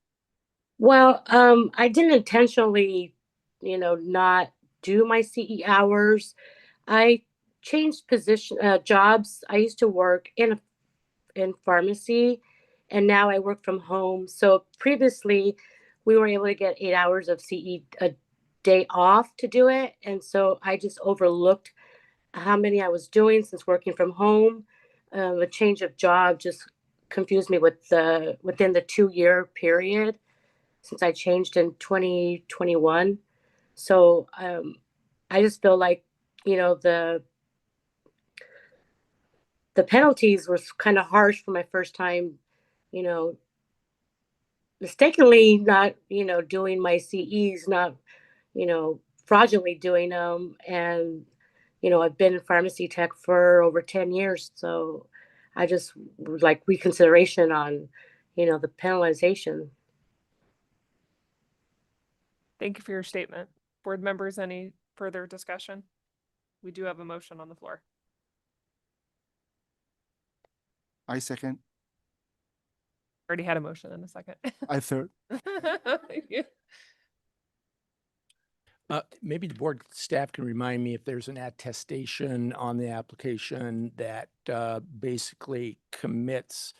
Well, I didn't intentionally, not do my CE hours. I changed jobs. I used to work in pharmacy, and now I work from home. So previously, we were able to get 8 hours of CE a day off to do it, and so I just overlooked how many I was doing since working from home. A change of job just confused me within the 2-year period since I changed in 2021. So I just feel like, the penalties was kind of harsh for my first time, you know, mistakenly not, doing my CEs, not, fraudulently doing them. And, I've been in pharmacy tech for over 10 years. So I just would like reconsideration on, the penalization. Thank you for your statement. Board members, any further discussion? We do have a motion on the floor. I second. Already had a motion in a second. I third. Yeah. Maybe the board staff can remind me if there's an attestation on the application that basically commits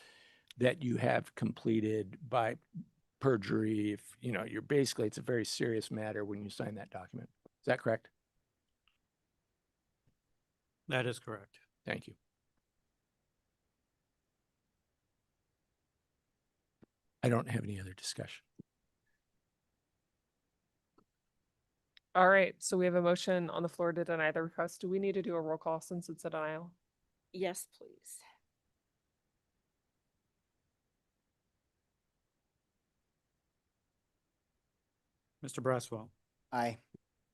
that you have completed by perjury. If, you're basically, it's a very serious matter when you sign that document. Is that correct? That is correct. Thank you. I don't have any other discussion. All right, so we have a motion on the floor to deny the request. Do we need to do a roll call since it's a denial? Yes, please. Mr. Braswell, Aye.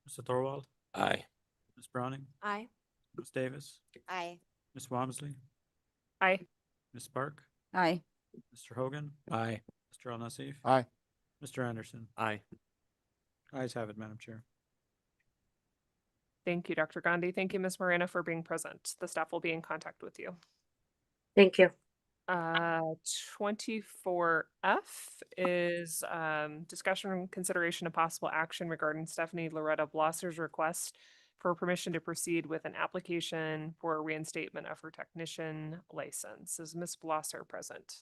Mr. Thorwald, Aye. Ms. Browning, Aye. Ms. Davis, Aye. Ms. Walmsley, Aye. Ms. Spark, Aye. Mr. Hogan, Aye. Mr. Al Nassif, Aye. Mr. Anderson. Aye. Ayes have it, Madam Chair. Thank you, Dr. Gandhi. Thank you, Ms. Moreno, for being present. The staff will be in contact with you. Thank you. 24F is discussion and consideration of possible action regarding Stephanie Loretta Blosser's request for permission to proceed with an application for reinstatement of her technician license. Is Ms. Blosser present?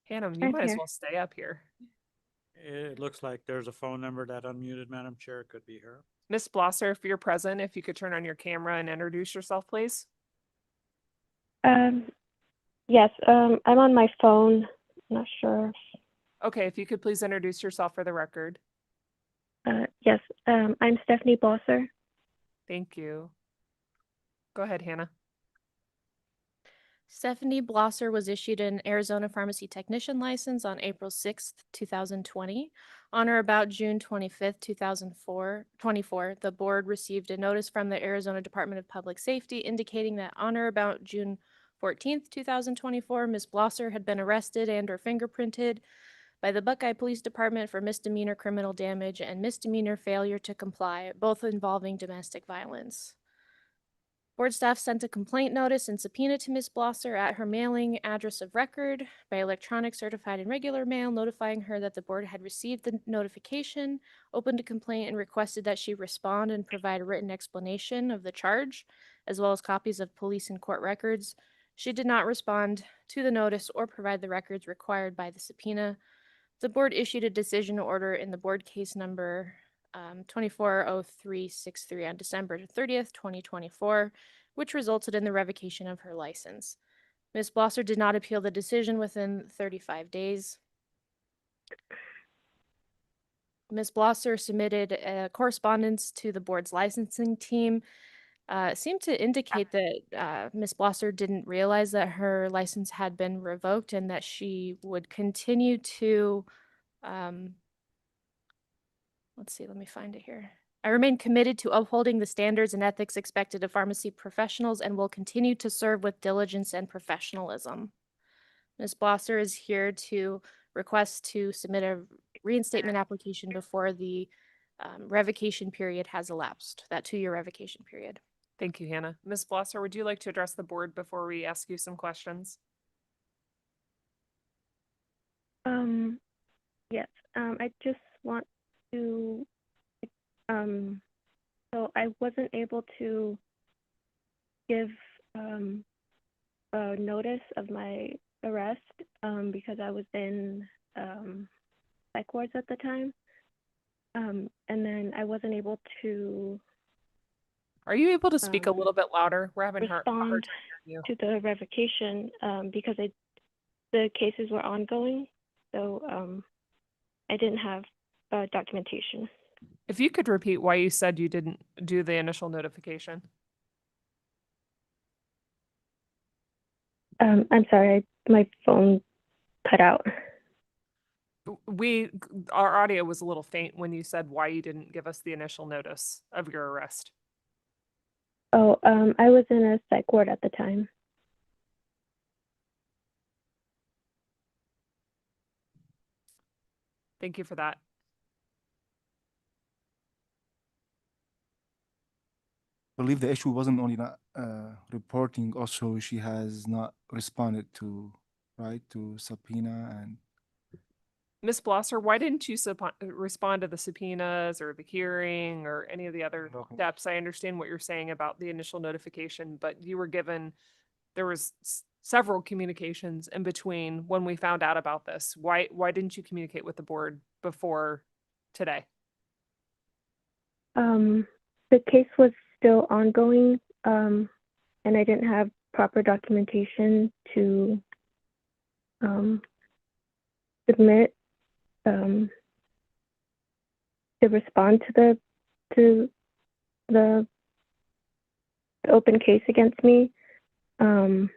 Hannah, you I'm might as here. well stay up here. It looks like there's a phone number that unmuted, Madam Chair. It could be her. Ms. Blosser, if you're present, if you could turn on your camera and introduce yourself, please. Yes, I'm on my phone. Not sure. Okay, if you could please introduce yourself for the record. Yes, I'm Stephanie Blosser. Thank you. Go ahead, Hannah. Stephanie Blosser was issued an Arizona pharmacy technician license on April 6th, 2020. On or about June 25th, 2024, the board received a notice from the Arizona Department of Public Safety indicating that on or about June 14th, 2024, Ms. Blosser had been arrested and or fingerprinted by the Buckeye Police Department for misdemeanor criminal damage and misdemeanor failure to comply, both involving domestic violence. Board staff sent a complaint notice and subpoena to Ms. Blosser at her mailing address of record by electronic, certified, and regular mail, notifying her that the board had received the notification, opened a complaint, and requested that she respond and provide a written explanation of the charge, as well as copies of police and court records. She did not respond to the notice or provide the records required by the subpoena. The board issued a decision order in the board case number 240363 on December 30th, 2024, which resulted in the revocation of her license. Ms. Blosser did not appeal the decision within 35 days. Ms. Blosser submitted a correspondence to the board's licensing team. It seemed to indicate that Ms. Blosser didn't realize that her license had been revoked and that she would continue to let's see, let me find it here. I remain committed to upholding the standards and ethics expected of pharmacy professionals and will continue to serve with diligence and professionalism. Ms. Blosser is here to request to submit a reinstatement application before the revocation period has elapsed, that 2-year revocation period. Thank you, Hannah. Ms. Blosser, would you like to address the board before we ask you some questions? Yes, I just want to, so I wasn't able to give a notice of my arrest because I was in psych wards at the time. And then I wasn't able to Are you able to speak a little bit louder? We're having a hard respond time hearing to you. the revocation because the cases were ongoing. So I didn't have documentation. If you could repeat why you said you didn't do the initial notification. I'm sorry, my phone cut out. Our audio was a little faint when you said why you didn't give us the initial notice of your arrest. Oh, I was in a psych ward at the time. Thank you for that. I believe the issue wasn't only not reporting, also she has not responded to, right, to subpoena and. Ms. Blosser, why didn't you respond to the subpoenas or the hearing or any of the other steps? I understand what you're saying about the initial notification, but you were given, there was several communications in between when we found out about this. Why didn't you communicate with the board before today? The case was still ongoing, and I didn't have proper documentation to submit to respond to the open case against me. Did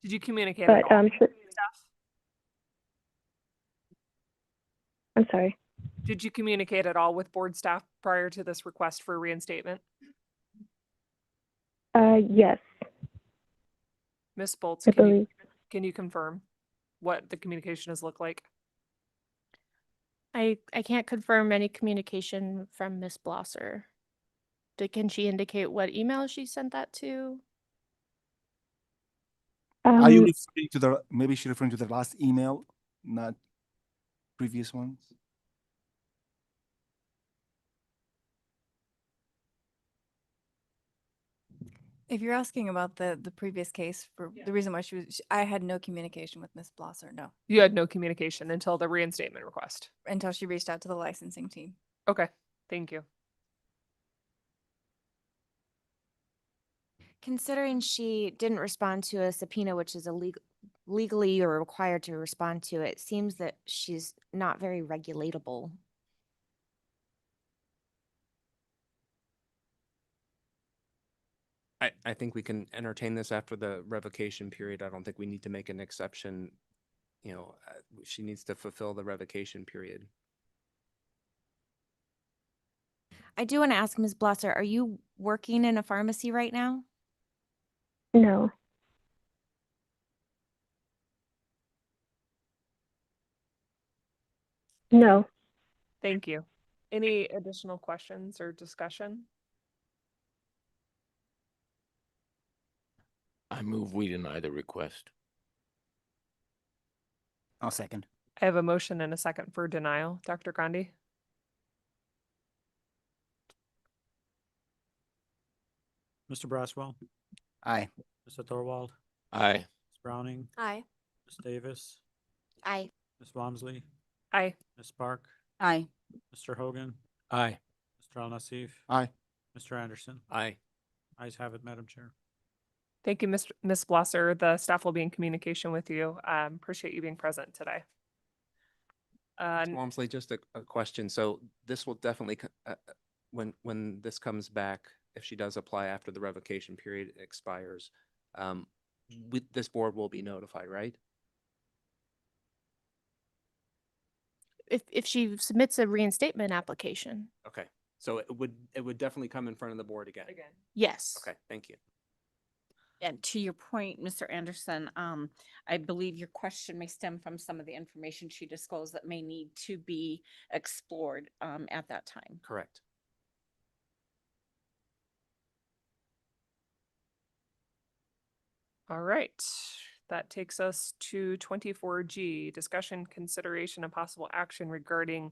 you communicate But at all with staff? I'm sorry. Did you communicate at all with board staff prior to this request for reinstatement? Yes, Ms. Bolts, I believe. can you confirm what the communication has looked like? I can't confirm any communication from Ms. Blosser. Can she indicate what email she sent that to? Are you referring to maybe she referring to the last email, not previous ones? If you're asking about the previous case, for the reason why I had no communication with Ms. Blosser, no, You had no communication until the reinstatement request. until she reached out to the licensing team. Okay, thank you. Considering she didn't respond to a subpoena, which is legally you're required to respond to, it seems that she's not very regulatable. I think we can entertain this after the revocation period. I don't think we need to make an exception. You know, she needs to fulfill the revocation period. I do want to ask Ms. Blosser, are you working in a pharmacy right now? No. No. Thank you. Any additional questions or discussion? I move we deny the request. I'll second. I have a motion and a second for denial. Dr. Gandhi? Mr. Braswell, Aye. Mr. Thorwald, Aye. Ms. Browning, Aye. Ms. Davis, Aye. Ms. Walmsley, Aye. Ms. Spark, Aye. Mr. Hogan, Aye. Mr. Al-Nassif, Aye. Mr. Anderson. Aye. Ayes have it, Madam Chair. Thank you, Ms. Blosser. The staff will be in communication with you. Appreciate you being present today. Ms. Walmsley, just a question. So this will definitely, when this comes back, if she does apply after the revocation period expires, this board will be notified, right? if she submits a reinstatement application. Okay, so it would definitely come in front of the board again. Yes. Okay, thank you. And to your point, Mr. Anderson, I believe your question may stem from some of the information she disclosed that may need to be explored at that time. Correct. All right. That takes us to 24G, discussion, consideration, and possible action regarding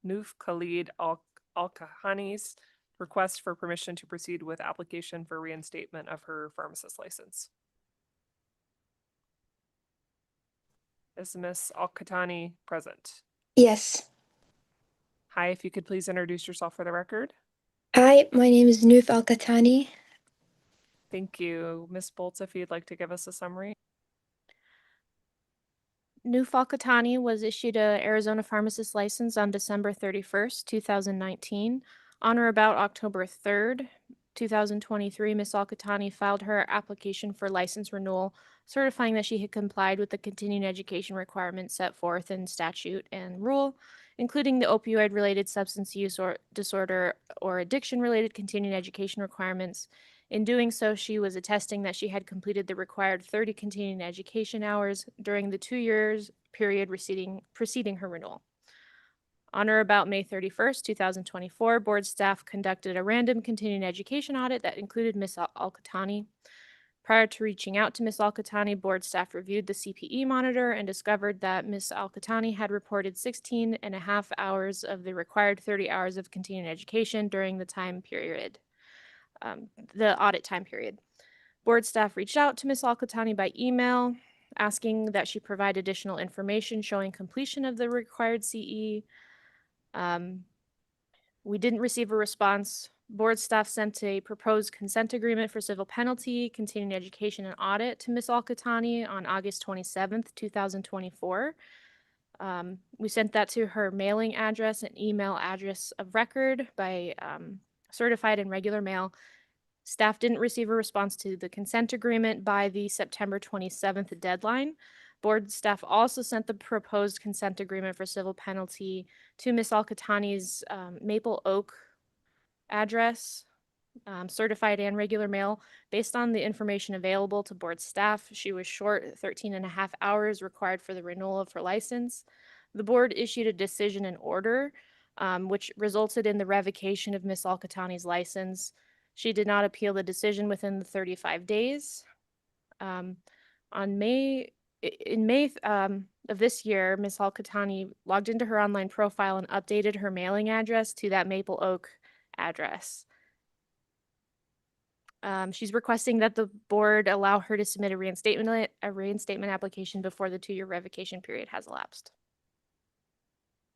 Noof Khalid Al-Kahani's request for permission to proceed with application for reinstatement of her pharmacist license. Is Miss Al-Khatani present? Yes. Hi, if you could please introduce yourself for the record. Hi, my name is Noof Al-Khatani. Thank you. Ms. Boltz, if you'd like to give us a summary. Noof Al-Khatani was issued a Arizona pharmacist license on December 31st, 2019. On or about October 3rd, 2023, Ms. Al-Khatani filed her application for license renewal, certifying that she had complied with the continuing education requirements set forth in statute and rule, including the opioid-related substance use or disorder or addiction-related continuing education requirements. In doing so, she was attesting that she had completed the required 30 continuing education hours during the 2 years period preceding her renewal. On or about May 31st, 2024, board staff conducted a random continuing education audit that included Ms. Al-Khatani. Prior to reaching out to Ms. Al-Khatani, board staff reviewed the CPE monitor and discovered that Ms. Al-Khatani had reported 16 and a half hours of the required 30 hours of continuing education during the time period. The audit time period. Board staff reached out to Ms. Al-Khatani by email, asking that she provide additional information showing completion of the required CE. We didn't receive a response. Board staff sent a proposed consent agreement for civil penalty, continuing education and audit to Ms. Al-Khatani on August 27th, 2024. We sent that to her mailing address and email address of record by certified and regular mail. Staff didn't receive a response to the consent agreement by the September 27th deadline. Board staff also sent the proposed consent agreement for civil penalty to Ms. Al-Khatani's Maple Oak address, certified and regular mail. Based on the information available to board staff, she was short 13 and a half hours required for the renewal of her license. The board issued a decision and order, which resulted in the revocation of Ms. Al-Khatani's license. She did not appeal the decision within the 35 days. In May of this year, Ms. Al-Khatani logged into her online profile and updated her mailing address to that Maple Oak address. She's requesting that the board allow her to submit a reinstatement application before the 2-year revocation period has elapsed.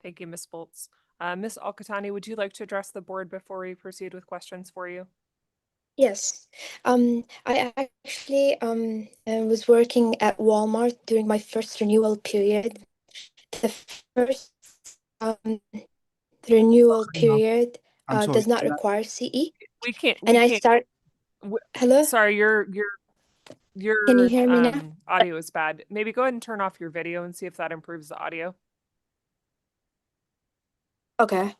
Thank you, Ms. Boltz. Ms. Al-Khatani, would you like to address the board before we proceed with questions for you? Yes. I actually was working at Walmart during my first renewal period. The first renewal period I'm sorry. does not require CE. We can't. And I start. Hello? Sorry, your Can you hear me now? audio is bad. Maybe go ahead and turn off your video and see if that improves the audio. Okay.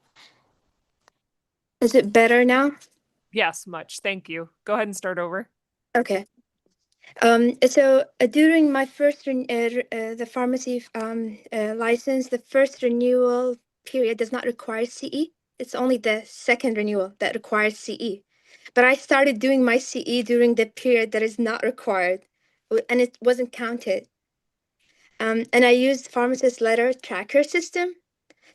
Is it better now? Yes, much. Thank you. Go ahead and start over. Okay. So during my first the pharmacy license, the first renewal period does not require CE. It's only the second renewal that requires CE. But I started doing my CE during the period that is not required, and it wasn't counted. And I used pharmacist letter tracker system,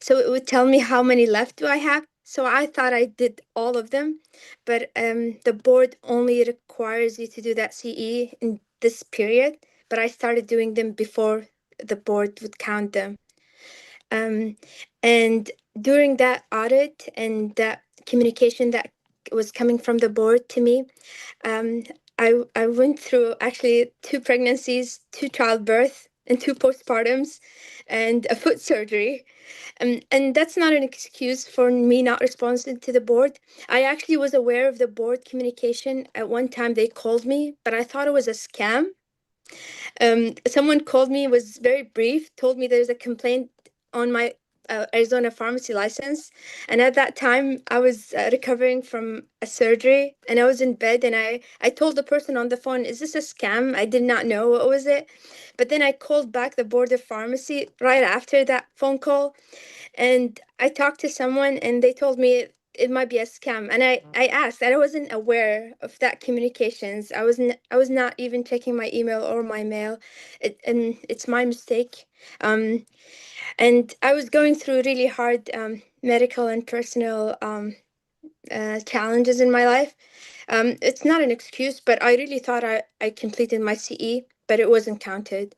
so it would tell me how many left do I have. So I thought I did all of them, but the board only requires you to do that CE in this period. But I started doing them before the board would count them. And during that audit and that communication that was coming from the board to me, I went through actually 2 pregnancies, 2 childbirths, and 2 postpartums, and a foot surgery. And that's not an excuse for me not responding to the board. I actually was aware of the board communication. At one time they called me, but I thought it was a scam. Someone called me, was very brief, told me there's a complaint on my Arizona pharmacy license. And at that time, I was recovering from a surgery, and I was in bed, and I told the person on the phone, "Is this a scam?" I did not know what was it. But then I called back the board of pharmacy right after that phone call, and I talked to someone, and they told me it might be a scam. And I asked, and I wasn't aware of that communications. I was not even checking my email or my mail. And it's my mistake. And I was going through really hard medical and personal challenges in my life. It's not an excuse, but I really thought I completed my CE, but it wasn't counted.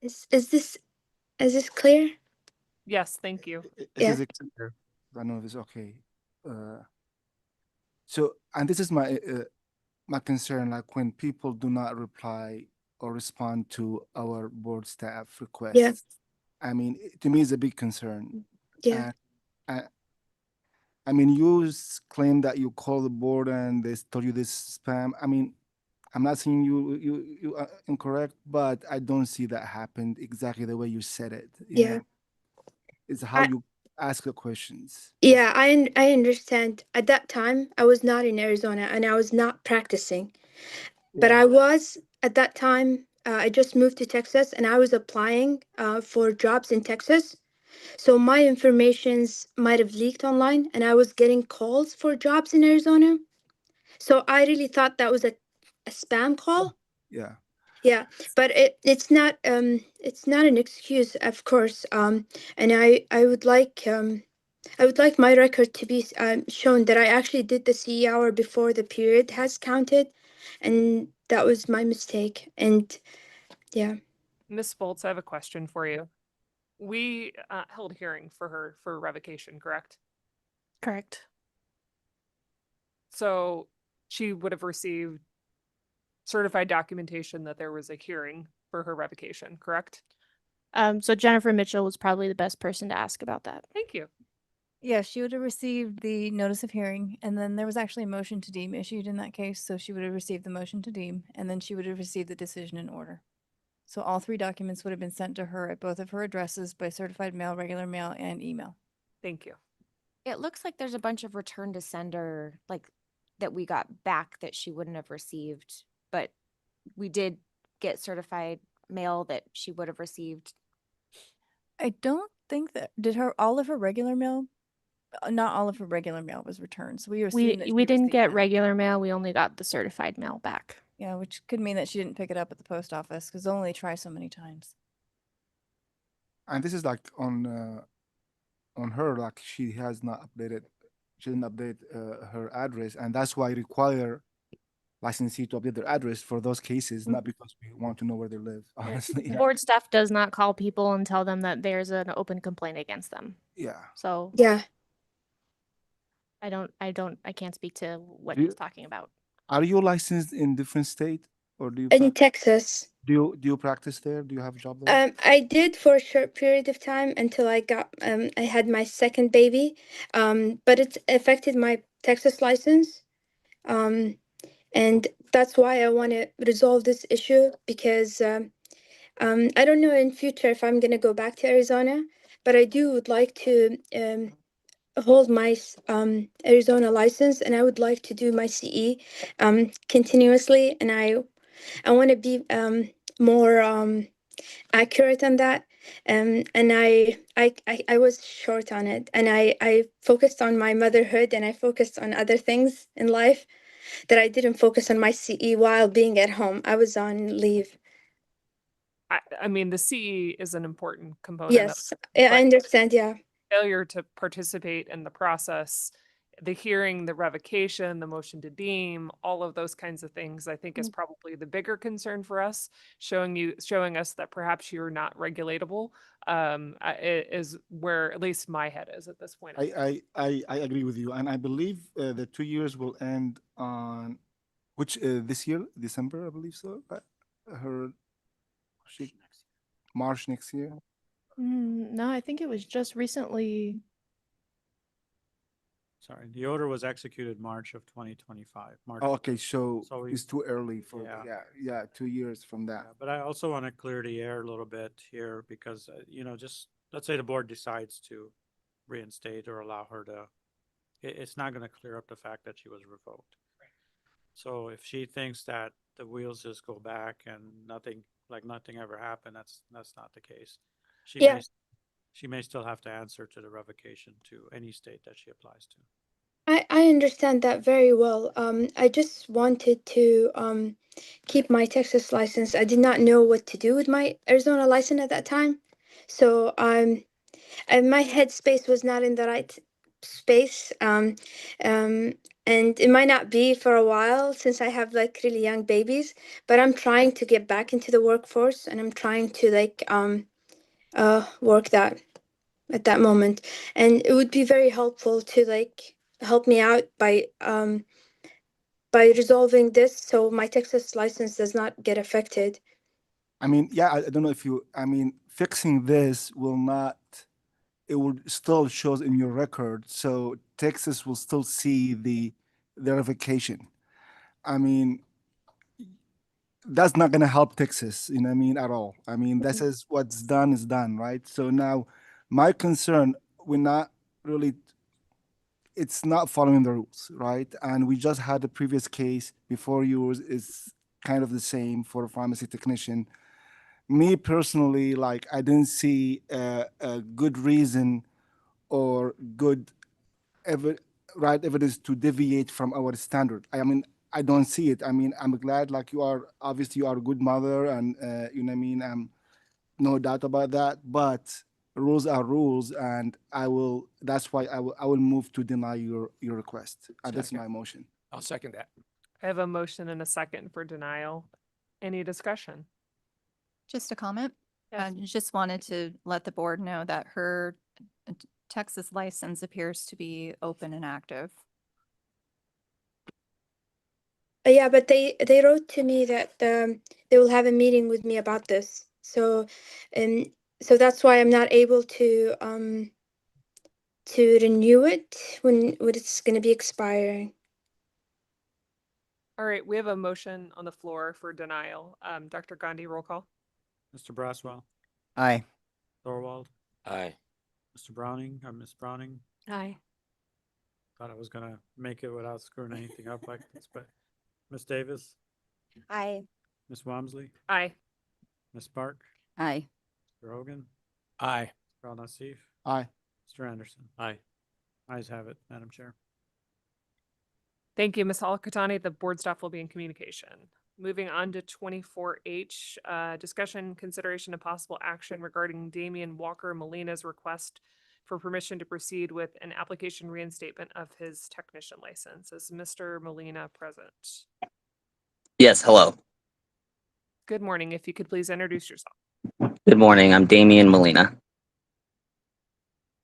Is this clear? Yes, thank you. Yeah. Is it clear? I know this. Okay. So, and this is my concern. Like when people do not reply or respond to our board staff requests. Yeah. I mean, to me, it's a big concern. Yeah. And I mean, you claim that you call the board and they told you this spam. I mean, I'm not saying you are incorrect, but I don't see that happened exactly the way you said it. You Yeah. know, it's how you ask the questions. Yeah, I understand. At that time, I was not in Arizona and I was not practicing. But I was at that time. I just moved to Texas and I was applying for jobs in Texas. So my informations might have leaked online, and I was getting calls for jobs in Arizona. So I really thought that was a spam call. Yeah. Yeah, but it's not an excuse, of course. And I would like my record to be shown that I actually did the CE hour before the period has counted, and that was my mistake. And yeah. Ms. Bolts, I have a question for you. We held hearing for her for revocation, correct? Correct. So she would have received certified documentation that there was a hearing for her revocation, correct? So Jennifer Mitchell was probably the best person to ask about that. Thank you. Yeah, she would have received the notice of hearing, and then there was actually a motion to deem issued in that case, so she would have received the motion to deem, and then she would have received the decision in order. So all three documents would have been sent to her at both of her addresses by certified mail, regular mail, and email. Thank you. It looks like there's a bunch of return to sender, like that we got back that she wouldn't have received, but we did get certified mail that she would have received. I don't think that all of her regular mail, not all of her regular mail was returned. So we assume that We she didn't received get that. regular mail. We only got the certified mail back. Yeah, which could mean that she didn't pick it up at the post office because they'll only try so many times. And this is like on her, like she has not updated, she didn't update her address, and that's why I require licensee to update their address for those cases, not because we want to know where they live. Honestly, yeah. Board staff does not call people and tell them that there's an open complaint against them. Yeah. So Yeah. I can't speak to what Do you- he's talking about. Are you licensed in different state, or do you In Texas. do you practice there? Do you have a job there? I did for a short period of time until I had my second baby. But it's affected my Texas license. And that's why I want to resolve this issue because I don't know in future if I'm gonna go back to Arizona, but I would like to hold my Arizona license, and I would like to do my CE continuously, and I want to be more accurate on that. And I was short on it, and I focused on my motherhood, and I focused on other things in life that I didn't focus on my CE while being at home. I was on leave. I mean, the CE is an important component Yes, of it, I but understand. Yeah. failure to participate in the process, the hearing, the revocation, the motion to deem, all of those kinds of things, I think is probably the bigger concern for us, showing us that perhaps you're not regulatable, is where at least my head is at this point. I agree with you, and I believe the 2 years will end on which this year, December, I believe so. Her March next year. No, I think it was just recently. Sorry, the order was executed March of 2025. March. Oh, okay, so So we- it's too early for, Yeah. yeah, 2 years from that. Yeah, but I also want to clear the air a little bit here because, just let's say the board decides to reinstate or allow her to, it's not going to clear up the fact that she was revoked. So if she thinks that the wheels just go back and nothing ever happened, that's not the case. Yeah. She may still have to answer to the revocation to any state that she applies to. I understand that very well. I just wanted to keep my Texas license. I did not know what to do with my Arizona license at that time. So and my headspace was not in the right space. And it might not be for a while since I have like really young babies, but I'm trying to get back into the workforce and I'm trying to like work that at that moment. And it would be very helpful to like help me out by resolving this so my Texas license does not get affected. I mean, yeah, I don't know if you, I mean, fixing this will not, it will still shows in your record. So Texas will still see the verification. I mean, that's not gonna help Texas, you know what I mean, at all. I mean, this is what's done is done, right? So now my concern, we're not really, it's not following the rules, right? And we just had a previous case before yours is kind of the same for a pharmacy technician. Me personally, like I didn't see a good reason or good ever right evidence to deviate from our standard. I mean, I don't see it. I mean, I'm glad like you are obviously you are a good mother and you know what I mean. No doubt about that. But rules are rules, and I will. That's why I will move to deny your request. That's Second. my motion. I'll second that. I have a motion and a second for denial. Any discussion? Just a comment. I just wanted to let the board know that her Texas license appears to be open and active. Yeah, but they wrote to me that they will have a meeting with me about this. So, so that's why I'm not able to renew it when it's going to be expiring. All right, we have a motion on the floor for denial. Dr. Gandhi, roll call. Mr. Braswell, Aye. Thorwald, Aye. Mr. Browning, or Miss Browning. Aye. Thought I was gonna make it without screwing anything up like this, but Miss Davis, Aye. Miss Walmsley, Aye. Miss Park, Aye. Mr. Hogan, Aye. Mr. Al-Nassif, Aye. Mr. Anderson. Aye. Ayes have it, Madam Chair. Thank you, Ms. Al-Qatani. The board staff will be in communication. Moving on to 24H, discussion, consideration, and possible action regarding Damian Walker Molina's request for permission to proceed with an application reinstatement of his technician license. Is Mr. Molina present? Yes, hello. Good morning. If you could please introduce yourself. Good morning. I'm Damian Molina.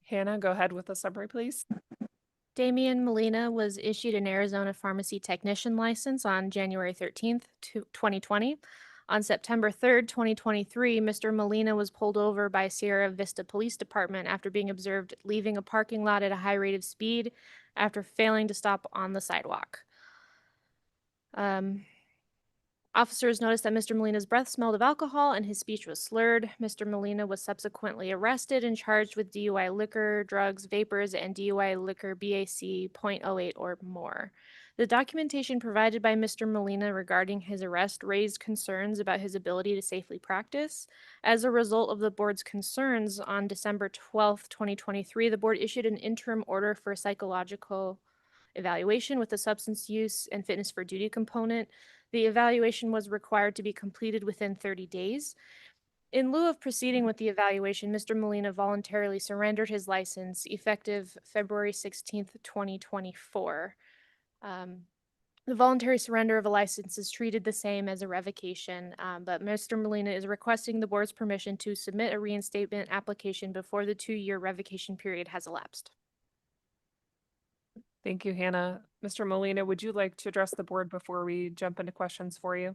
Hannah, go ahead with the summary, please. Damian Molina was issued an Arizona pharmacy technician license on January 13th, 2020. On September 3rd, 2023, Mr. Molina was pulled over by Sierra Vista Police Department after being observed leaving a parking lot at a high rate of speed after failing to stop on the sidewalk. Officers noticed that Mr. Molina's breath smelled of alcohol and his speech was slurred. Mr. Molina was subsequently arrested and charged with DUI liquor, drugs, vapors, and DUI liquor BAC .08 or more. The documentation provided by Mr. Molina regarding his arrest raised concerns about his ability to safely practice. As a result of the board's concerns, on December 12th, 2023, the board issued an interim order for psychological evaluation with a substance use and fitness for duty component. The evaluation was required to be completed within 30 days. In lieu of proceeding with the evaluation, Mr. Molina voluntarily surrendered his license effective February 16th, 2024. The voluntary surrender of a license is treated the same as a revocation, but Mr. Molina is requesting the board's permission to submit a reinstatement application before the 2-year revocation period has elapsed. Thank you, Hannah. Mr. Molina, would you like to address the board before we jump into questions for you?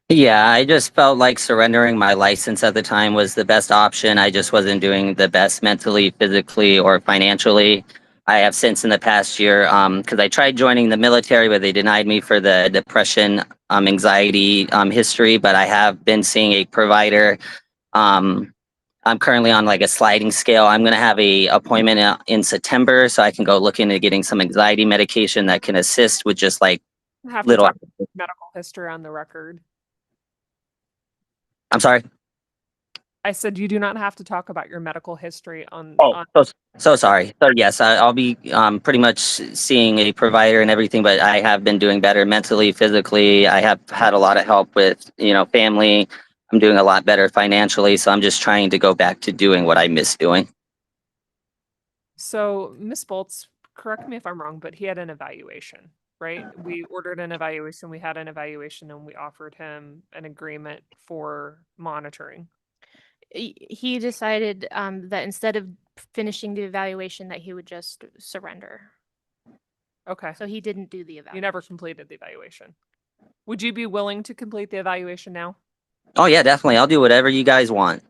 Yeah, I just felt like surrendering my license at the time was the best option. I just wasn't doing the best mentally, physically, or financially. I have since in the past year, because I tried joining the military, but they denied me for the depression, anxiety, history. But I have been seeing a provider. I'm currently on like a sliding scale. I'm going to have a appointment in September, so I can go look into getting some anxiety medication that can assist with just like Have to little. talk medical history on the record. I'm sorry. I said you do not have to talk about your medical history on. Oh, so sorry. So yes, I'll be pretty much seeing a provider and everything, but I have been doing better mentally, physically. I have had a lot of help with, family. I'm doing a lot better financially, so I'm just trying to go back to doing what I miss doing. So Ms. Bolts, correct me if I'm wrong, but he had an evaluation, right? We ordered an evaluation, we had an evaluation, and we offered him an agreement for monitoring. He decided that instead of finishing the evaluation, that he would just surrender. Okay. So he didn't do the evaluation. You never completed the evaluation. Would you be willing to complete the evaluation now? Oh yeah, definitely. I'll do whatever you guys want.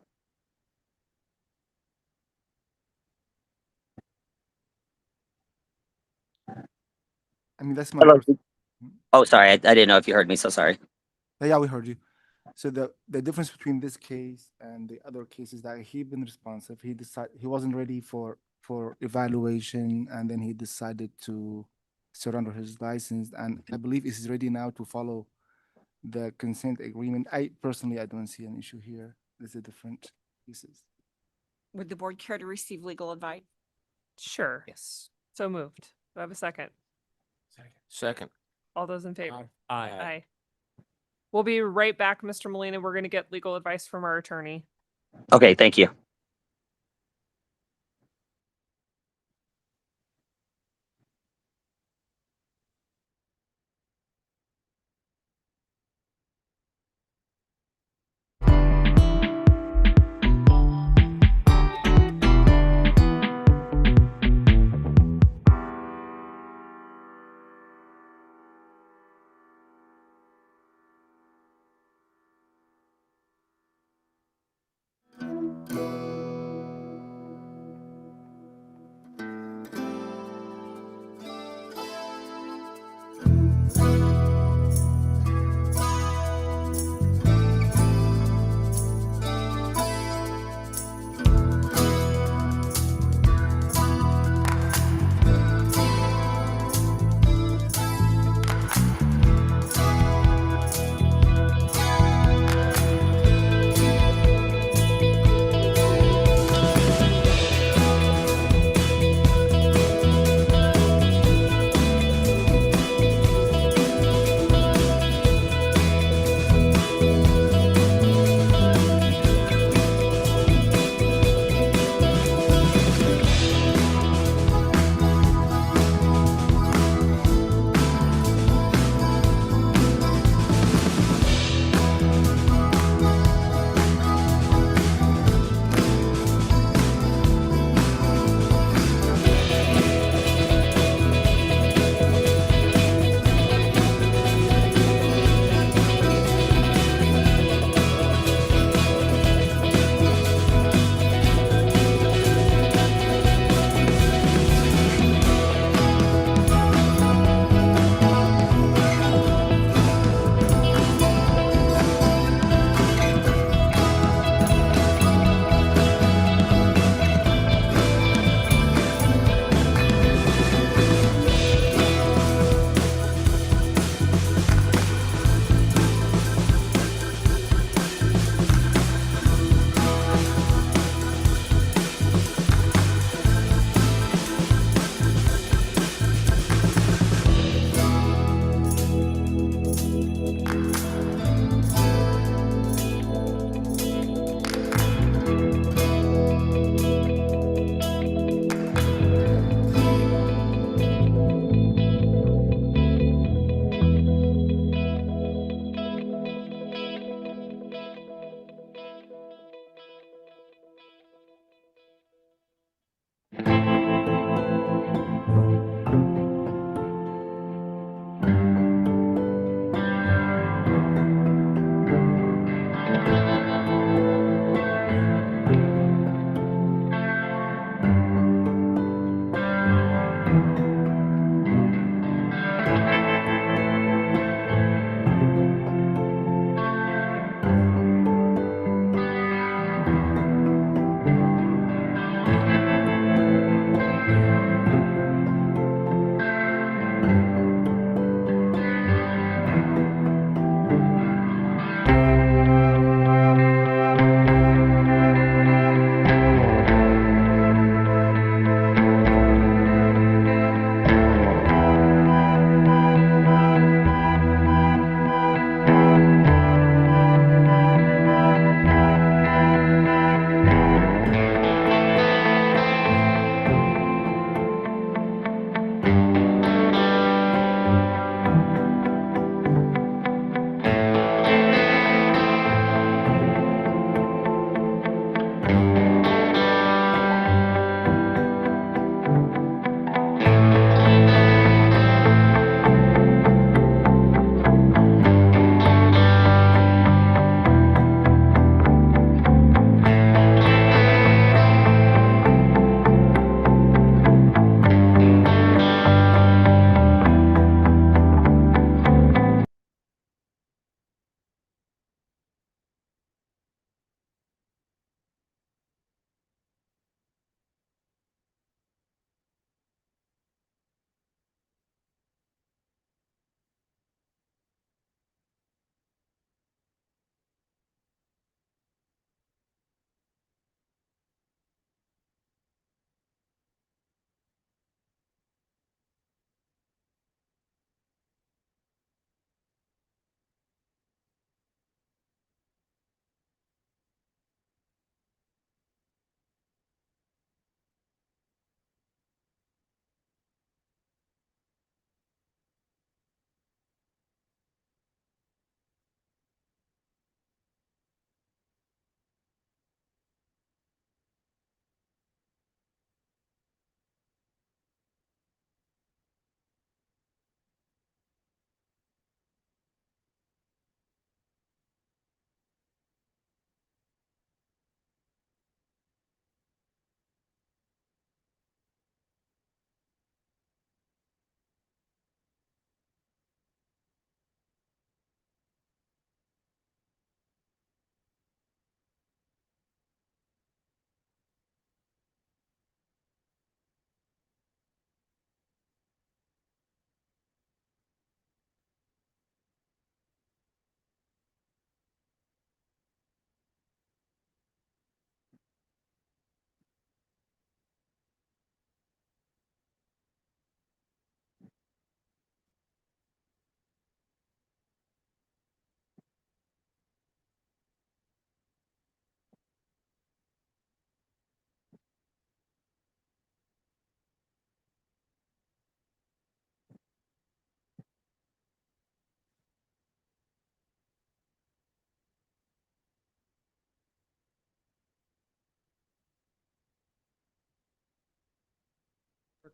I mean, that's my. Hello. Oh, sorry. I didn't know if you heard me. So sorry. Yeah, we heard you. So the difference between this case and the other cases that he been responsive, he wasn't ready for evaluation, and then he decided to surrender his license, and I believe he's ready now to follow the consent agreement. I don't see an issue here. These are different cases. Would the board care to receive legal advice? Sure. Yes. So moved. Do I have a second? Second. All those in favor? Aye. Aye. We'll be right back, Mr. Molina. We're going to get legal advice from our attorney. Okay, thank you.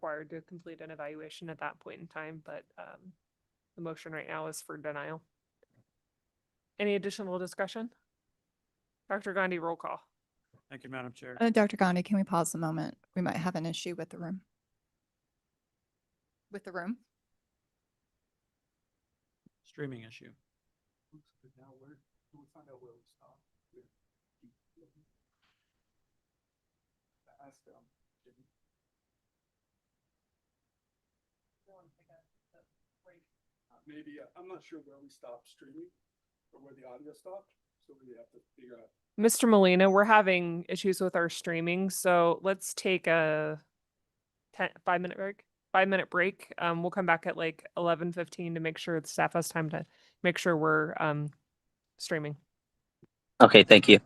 required to complete an evaluation at that point in time, but the motion right now is for denial. Any additional discussion? Dr. Gandhi, roll call. Thank you, Madam Chair. Dr. Gandhi, can we pause a moment? We might have an issue with the room. With the room? Streaming issue. Maybe, I'm not sure where we stopped streaming or where the audio stopped, so we have to figure out. Mr. Molina, we're having issues with our streaming, so let's take a 5-minute break. 5-minute break. We'll come back at like 11:15 to make sure the staff has time to make sure we're streaming. Okay, thank you.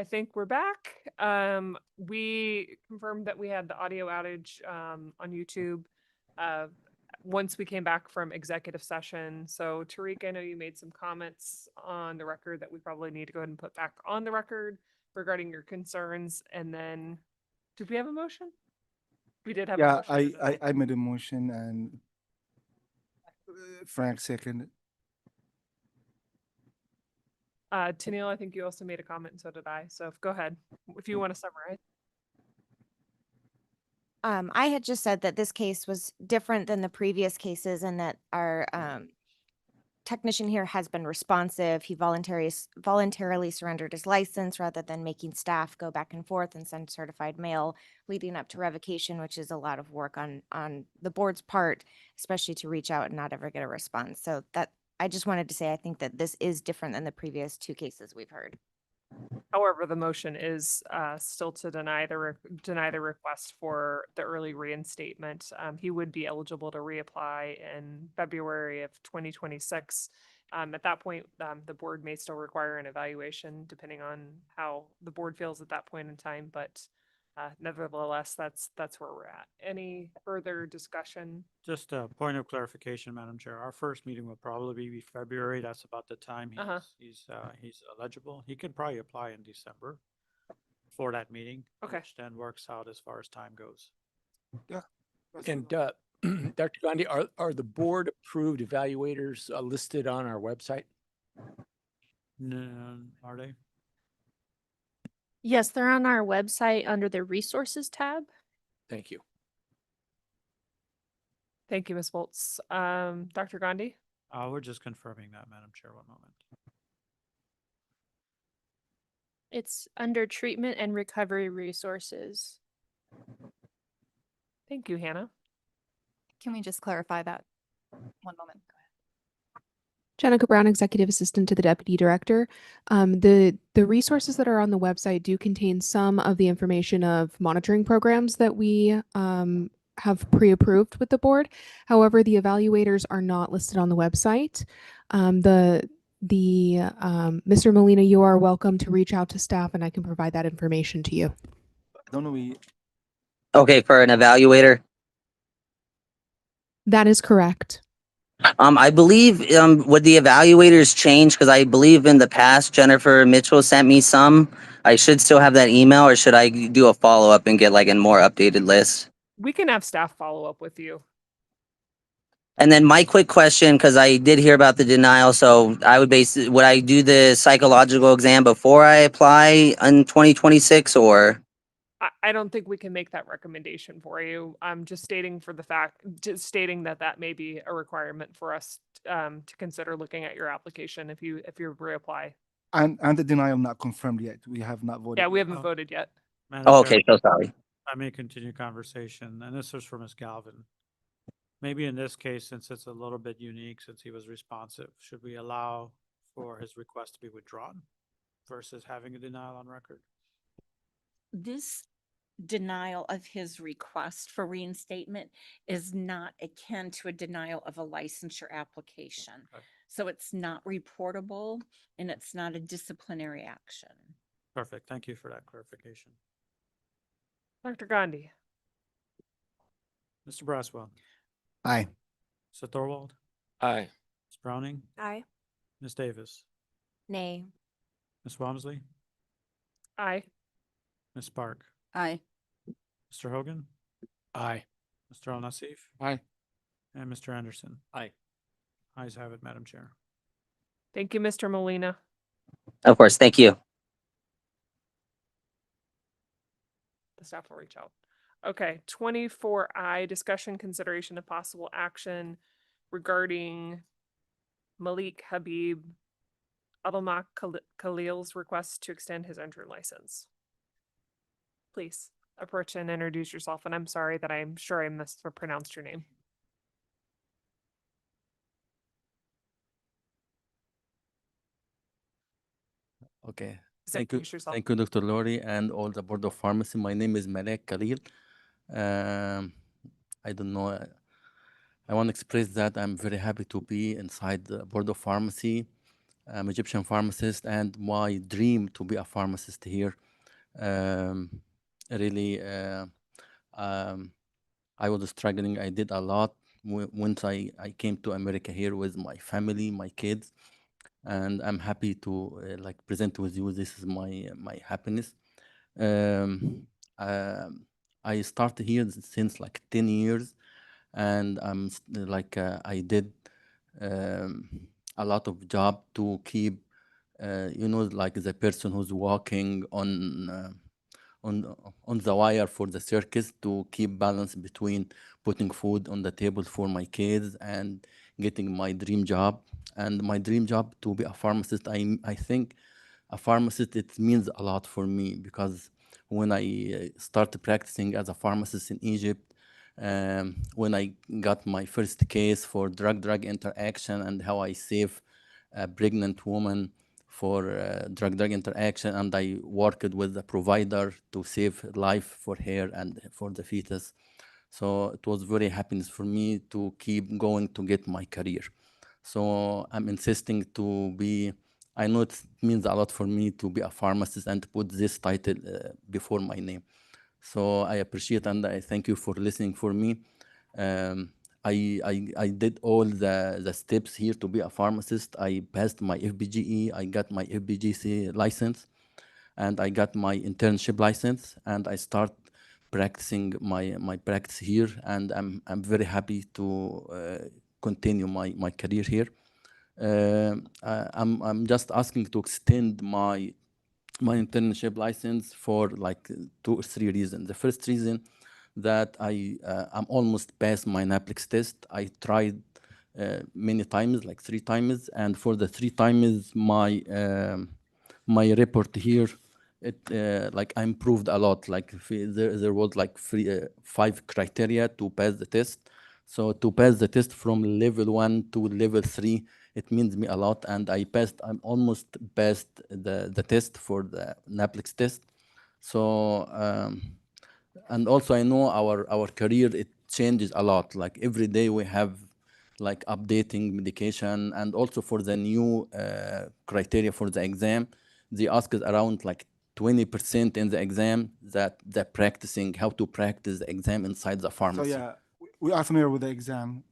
think we're back. We confirmed that we had the audio outage on YouTube once we came back from executive session. So Tariq, I know you made some comments on the record that we probably need to go ahead and put back on the record regarding your concerns. And then, did we have a motion? We did have a Yeah, motion. I made a motion and Frank seconded. Tennille, I think you also made a comment, and so did I. So go ahead if you want to summarize. I had just said that this case was different than the previous cases and that our technician here has been responsive. He voluntarily surrendered his license rather than making staff go back and forth and send certified mail leading up to revocation, which is a lot of work on the board's part, especially to reach out and not ever get a response. So that I just wanted to say, I think that this is different than the previous two cases we've heard. However, the motion is still to deny the request for the early reinstatement. He would be eligible to reapply in February of 2026. At that point, the board may still require an evaluation depending on how the board feels at that point in time. But nevertheless, that's where we're at. Any further discussion? Just a point of clarification, Madam Chair. Our first meeting will probably be February. That's about the time he's eligible. He could probably apply in December for that meeting. Okay. Which then works out as far as time goes. Yeah. And Dr. Gandhi, are the board approved evaluators listed on our website? No, are they? Yes, they're on our website under the resources tab. Thank you. Thank you, Ms. Bolts. Dr. Gandhi? We're just confirming that, Madam Chair. One moment. It's under treatment and recovery resources. Thank you, Hannah. Can we just clarify that? One moment. Jenica Brown, Executive Assistant to the Deputy Director. The resources that are on the website do contain some of the information of monitoring programs that we have pre-approved with the board. However, the evaluators are not listed on the website. Mr. Molina, you are welcome to reach out to staff and I can provide that information to you. Don't we? Okay, for an evaluator. That is correct. I believe, would the evaluators change? Because I believe in the past, Jennifer Mitchell sent me some. I should still have that email, or should I do a follow-up and get like a more updated list? We can have staff follow up with you. And then my quick question, because I did hear about the denial, so I would would I do the psychological exam before I apply in 2026, or? I don't think we can make that recommendation for you. I'm just stating that that may be a requirement for us to consider looking at your application if you reapply. And the denial not confirmed yet. We have not voted. Yeah, we haven't voted yet. Madam Oh, Chair, okay, so sorry. I may continue conversation, and this was for Ms. Galvin. Maybe in this case, since it's a little bit unique, since he was responsive, should we allow for his request to be withdrawn versus having a denial on record? This denial of his request for reinstatement is not akin to a denial of a licensure application. Okay. So it's not reportable and it's not a disciplinary action. Perfect. Thank you for that clarification. Dr. Gandhi? Mr. Braswell? Aye. Mr. Thorwald? Aye. Ms. Browning? Aye. Ms. Davis? Nay. Ms. Walmsley? Aye. Ms. Park? Aye. Mr. Hogan? Aye. Mr. Al Nassif? Aye. And Mr. Anderson? Aye. Ayes have it, Madam Chair. Thank you, Mr. Molina. Of course, thank you. The staff will reach out. Okay, 24I, discussion consideration of possible action regarding Malik Habib Abdelmak Khalil's request to extend his intern license. Please approach and introduce yourself, and I'm sorry that I'm sure I mispronounced your name. Okay. Thank you. Thank you, Dr. Lori, and all the Board of Pharmacy. My name is Malek Khalil. I don't know. I want to express that I'm very happy to be inside the Board of Pharmacy. I'm Egyptian pharmacist, and my dream to be a pharmacist here. Um, really, I was struggling. I did a lot once I came to America here with my family, my kids, and I'm happy to like present with you. This is my happiness. Um, um, I started here since like 10 years, and I did um, a lot of job to keep, like the person who's walking on on the wire for the circus, to keep balance between putting food on the table for my kids and getting my dream job. And my dream job to be a pharmacist, I think a pharmacist, it means a lot for me, because when I started practicing as a pharmacist in Egypt, when I got my first case for drug-drug interaction and how I save a pregnant woman for drug-drug interaction, and I worked with the provider to save life for her and for the fetus. So it was very happiness for me to keep going to get my career. So I'm insisting to be, I know it means a lot for me to be a pharmacist and to put this title before my name. So I appreciate and I thank you for listening for me. I did all the steps here to be a pharmacist. I passed my FBGE, I got my FBGC license, and I got my internship license, and I start practicing my practice here, and I'm very happy to continue my career here. I'm just asking to extend my internship license for like 2 or 3 reasons. The first reason that I'm almost past my NAPLEX test. I tried many times, like 3 times, and for the 3 times my report here, it like I improved a lot. Like there was like 5 criteria to pass the test. So to pass the test from level 1 to level 3, it means me a lot, and I'm almost passed the test for the NAPLEX test. So and also I know our career, it changes a lot. Like every day we have like updating medication, and also for the new criteria for the exam, they ask us around like 20% in the exam that they're practicing how to practice the exam inside the So pharmacy. yeah, we are familiar with the exam,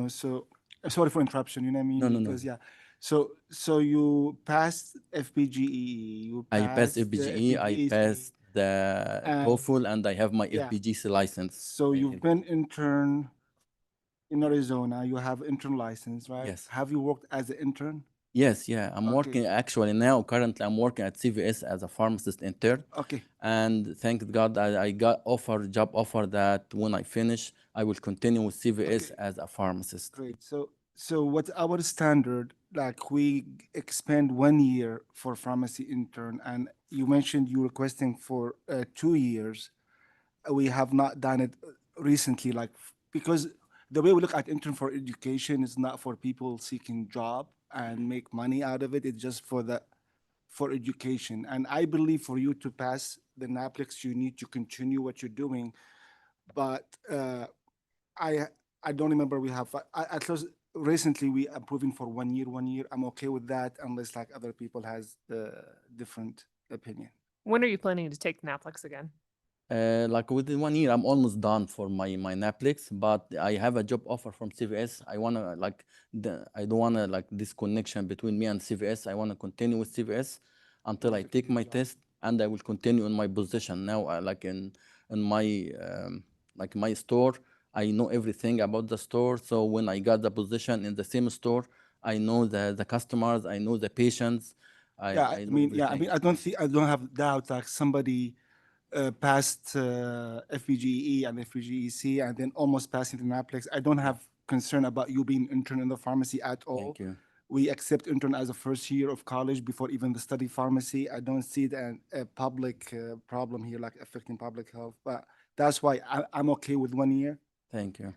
so sorry for interruption, you know what I mean? No, no, no. Because yeah, so you passed FPGE, you I passed passed the FBGE, I FPGAC, passed the and TOEFL, and I have my yeah, FBGC license. so you've been intern in Arizona, you have intern license, right? Yes. Have you worked as an intern? Yes, yeah. I'm working actually now. Currently, I'm working at CVS as a pharmacist intern. Okay. And thank God I got job offer that when I finish, I will continue with CVS as a pharmacist. Great. So what's our standard? Like we expand 1 year for pharmacy intern, and you mentioned you requesting for 2 years. We have not done it recently, like because the way we look at intern for education is not for people seeking job and make money out of it. It's just for education. And I believe for you to pass the NAPLEX, you need to continue what you're doing. But I I don't remember we have at least recently we approving for 1 year, 1 year. I'm okay with that unless like other people has different opinion. When are you planning to take NAPLEX again? Like within 1 year, I'm almost done for my NAPLEX, but I have a job offer from CVS. I wanna like I don't wanna like this connection between me and CVS. I wanna continue with CVS until I take my test, and I will continue in my position now. Like in my like my store, I know everything about the store. So when I got the position in the same store, I know the customers, I know the patients. I know everything. I don't have doubt like somebody passed FPGE and FPGEC and then almost passing the NAPLEX. I don't have concern about you being intern in the pharmacy at all. Thank you. We accept intern as a first year of college before even the study pharmacy. I don't see a public problem here like affecting public health, but that's why I'm okay with 1 year. Thank you.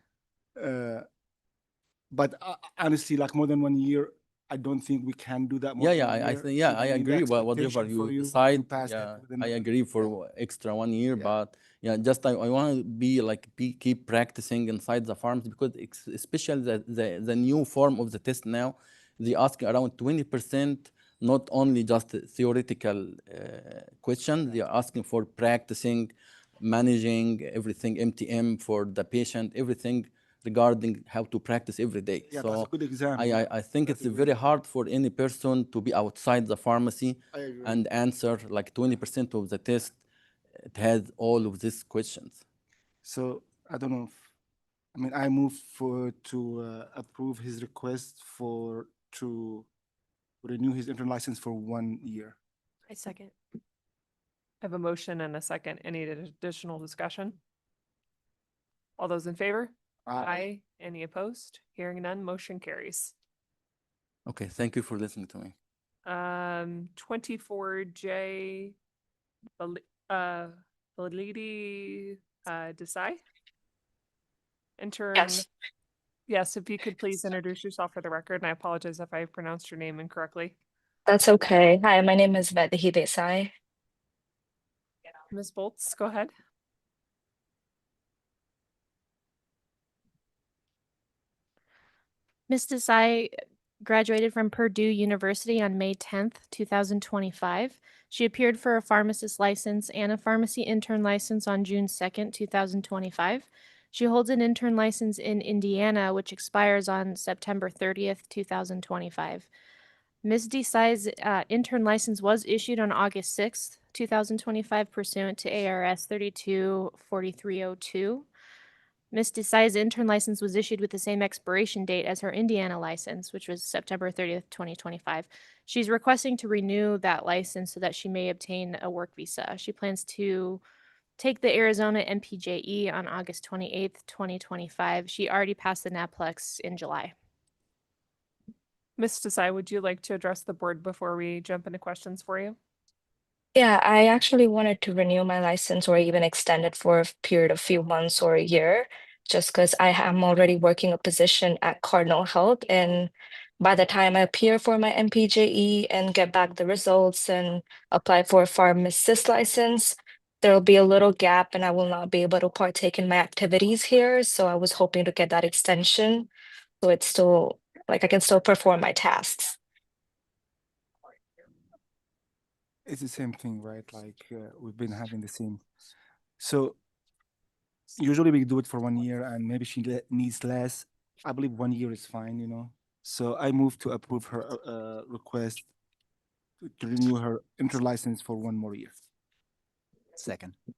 But honestly, like more than 1 year, I don't think we can do that. More Yeah, than yeah, 1 I year. think, yeah, So I the agree. But whatever expectation for you you decide, pass it yeah, within I the- agree for extra 1 year. But yeah, just I want to be like keep practicing inside the farms, because especially the new form of the test now, they ask around 20% not only just a theoretical question, they are asking for practicing, managing everything, MTM for the patient, everything regarding how to practice every day. Yeah, that's a So good example. I think it's very hard for any person to be outside the pharmacy and answer like 20% of the test. It has all of these questions. So I don't know if, I mean, I move to approve his request to renew his intern license for 1 year. I second. I have a motion and a second. Any additional discussion? All those in favor? Aye. Any opposed? Hearing none, motion carries. Okay, thank you for listening to me. 24J, Validi Desai? Intern. Yes. Yes, if you could please introduce yourself for the record, and I apologize if I pronounced your name incorrectly. That's okay. Hi, my name is Vedihi Desai. Ms. Boltz, go ahead. Ms. Desai graduated from Purdue University on May 10th, 2025. She appeared for a pharmacist license and a pharmacy intern license on June 2nd, 2025. She holds an intern license in Indiana, which expires on September 30th, 2025. Ms. Desai's intern license was issued on August 6th, 2025, pursuant to ARS 324302. Ms. Desai's intern license was issued with the same expiration date as her Indiana license, which was September 30th, 2025. She's requesting to renew that license so that she may obtain a work visa. She plans to take the Arizona MPJE on August 28th, 2025. She already passed the NAPLEX in July. Ms. Desai, would you like to address the board before we jump into questions for you? Yeah, I actually wanted to renew my license or even extend it for a period of few months or a year, just because I am already working a position at Cardinal Health. And by the time I appear for my MPJE and get back the results and apply for a pharmacist license, there'll be a little gap and I will not be able to partake in my activities here. So I was hoping to get that extension. So it's still like I can still perform my tasks. It's the same thing, right? Like we've been having the same. So usually we do it for 1 year and maybe she needs less. I believe 1 year is fine, you know. So I move to approve her request to renew her intern license for 1 more year. Second. I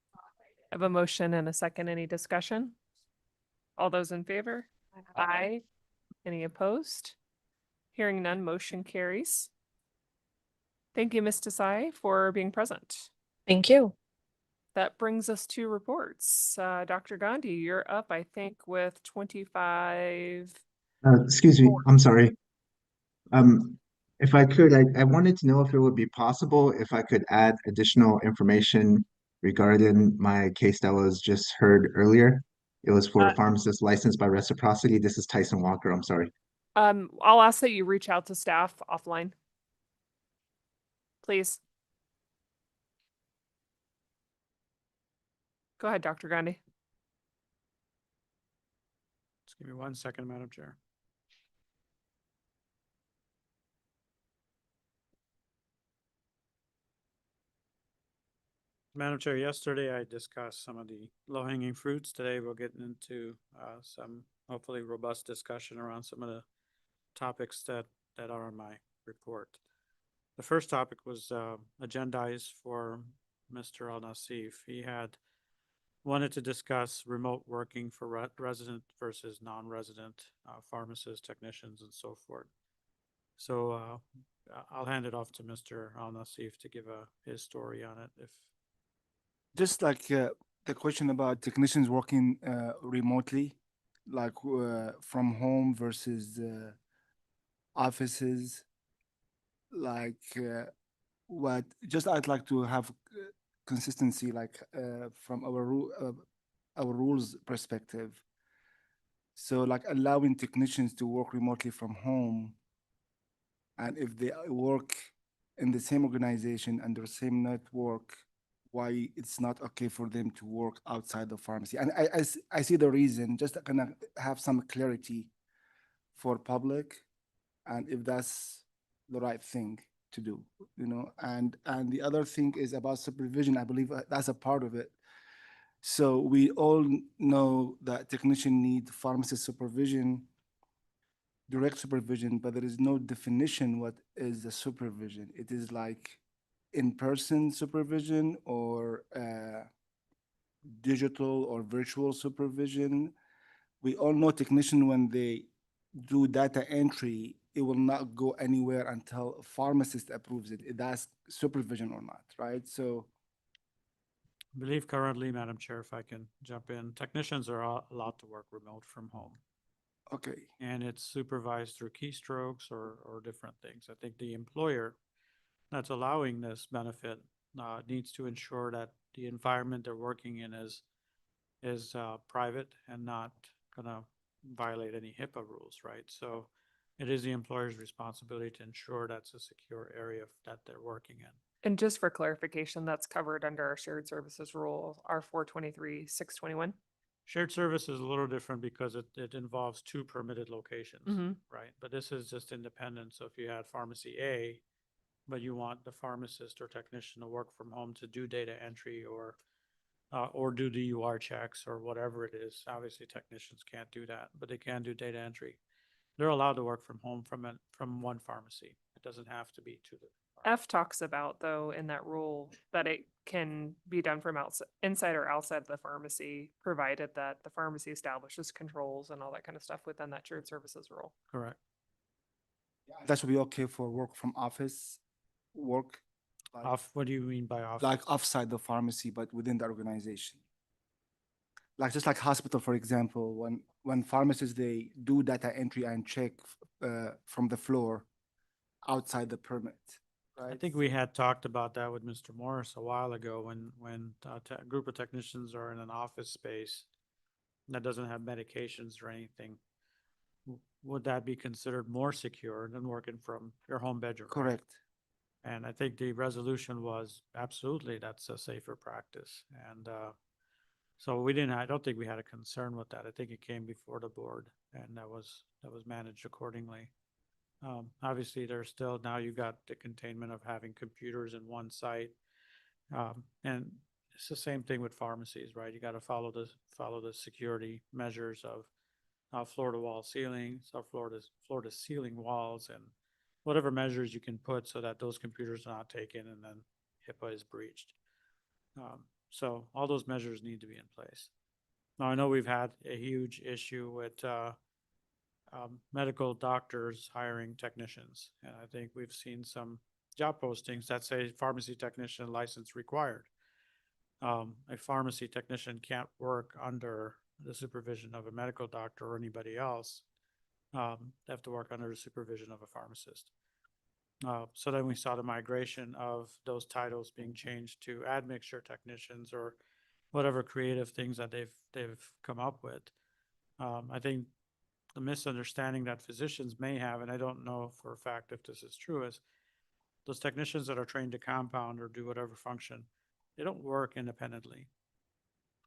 have a motion and a second. Any discussion? All those in favor? Aye. Any opposed? Hearing none, motion carries. Thank you, Ms. Desai, for being present. Thank you. That brings us to reports. Dr. Gandhi, you're up, I think, with 25. Excuse me, I'm sorry. If I could, I wanted to know if it would be possible if I could add additional information regarding my case that was just heard earlier. It was for a pharmacist licensed by reciprocity. This is Tyson Walker. I'm sorry. I'll ask that you reach out to staff offline. Please. Go ahead, Dr. Gandhi. Just give me 1 second, Madam Chair. Madam Chair, yesterday I discussed some of the low-hanging fruits. Today we'll get into some hopefully robust discussion around some of the topics that are in my report. The first topic was agendized for Mr. Al-Nassif. He had wanted to discuss remote working for resident versus non-resident pharmacists, technicians, and so forth. So I'll hand it off to Mr. Al-Nassif to give his story on it. Just like the question about technicians working remotely, like from home versus offices, like what, just I'd like to have consistency, like from our rules perspective. So like allowing technicians to work remotely from home, and if they work in the same organization under the same network, why it's not okay for them to work outside the pharmacy. And I see the reason, just to kind of have some clarity for public, and if that's the right thing. to do, and the other thing is about supervision. I believe that's a part of it. So we all know that technician need pharmacist supervision, direct supervision, but there is no definition what is the supervision. It is like in-person supervision or digital or virtual supervision. We all know technician, when they do data entry, it will not go anywhere until a pharmacist approves it. That's supervision or not, right? So I believe currently, Madam Chair, if I can jump in, technicians are allowed to work remote from home. okay, And it's supervised through keystrokes or different things. I think the employer that's allowing this benefit needs to ensure that the environment they're working in is private and not gonna violate any HIPAA rules, right? So it is the employer's responsibility to ensure that's a secure area that they're working in. And just for clarification, that's covered under our shared services rule, R 423-621. Shared service is a little different because it involves two permitted locations, Mhm. right? But this is just independent. So if you had pharmacy A, but you want the pharmacist or technician to work from home to do data entry or do DUR checks or whatever it is. Obviously, technicians can't do that, but they can do data entry. They're allowed to work from home from one pharmacy. It doesn't have to be two. F talks about, though, in that rule, that it can be done from outside, inside or outside the pharmacy, provided that the pharmacy establishes controls and all that kind of stuff within that shared services rule. Correct. that should be okay for work from office, work. Off. What do you mean by off? Like offside the pharmacy, but within the organization. Like just like hospital, for example, when pharmacists, they do data entry and check from the floor outside the permit, right? I think we had talked about that with Mr. Morris a while ago when a group of technicians are in an office space that doesn't have medications or anything. Would that be considered more secure than working from your home bedroom? Correct. And I think the resolution was absolutely that's a safer practice. And so I don't think we had a concern with that. I think it came before the board and that was managed accordingly. Obviously, there's still, now you got the containment of having computers in one site. And it's the same thing with pharmacies, right? You got to follow the security measures of floor to wall ceilings, or floor to ceiling walls, and whatever measures you can put so that those computers are not taken and then HIPAA is breached. So all those measures need to be in place. Now, I know we've had a huge issue with medical doctors hiring technicians. And I think we've seen some job postings that say pharmacy technician license required. A pharmacy technician can't work under the supervision of a medical doctor or anybody else. They have to work under the supervision of a pharmacist. So then we saw the migration of those titles being changed to admixture technicians or whatever creative things that they've come up with. I think the misunderstanding that physicians may have, and I don't know for a fact if this is true, is those technicians that are trained to compound or do whatever function, they don't work independently.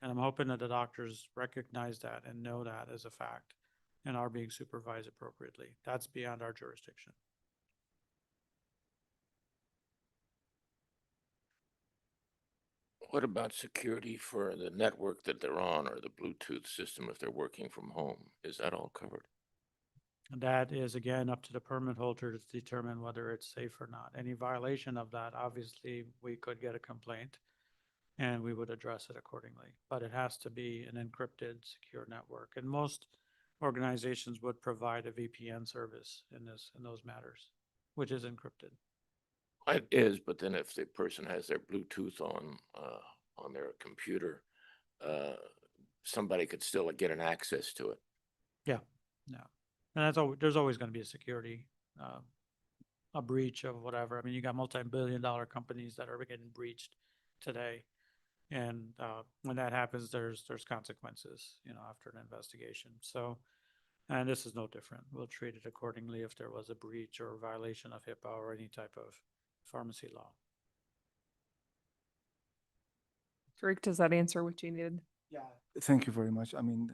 And I'm hoping that the doctors recognize that and know that as a fact and are being supervised appropriately. That's beyond our jurisdiction. What about security for the network that they're on or the Bluetooth system if they're working from home? Is that all covered? And that is, again, up to the permit holder to determine whether it's safe or not. Any violation of that, obviously, we could get a complaint and we would address it accordingly. But it has to be an encrypted, secure network. And most organizations would provide a VPN service in those matters, which is encrypted. It is, but then if the person has their Bluetooth on their computer, somebody could still get an access to it. Yeah, no. And there's always going to be a security, a breach of whatever. I mean, you got multi-billion-dollar companies that are getting breached today. And when that happens, there's consequences, after an investigation. So, and this is no different. We'll treat it accordingly if there was a breach or a violation of HIPAA or any type of pharmacy law. Tariq, does that answer what you needed? Yeah. Thank you very much. I mean,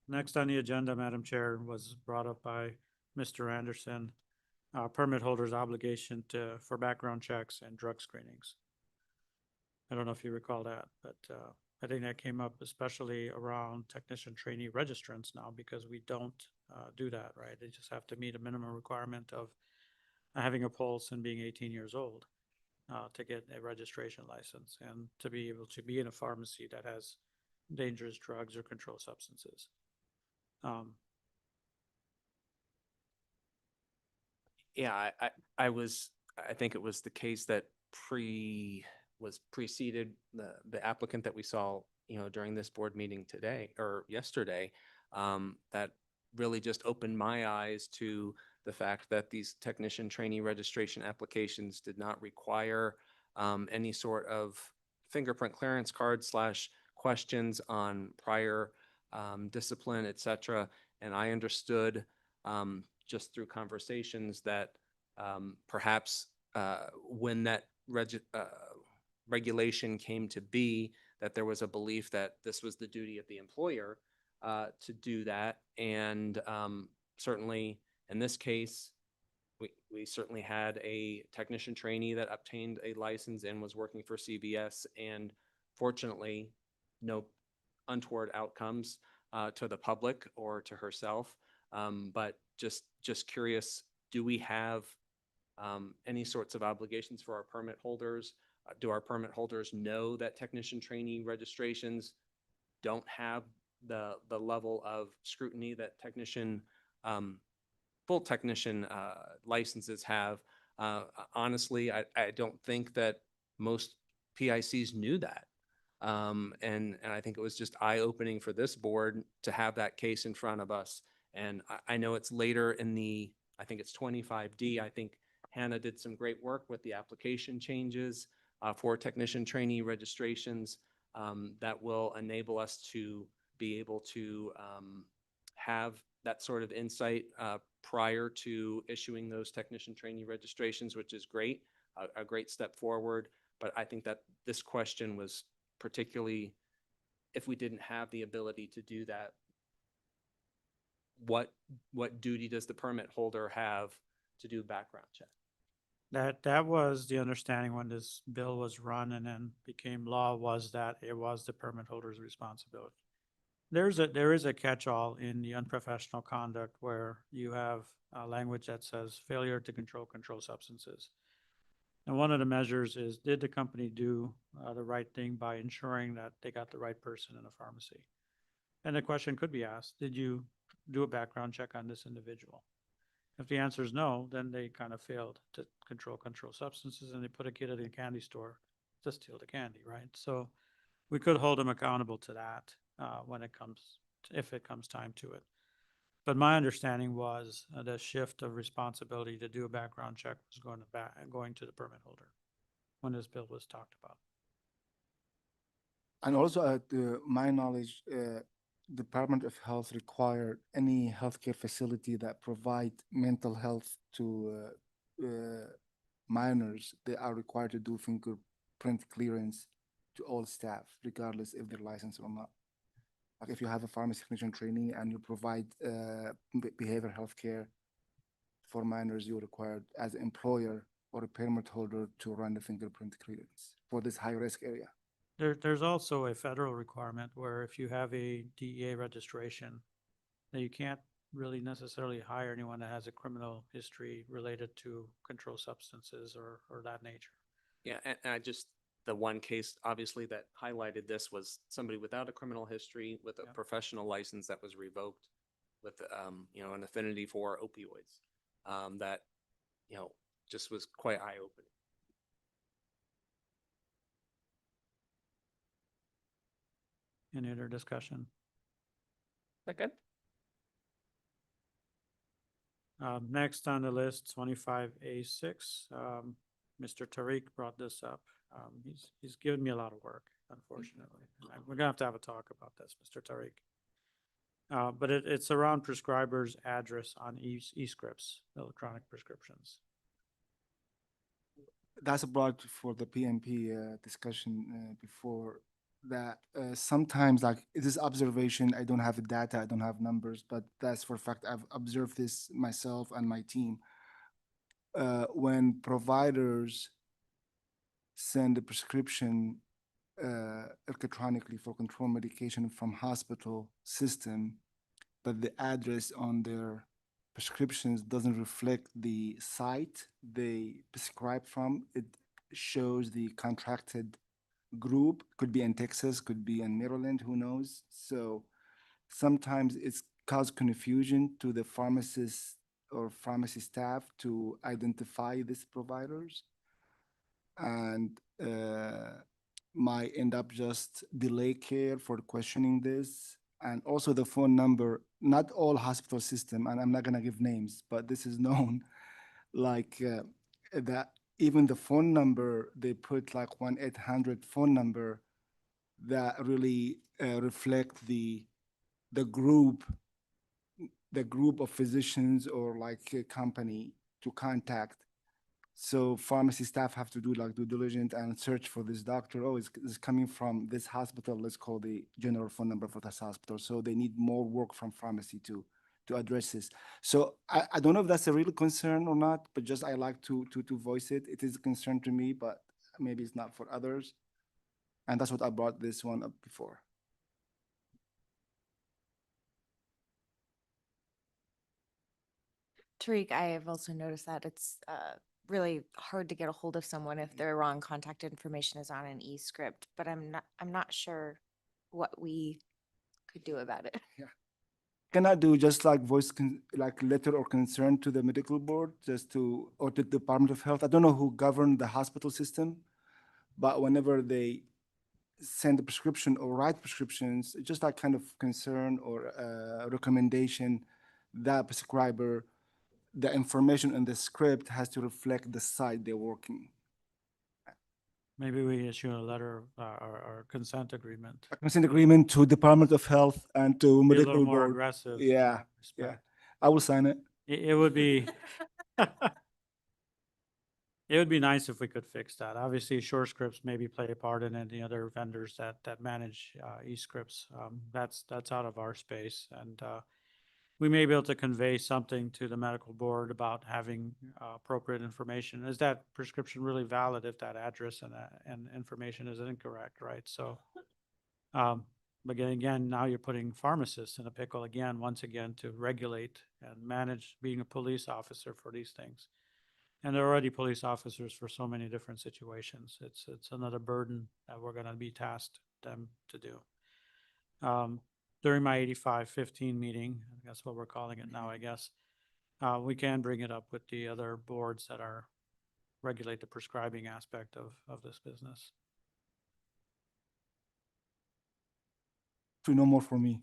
Next on the agenda, Madam Chair, was brought up by Mr. Anderson. permit holders' obligation for background checks and drug screenings. I don't know if you recall that, but I think that came up especially around technician trainee registrants now, because we don't do that, right? They just have to meet a minimum requirement of having a pulse and being 18 years old to get a registration license and to be able to be in a pharmacy that has dangerous drugs or controlled substances. Yeah, I think it was the case that preceded the applicant that we saw, during this board meeting today or yesterday, that really just opened my eyes to the fact that these technician trainee registration applications did not require any sort of fingerprint clearance card / questions on prior discipline, et cetera. And I understood just through conversations that perhaps when that regulation came to be, that there was a belief that this was the duty of the employer to do that. And certainly in this case, we certainly had a technician trainee that obtained a license and was working for CVS, and fortunately, no untoward outcomes to the public or to herself. But just curious, do we have any sorts of obligations for our permit holders? Do our permit holders know that technician trainee registrations don't have the level of scrutiny that full technician licenses have? Honestly, I don't think that most PICs knew that. And I think it was just eye-opening for this board to have that case in front of us. And I know it's later in I think it's 25D. I think Hannah did some great work with the application changes for technician trainee registrations that will enable us to be able to have that sort of insight prior to issuing those technician trainee registrations, which is great, a great step forward. But I think that this question was particularly, if we didn't have the ability to do that, what duty does the permit holder have to do background check? That was the understanding when this bill was run and then became law, was that it was the permit holder's responsibility. There is a catch-all in the unprofessional conduct where you have language that says failure to control substances. And one of the measures is, did the company do the right thing by ensuring that they got the right person in a pharmacy? And the question could be asked, did you do a background check on this individual? If the answer is no, then they kind of failed to control substances, and they put a kid at a candy store to steal the candy, right? So we could hold them accountable to that if it comes time to it. But my understanding was the shift of responsibility to do a background check was going to the permit holder when this bill was talked about. And also, to my knowledge, Department of Health required any healthcare facility that provide mental health to minors, they are required to do fingerprint clearance to all staff, regardless if they're licensed or not. Like if you have a pharmacy technician trainee and you provide behavioral health care for minors, you're required as an employer or a permit holder to run the fingerprint clearance for this high-risk area. There's also a federal requirement where if you have a DEA registration, that you can't really necessarily hire anyone that has a criminal history related to controlled substances or that nature. Yeah, and the one case obviously that highlighted this was somebody without a criminal history with a professional license that was revoked with an affinity for opioids. That just was quite eye-opening. Any other discussion? Second. Next on the list, 25A6. Mr. Tariq brought this up. He's given me a lot of work, unfortunately. We're gonna have to have a talk about this, Mr. Tariq. But it's around prescribers' address on e-scripts, electronic prescriptions. That's brought for the PMP discussion before that. Sometimes, like this observation, I don't have the data, I don't have numbers, but that's for a fact. I've observed this myself and my team. when providers send a prescription electronically for control medication from hospital system, but the address on their prescriptions doesn't reflect the site they prescribe from. It shows the contracted group, could be in Texas, could be in Maryland, who knows? So sometimes it's caused confusion to the pharmacist or pharmacy staff to identify these providers. And might end up just delay care for questioning this. And also the phone number, not all hospital system, and I'm not gonna give names, but this is known, like that even the phone number, they put like 1-800 phone number that really reflect the group, of physicians or like a company to contact. So pharmacy staff have to do like due diligence and search for this doctor. Oh, it's coming from this hospital. Let's call the general phone number for this hospital. So they need more work from pharmacy to address this. So I don't know if that's a real concern or not, but just I like to voice it. It is a concern to me, but maybe it's not for others. And that's what I brought this one up before. Tariq, I have also noticed that it's really hard to get a hold of someone if their wrong contact information is on an e-script, but I'm not sure what we could do about it. Yeah. Can I do just like like letter or concern to the medical board, just to, or to the Department of Health? I don't know who govern the hospital system, but whenever they send a prescription or write prescriptions, just like kind of concern or recommendation that prescriber, the information in the script has to reflect the site they're working. Maybe we issue a letter or consent agreement. A consent agreement to Department of Health and to Be a medical little more board. aggressive. in Yeah, that yeah. respect. I will sign it. It would be, it would be nice if we could fix that. Obviously, SureScripts maybe play a part in any other vendors that manage e-scripts. That's out of our space. And we may be able to convey something to the medical board about having appropriate information. Is that prescription really valid if that address and information is incorrect, right? So, but again, now you're putting pharmacists in a pickle again, once again, to regulate and manage being a police officer for these things. And they're already police officers for so many different situations. It's another burden that we're gonna be tasked them to do. During my 85-15 meeting, that's what we're calling it now, I guess, we can bring it up with the other boards that are regulate the prescribing aspect of this business. To know more for me.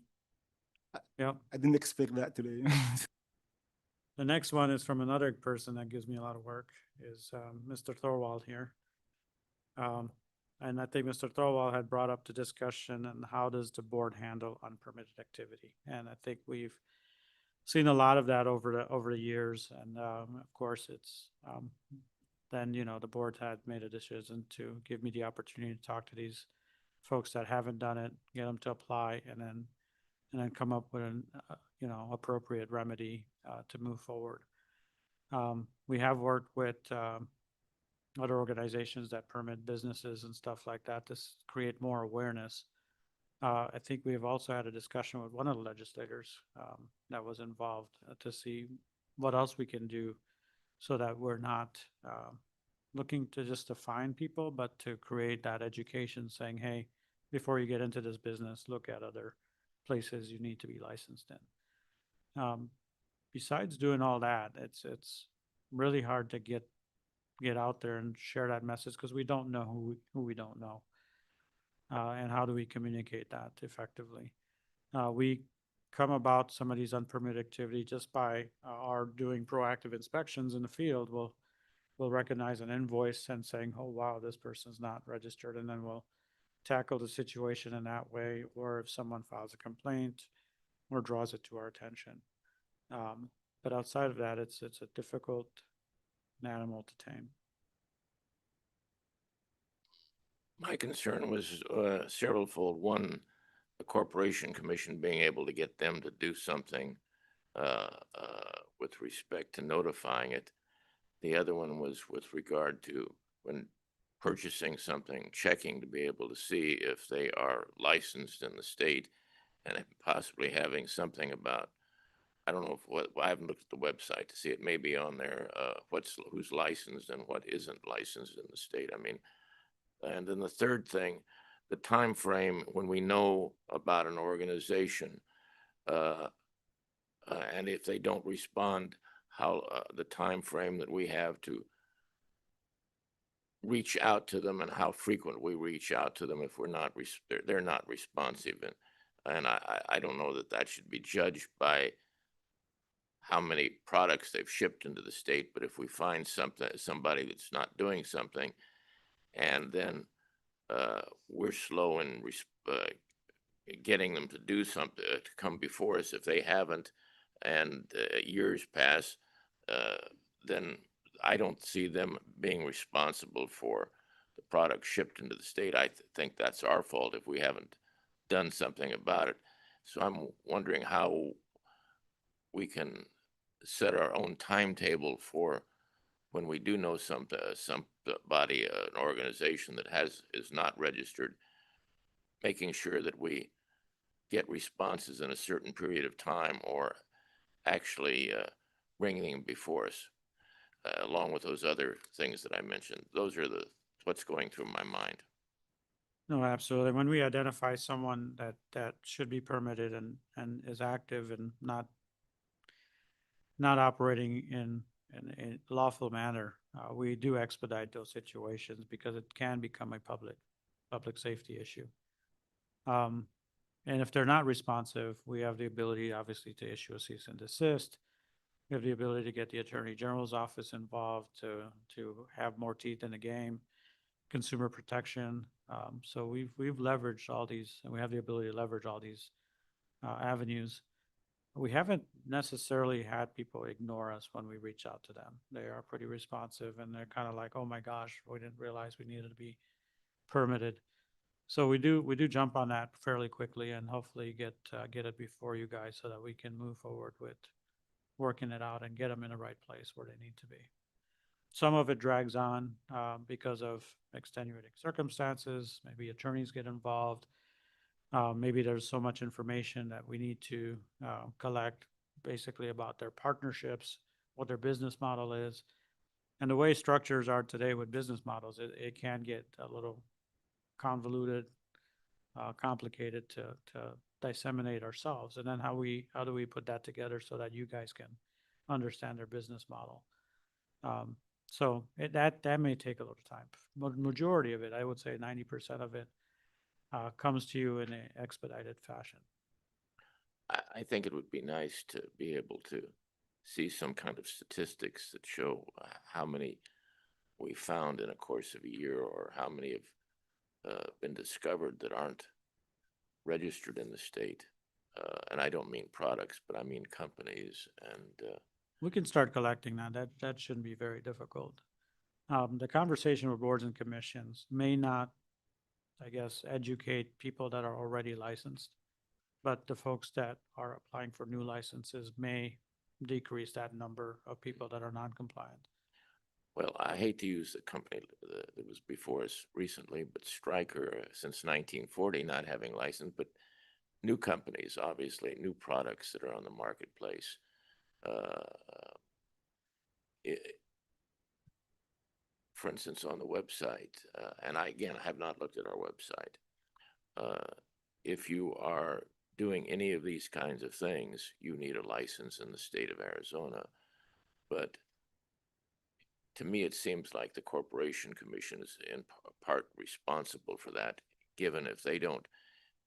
Yep. I didn't expect that today. The next one is from another person that gives me a lot of work, is Mr. Thorwald here. And I think Mr. Thorwald had brought up the discussion and how does the board handle unpermitted activity? And I think we've seen a lot of that over the years. And of course, it's then, you know, the board had made a decision to give me the opportunity to talk to these folks that haven't done it, get them to apply, and then come up with an you know, appropriate remedy to move forward. We have worked with other organizations that permit businesses and stuff like that to create more awareness. I think we have also had a discussion with one of the legislators that was involved to see what else we can do so that we're not looking to just to find people, but to create that education saying, hey, before you get into this business, look at other places you need to be licensed in. Besides doing all that, it's really hard to get out there and share that message because we don't know who we don't know. And how do we communicate that effectively? We come about some of these unpermitted activity just by our doing proactive inspections in the field. We'll recognize an invoice and saying, oh, wow, this person's not registered. And then we'll tackle the situation in that way. Or if someone files a complaint or draws it to our attention. But outside of that, it's a difficult animal to tame. My concern was severalfold. One, the Corporation Commission being able to get them to do something with respect to notifying it. The other one was with regard to when purchasing something, checking to be able to see if they are licensed in the state and possibly having something about, I don't know I haven't looked at the website to see it may be on there, who's licensed and what isn't licensed in the state. I mean, and then the third thing, the time frame when we know about an organization, and if they don't respond, how the time frame that we have to reach out to them and how frequent we reach out to them if we're not they're not responsive, and I don't know that that should be judged by how many products they've shipped into the state, but if we find somebody that's not doing something, and then we're slow in getting them to do something, to come before us if they haven't, and years pass, then I don't see them being responsible for the product shipped into the state. I think that's our fault if we haven't done something about it. So I'm wondering how we can set our own timetable for when we do know somebody, an organization that is not registered, making sure that we get responses in a certain period of time, or actually bringing them before us, along with those other things that I mentioned. Those are what's going through my mind. No, absolutely. When we identify someone that should be permitted and is active and not operating in a lawful manner, we do expedite those situations because it can become a public safety issue. And if they're not responsive, we have the ability, obviously, to issue a cease and desist. We have the ability to get the Attorney General's office involved to have more teeth in the game, consumer protection. So we've leveraged all these, and we have the ability to leverage all these avenues. We haven't necessarily had people ignore us when we reach out to them. They are pretty responsive, and they're kind of like, "Oh my gosh, we didn't realize we needed to be permitted." So we do jump on that fairly quickly, and hopefully get it before you guys so that we can move forward with working it out and get them in the right place where they need to be. Some of it drags on because of extenuating circumstances. Maybe attorneys get involved. Maybe there's so much information that we need to collect basically about their partnerships, what their business model is. And the way structures are today with business models, it can get a little convoluted, complicated to disseminate ourselves. And then how do we put that together so that you guys can understand their business model? So that may take a little time. Majority of it, I would say 90% of it, comes to you in an expedited fashion. I think it would be nice to be able to see some kind of statistics that show how many we found in a course of a year, or how many have been discovered that aren't registered in the state. And I don't mean products, but I mean companies. And we can start collecting that. That shouldn't be very difficult. The conversation with boards and commissions may not, I guess, educate people that are already licensed, but the folks that are applying for new licenses may decrease that number of people that are non-compliant. Well, I hate to use the company that was before us recently, but Stryker, since 1940, not having license, but new companies, obviously, new products that are on the marketplace. For instance, on the website, and I have not looked at our website. If you are doing any of these kinds of things, you need a license in the state of Arizona. But to me, it seems like the Corporation Commission is in part responsible for that, given if they don't,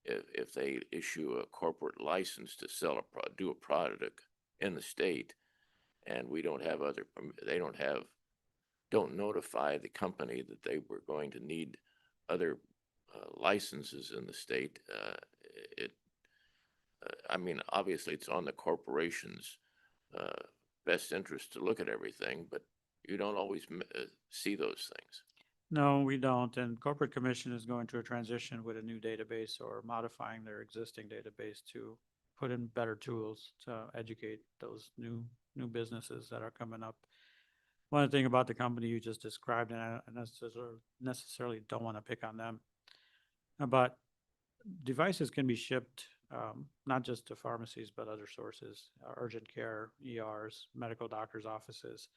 if they issue a corporate license to sell do a product in the state, and we don't have don't notify the company that they were going to need other licenses in the state. I mean, obviously, it's on the corporation's best interest to look at everything, but you don't always see those things. No, we don't. And Corporate Commission is going through a transition with a new database, or modifying their existing database to put in better tools to educate those new businesses that are coming up. one thing about the company you just described, and I necessarily don't want to pick on them, but devices can be shipped not just to pharmacies, but other sources, urgent care, ERs, medical doctors' offices.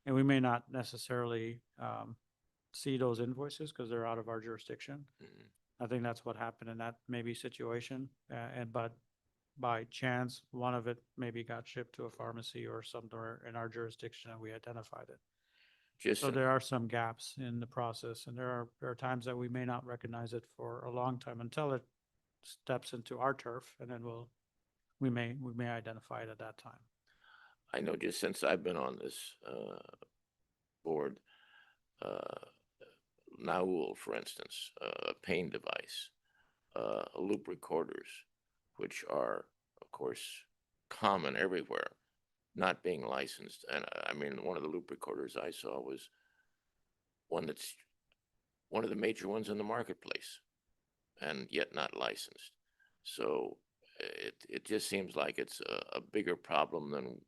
And we may not necessarily see those invoices because they're out of our jurisdiction. I think that's what happened in that maybe situation. But by chance, one of it maybe got shipped to a pharmacy or somewhere in our jurisdiction and we identified it. Just So there are some gaps in the process, and there are times that we may not recognize it for a long time until it steps into our turf, and then we may identify it at that time. I know just since I've been on this board, Naul, for instance, a pain device, loop recorders, which are, of course, common everywhere, not being licensed. And I mean, one of the loop recorders I saw was one that's one of the major ones in the marketplace, and yet not licensed. So it just seems like it's a bigger problem than.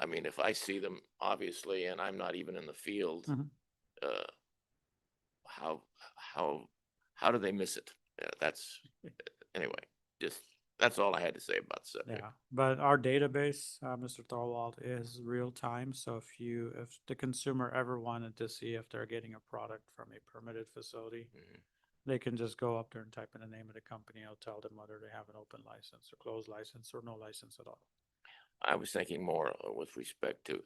I mean, if I see them, obviously, and I'm not even in the field, how do they miss it? That's anyway. Just that's all I had to say about the subject. Yeah, but our database, Mr. Thorwald, is real time. So if the consumer ever wanted to see if they're getting a product from a permitted facility, they can just go up there and type in the name of the company. I'll tell them whether they have an open license or closed license or no license at all. I was thinking more with respect to,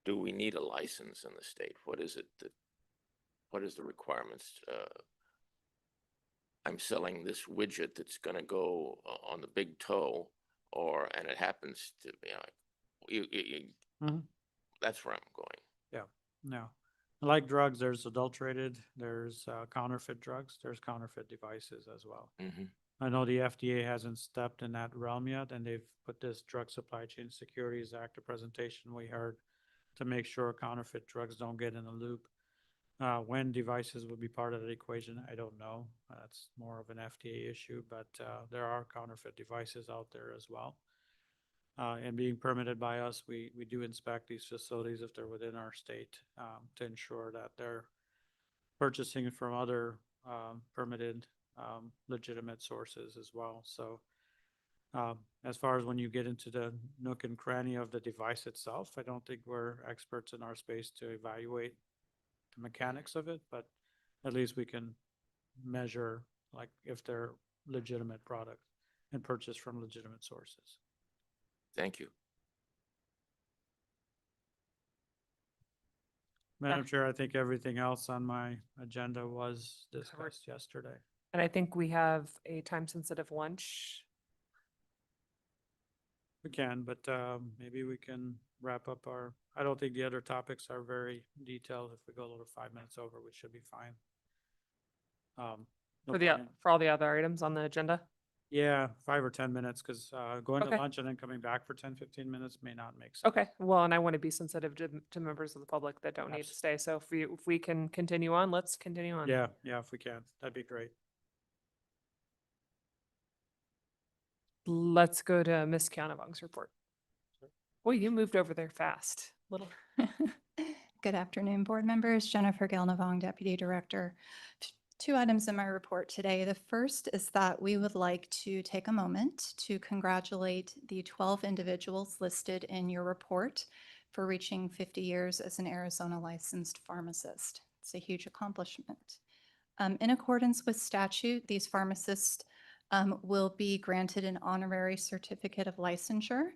do we need a license in the state? What is it that, what is the requirements? I'm selling this widget that's going to go on the big toe, and it happens to, that's where I'm going. Yeah, no. Like drugs, there's adulterated, there's counterfeit drugs, there's counterfeit devices as well. I know the FDA hasn't stepped in that realm yet, and they've put this Drug Supply Chain Securities Act, a presentation we heard, to make sure counterfeit drugs don't get in the loop. When devices will be part of the equation, I don't know. That's more of an FDA issue, but there are counterfeit devices out there as well. And being permitted by us, we do inspect these facilities if they're within our state to ensure that they're purchasing from other permitted legitimate sources as well. So as far as when you get into the nook and cranny of the device itself, I don't think we're experts in our space to evaluate the mechanics of it, but at least we can measure like if they're legitimate products and purchased from legitimate sources. Thank you. Madam Chair, I think everything else on my agenda was discussed yesterday. And I think we have a time-sensitive lunch. We can, but maybe we can wrap up I don't think the other topics are very detailed. If we go a little 5 minutes over, we should be fine. For all the other items on the agenda? Yeah, 5 or 10 minutes, because going to Okay. lunch and then coming back for 10, 15 minutes may not make sense. Okay, well, and I want to be sensitive to members of the public that don't need to stay. So if we can continue on, let's continue on. Yeah, if we can, that'd be great. Let's go to Ms. Kianavong's report. Boy, you moved over there fast. Little. Good afternoon, board members. Jennifer Gelnavong, Deputy Director. Two items in my report today. The first is that we would like to take a moment to congratulate the 12 individuals listed in your report for reaching 50 years as an Arizona licensed pharmacist. It's a huge accomplishment. In accordance with statute, these pharmacists will be granted an honorary certificate of licensure,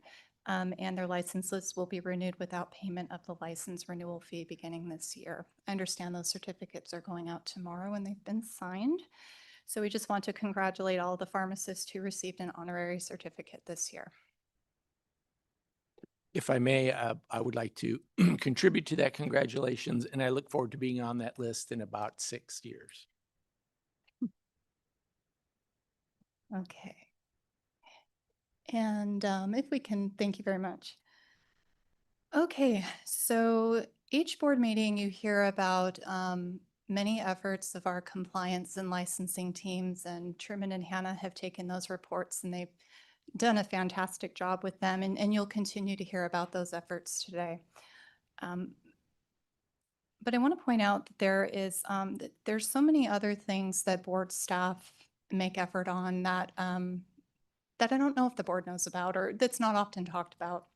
and their licenses will be renewed without payment of the license renewal fee beginning this year. I understand those certificates are going out tomorrow and they've been signed. So we just want to congratulate all the pharmacists who received an honorary certificate this year. If I may, I would like to contribute to that congratulations, and I look forward to being on that list in about 6 years. Okay. And if we can, thank you very much. Okay, so each board meeting you hear about many efforts of our compliance and licensing teams, and Truman and Hannah have taken those reports and they've done a fantastic job with them, and you'll continue to hear about those efforts today. But I want to point out that there's so many other things that board staff make effort on that that I don't know if the board knows about or that's not often talked about.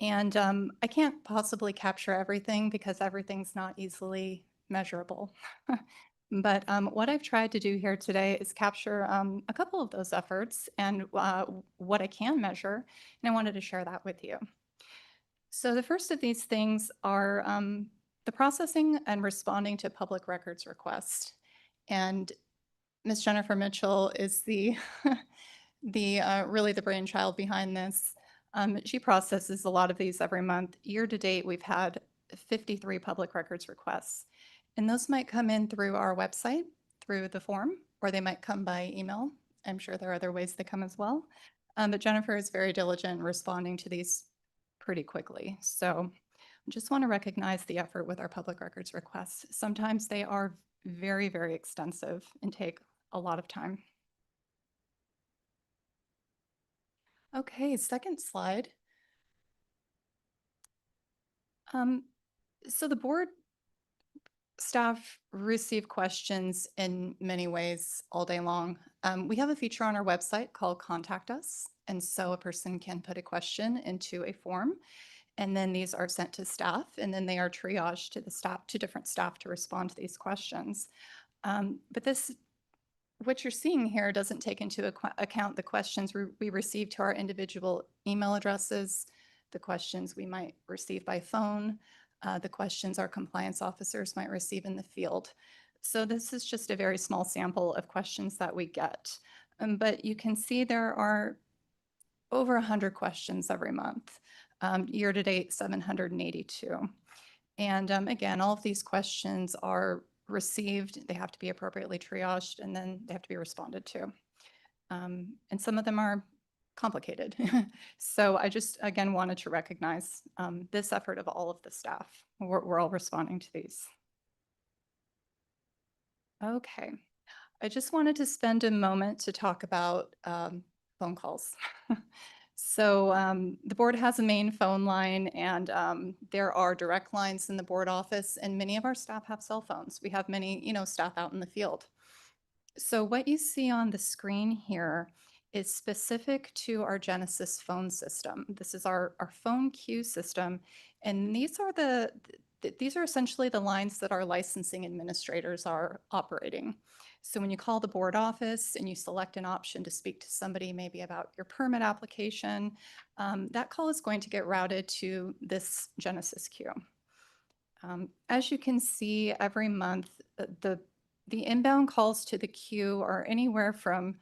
And I can't possibly capture everything because everything's not easily measurable. But what I've tried to do here today is capture a couple of those efforts and what I can measure, and I wanted to share that with you. So the first of these things are the processing and responding to public records requests. And Ms. Jennifer Mitchell is the really the brainchild behind this. She processes a lot of these every month. Year to date, we've had 53 public records requests. And those might come in through our website, through the form, or they might come by email. I'm sure there are other ways they come as well. But Jennifer is very diligent in responding to these pretty quickly. So I just want to recognize the effort with our public records requests. Sometimes they are very, very extensive and take a lot of time. Okay, second slide. So the board staff receive questions in many ways all day long. We have a feature on our website called Contact Us. And so a person can put a question into a form, and then these are sent to staff, and then they are triaged to the staff, to different staff to respond to these questions. But this, what you're seeing here doesn't take into account the questions we receive to our individual email addresses, the questions we might receive by phone, the questions our compliance officers might receive in the field. So this is just a very small sample of questions that we get. But you can see there are over 100 questions every month. Year to date, 782. And again, all of these questions are received, they have to be appropriately triaged, and then they have to be responded to. And some of them are complicated. So I just, again, wanted to recognize this effort of all of the staff. We're all responding to these. Okay. I just wanted to spend a moment to talk about phone calls. So the board has a main phone line, and there are direct lines in the board office, and many of our staff have cell phones. We have many, staff out in the field. So what you see on the screen here is specific to our Genesis phone system. This is our phone queue system, and these are essentially the lines that our licensing administrators are operating. So when you call the board office and you select an option to speak to somebody maybe about your permit application, that call is going to get routed to this Genesis queue. As you can see, every month, the inbound calls to the queue are anywhere from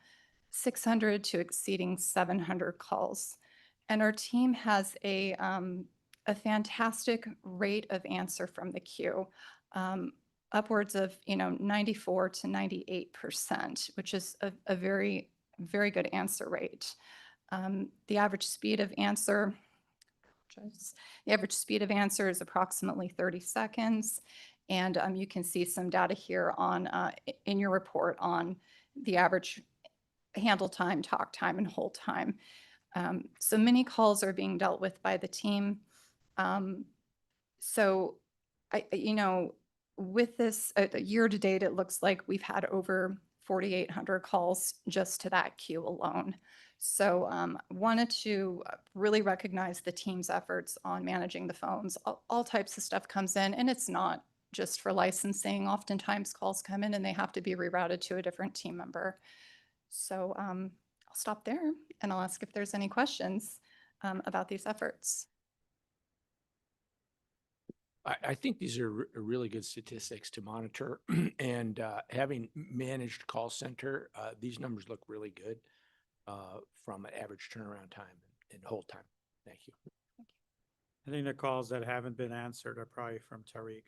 600 to exceeding 700 calls. And our team has a fantastic rate of answer from the queue, upwards of 94 to 98%, which is a very, very good answer rate. The average speed of answer, is approximately 30 seconds. And you can see some data here on in your report on the average handle time, talk time, and hold time. So many calls are being dealt with by the team. So, with this year to date, it looks like we've had over 4,800 calls just to that queue alone. So wanted to really recognize the team's efforts on managing the phones. All types of stuff comes in, and it's not just for licensing. Oftentimes calls come in and they have to be rerouted to a different team member. So I'll stop there and I'll ask if there's any questions about these efforts. I think these are really good statistics to monitor. And having managed call center, these numbers look really good from an average turnaround time and hold time. Thank you. I think the calls that haven't been answered are probably from Tariq.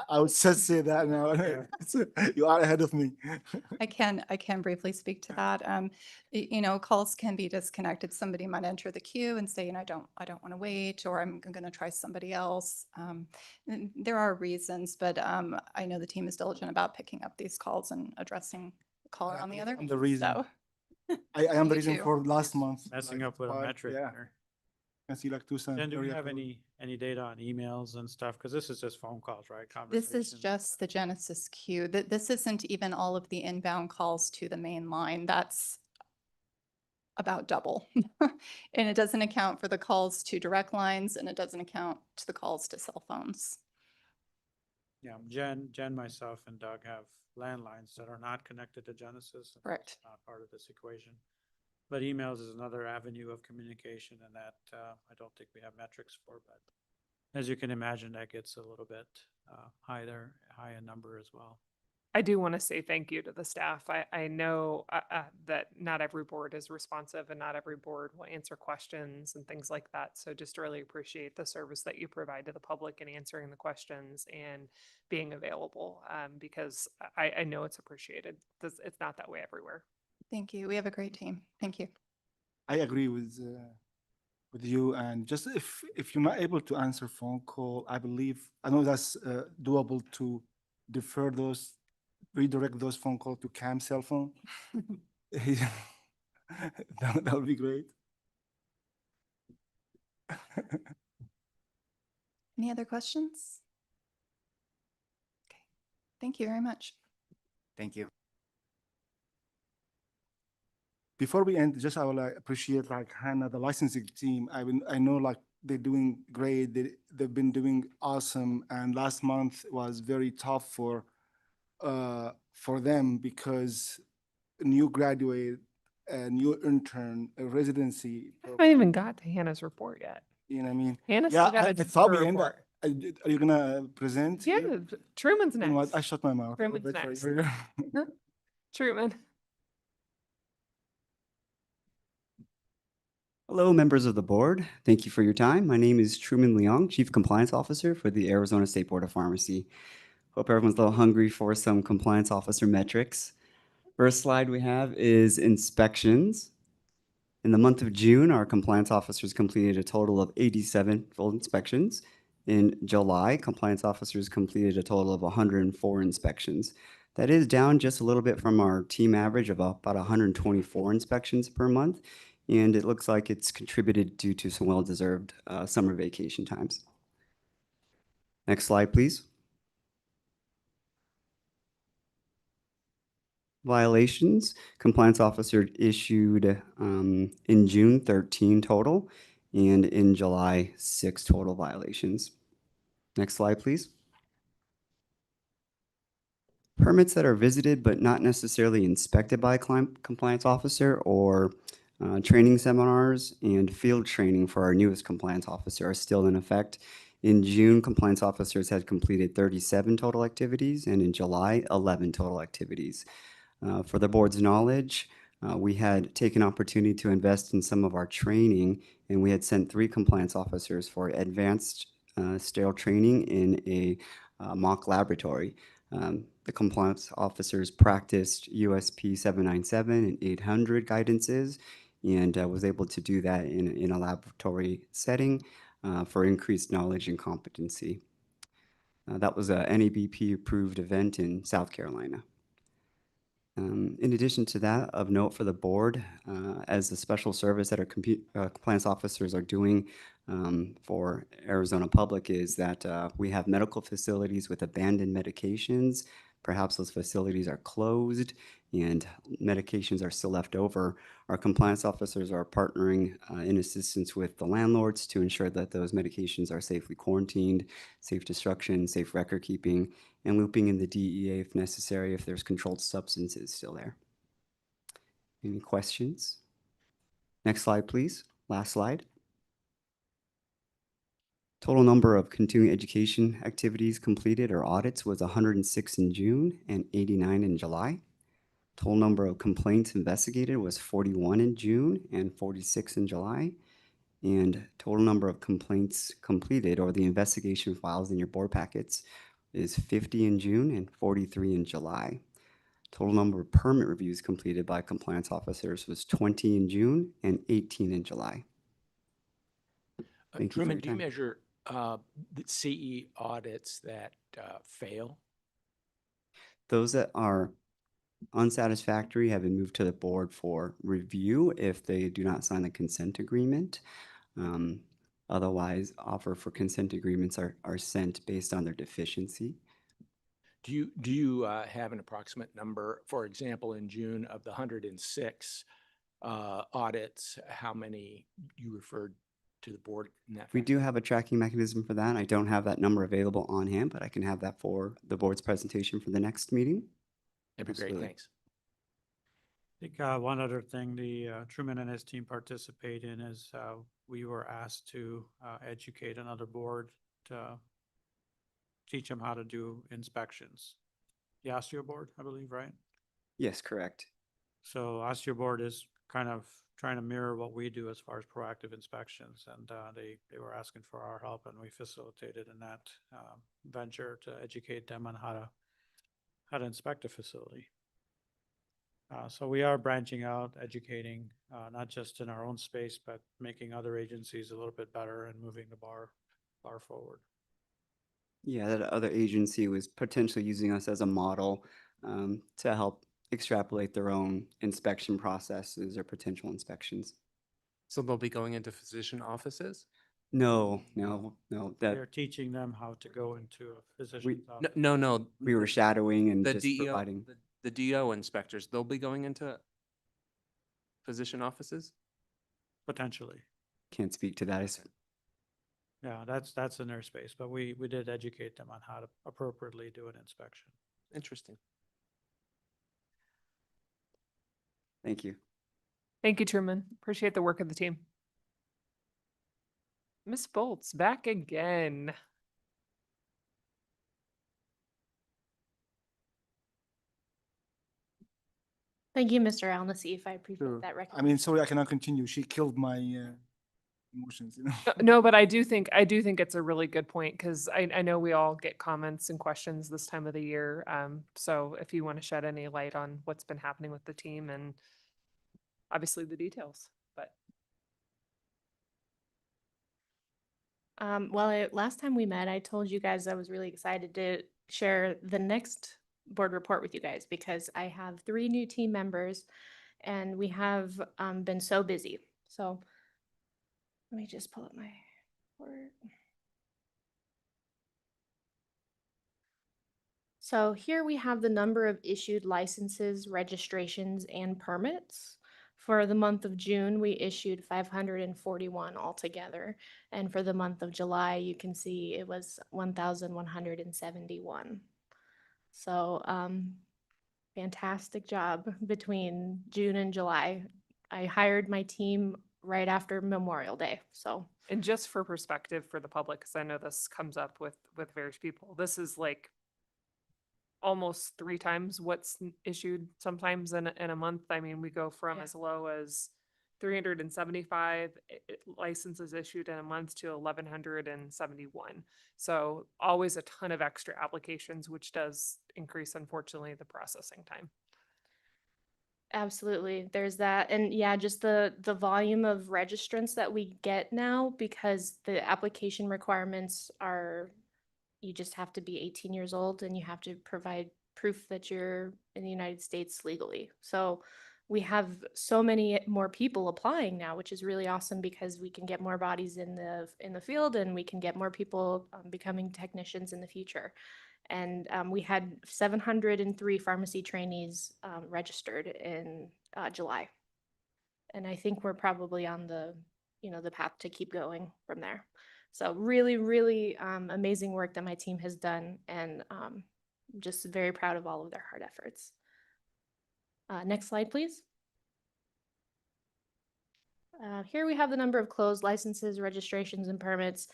I would just say that now. You are ahead of me. I can briefly speak to that. Calls can be disconnected. Somebody might enter the queue and say, I don't want to wait, or I'm going to try somebody else. There are reasons, but I know the team is diligent about picking up these calls and addressing the caller on the other. The reason. So. I am the Me reason too. for last month. Messing like, up with a five- metric Yeah, there. I see like 2 cents. Jen, do we area have code. any data on emails and stuff? Because this is just phone calls, right? This is Conversations. just the Genesis queue. This isn't even all of the inbound calls to the main line. That's about double. And it doesn't account for the calls to direct lines, and it doesn't account to the calls to cell phones. Yeah, Jen, myself, and Doug have landlines that are not connected to Genesis. and Correct. it's Not part of this equation. But emails is another avenue of communication, and that I don't think we have metrics for, but as you can imagine, that gets a little bit high in number as well. I do want to say thank you to the staff. I know that not every board is responsive and not every board will answer questions and things like that. So just really appreciate the service that you provide to the public in answering the questions and being available because I know it's appreciated. It's not that way everywhere. Thank you. We have a great team. Thank you. I agree with you. And just if you're not able to answer phone call, I know that's doable to defer those, redirect those phone call to Cam's cell phone. That would be great. Any other questions? Okay. Thank you very much. Thank you. Before we end, just I would appreciate Hannah, the licensing team. I know they're doing great. They've been doing awesome. And last month was very tough for them because a new graduate, a new intern, a residency. I haven't even got to Hannah's report yet. You know what I mean? Hannah's Yeah, still got I to thought do we her end. report. Are you gonna present? Yeah, here? Truman's You know what? next. I shut my mouth. Truman's Wait for next. you. Truman. Hello, members of the board. Thank you for your time. My name is Truman Leong, Chief Compliance Officer for the Arizona State Board of Pharmacy. Hope everyone's a little hungry for some compliance officer metrics. First slide we have is inspections. In the month of June, our compliance officers completed a total of 87 full inspections. In July, compliance officers completed a total of 104 inspections. That is down just a little bit from our team average of about 124 inspections per month. And it looks like it's contributed due to some well-deserved summer vacation times. Next slide, please. Violations, compliance officer issued in June 13 total, and in July 6 total violations. Next slide, please. Permits that are visited but not necessarily inspected by a compliance officer, or training seminars and field training for our newest compliance officer are still in effect. In June, compliance officers had completed 37 total activities, and in July, 11 total activities. For the board's knowledge, we had taken opportunity to invest in some of our training, and we had sent 3 compliance officers for advanced sterile training in a mock laboratory. The compliance officers practiced USP 797 and 800 guidances, and was able to do that in a laboratory setting for increased knowledge and competency. That was a NABP approved event in South Carolina. In addition to that, of note for the board, as the special service that our compliance officers are doing for Arizona Public, is that we have medical facilities with abandoned medications. Perhaps those facilities are closed and medications are still left over. Our compliance officers are partnering in assistance with the landlords to ensure that those medications are safely quarantined, safe destruction, safe record keeping, and looping in the DEA if necessary, if there's controlled substances still there. Any questions? Next slide, please. Last slide. Total number of continuing education activities completed or audits was 106 in June and 89 in July. Total number of complaints investigated was 41 in June and 46 in July. And total number of complaints completed, or the investigation files in your board packets, is 50 in June and 43 in July. Total number of permit reviews completed by compliance officers was 20 in June and 18 in July. Thank you for Truman, Mm-hmm. do you Mm-hmm. measure the CE audits that fail? Those that are unsatisfactory have been moved to the board for review if they do not sign the consent agreement. Otherwise, offer for consent agreements are sent based on their deficiency. Do you have an approximate number, for example, in June of the 106 audits, how many you referred to the board in that? We do have a tracking mechanism for that. I don't have that number available on hand, but I can have that for the board's presentation for the next meeting. That'd be great, Absolutely. thanks. I think one other thing the Truman and his team participate in is we were asked to educate another board to teach them how to do inspections. The Osteo board, I believe, right? Yes, correct. So Osteo board is kind of trying to mirror what we do as far as proactive inspections, and they were asking for our help, and we facilitated in that venture to educate them on how to inspect a facility. So we are branching out, educating, not just in our own space, but making other agencies a little bit better and moving the bar forward. Yeah, that other agency was potentially using us as a model to help extrapolate their own inspection processes or potential inspections. So they'll be going into physician offices? No. They're teaching them how to go into a physician's office. No. We were shadowing and The just DO, providing. the DO inspectors, they'll be going into physician offices? Potentially. Can't speak to that. Yeah, that's in their space, but we did educate them on how to appropriately do an inspection. Interesting. Thank you. Thank you, Truman. Appreciate the work of the team. Miss Bolts, back again. Thank you, Mr. Al-Nassif. I appreciate Sure. that I recognition. mean, sorry, I cannot continue. She killed my emotions, you know. No, but I do think it's a really good point because I know we all get comments and questions this time of the year. So if you want to shed any light on what's been happening with the team and obviously the details, but Well, last time we met, I told you guys I was really excited to share the next board report with you guys because I have 3 new team members and we have been so busy. So let me just pull up my report. So here we have the number of issued licenses, registrations, and permits. For the month of June, we issued 541 altogether. And for the month of July, you can see it was 1,171. So fantastic job between June and July. I hired my team right after Memorial Day. So and just for perspective for the public, because I know this comes up with various people, this is like almost 3 times what's issued sometimes in a month. I mean, we go from as low as 375 licenses issued in a month to 1,171. So always a ton of extra applications, which does increase, unfortunately, the processing time. absolutely, there's that. And yeah, just the volume of registrants that we get now because the application requirements are you just have to be 18 years old and you have to provide proof that you're in the United States legally. So we have so many more people applying now, which is really awesome because we can get more bodies in the field and we can get more people becoming technicians in the future. And we had 703 pharmacy trainees registered in July. And I think we're probably on the path to keep going from there. So really, really amazing work that my team has done, and just very proud of all of their hard efforts. Next slide, please. Here we have the number of closed licenses, registrations, and permits.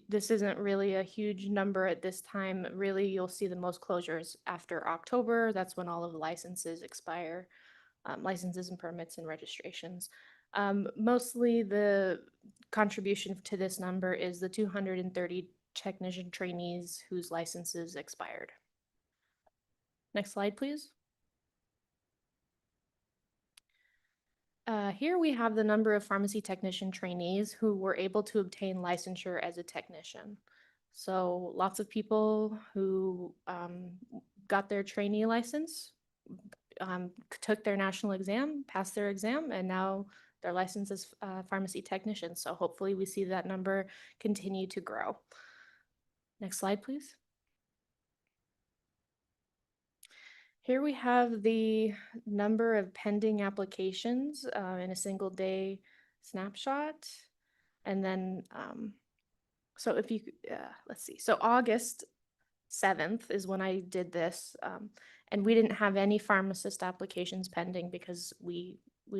This isn't really a huge number at this time. Really, you'll see the most closures after October. That's when all of the licenses expire, licenses and permits and registrations. Mostly the contribution to this number is the 230 technician trainees whose licenses expired. Next slide, please. Here we have the number of pharmacy technician trainees who were able to obtain licensure as a technician. So lots of people who got their trainee license took their national exam, passed their exam, and now they're licensed as pharmacy technicians. So hopefully we see that number continue to grow. Next slide, please. Here we have the number of pending applications in a single day snapshot. And then, so if you, let's see, so August 7th is when I did this. And we didn't have any pharmacist applications pending because we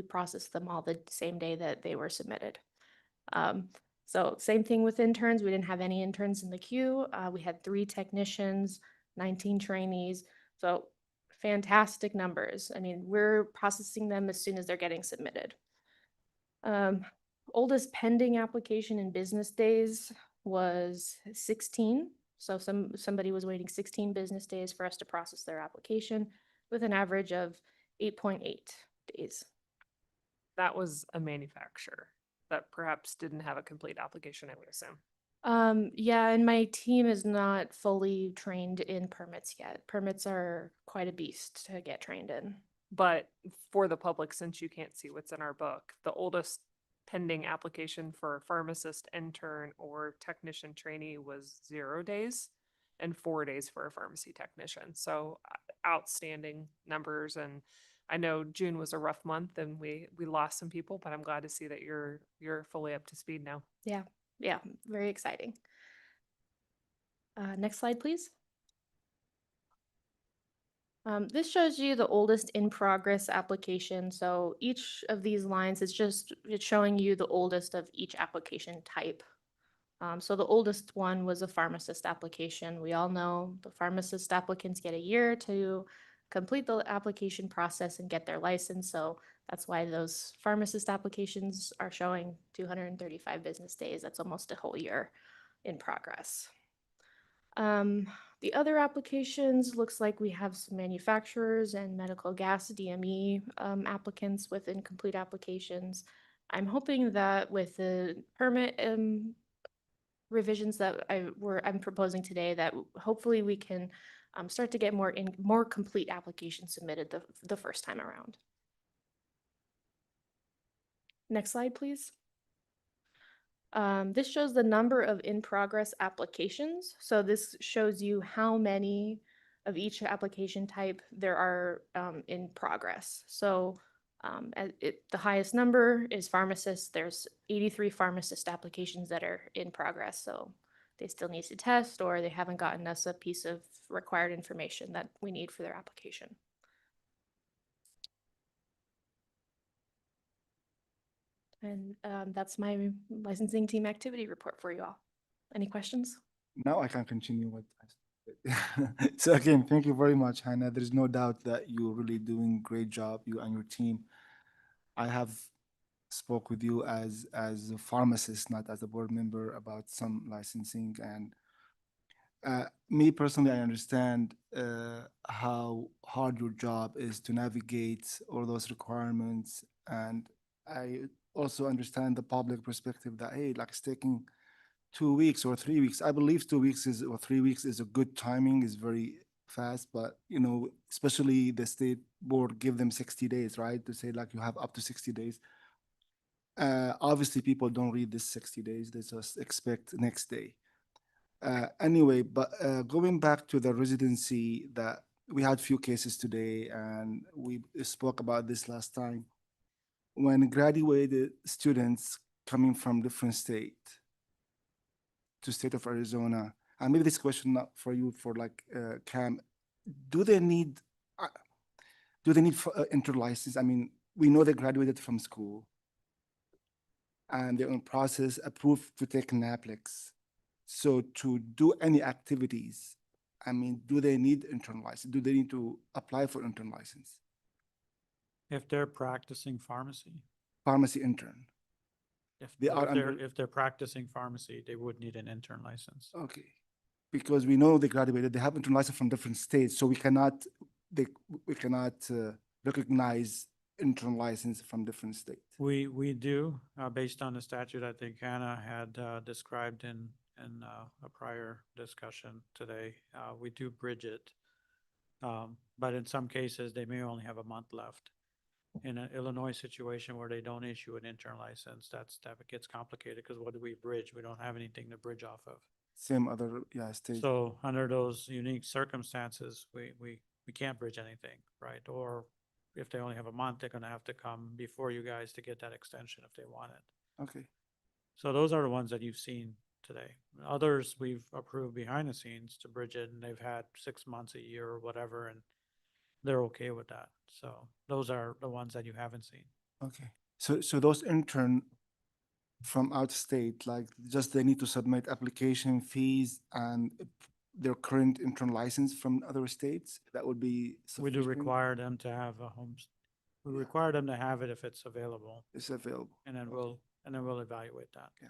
processed them all the same day that they were submitted. So same thing with interns. We didn't have any interns in the queue. We had 3 technicians, 19 trainees. So fantastic numbers. I mean, we're processing them as soon as they're getting submitted. Oldest pending application in business days was 16. So somebody was waiting 16 business days for us to process their application with an average of 8.8 days. That was a manufacturer that perhaps didn't have a complete application, I would assume. Yeah, and my team is not fully trained in permits yet. Permits are quite a beast to get trained in. But for the public, since you can't see what's in our book, the oldest pending application for a pharmacist, intern, or technician trainee was 0 days and 4 days for a pharmacy technician. So outstanding numbers. And I know June was a rough month and we lost some people, but I'm glad to see that you're fully up to speed now. Yeah, yeah, very exciting. Next slide, please. This shows you the oldest in progress application. So each of these lines is it's showing you the oldest of each application type. So the oldest one was a pharmacist application. We all know the pharmacist applicants get a year to complete the application process and get their license. So that's why those pharmacist applications are showing 235 business days. That's almost a whole year in progress. The other applications, looks like we have some manufacturers and medical gas DME applicants with incomplete applications. I'm hoping that with the permit revisions that I'm proposing today, that hopefully we can start to get more complete applications submitted the first time around. Next slide, please. This shows the number of in-progress applications. So this shows you how many of each application type there are in progress. So the highest number is pharmacists. There's 83 pharmacist applications that are in progress. So they still need to test, or they haven't gotten us a piece of required information that we need for their application. And that's my licensing team activity report for you all. Any questions? Now I can continue what I said. So again, thank you very much, Hannah. There's no doubt that you're really doing a great job, you and your team. I have spoke with you as a pharmacist, not as a board member, about some licensing. And me personally, I understand how hard your job is to navigate all those requirements. And I also understand the public perspective that, hey, like it's taking 2 weeks or 3 weeks. I believe 2 weeks or 3 weeks is a good timing, is very fast, but especially the state board give them 60 days, right? To say like you have up to 60 days. Obviously people don't read this 60 days, they just expect next day. Anyway, but going back to the residency, that we had few cases today and we spoke about this last time. When graduated students coming from different state to state of Arizona, and maybe this question not for you, for like Cam, do they need interlicense? I mean, we know they graduated from school and they're in process approved to take NAPLEX. So to do any activities, I mean, do they need intern license? Do they need to apply for intern license? If they're practicing pharmacy. Pharmacy intern. If they're practicing pharmacy, they would need an intern license. Okay, because we know they graduated, they have intern license from different states, so we cannot recognize intern license from different states. We do, based on the statute, I think Hannah had described in a prior discussion today. We do bridge it. But in some cases, they may only have a month left. In an Illinois situation where they don't issue an intern license, that gets complicated, because what do we bridge? We don't have anything to bridge off of. Same other, yeah, state. So under those unique circumstances, we can't bridge anything, right? Or if they only have a month, they're gonna have to come before you guys to get that extension if they want it. Okay. So those are the ones that you've seen today. Others we've approved behind the scenes to bridge it, and they've had 6 months, a year, or whatever, and they're okay with that. So those are the ones that you haven't seen. Okay. So those intern from out of state, like just they need to submit application fees and their current intern license from other states, that would be We do sufficient? require them to have a home, we require them to have it if it's available, It's available. and then we'll evaluate that. Yeah.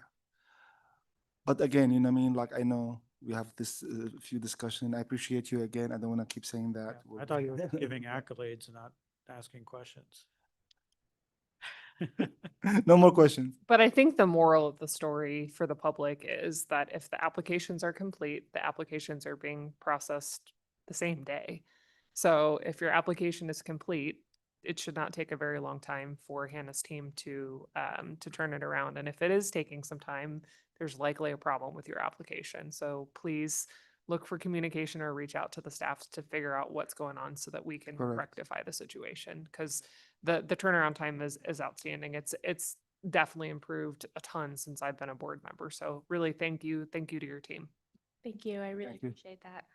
But again, you know what I mean? Like, I know we have this few discussion. I appreciate you again. I don't want to keep saying that. I thought you were giving accolades and not asking questions. No more questions. But I think the moral of the story for the public is that if the applications are complete, the applications are being processed the same day. So if your application is complete, it should not take a very long time for Hannah's team to turn it around. And if it is taking some time, there's likely a problem with your application. So please look for communication or reach out to the staff to figure out what's going on so that we can Correct. rectify the situation. Because the turnaround time is outstanding. It's definitely improved a ton since I've been a board member. So really, thank you to your team. Thank you. I really Thank you. appreciate that.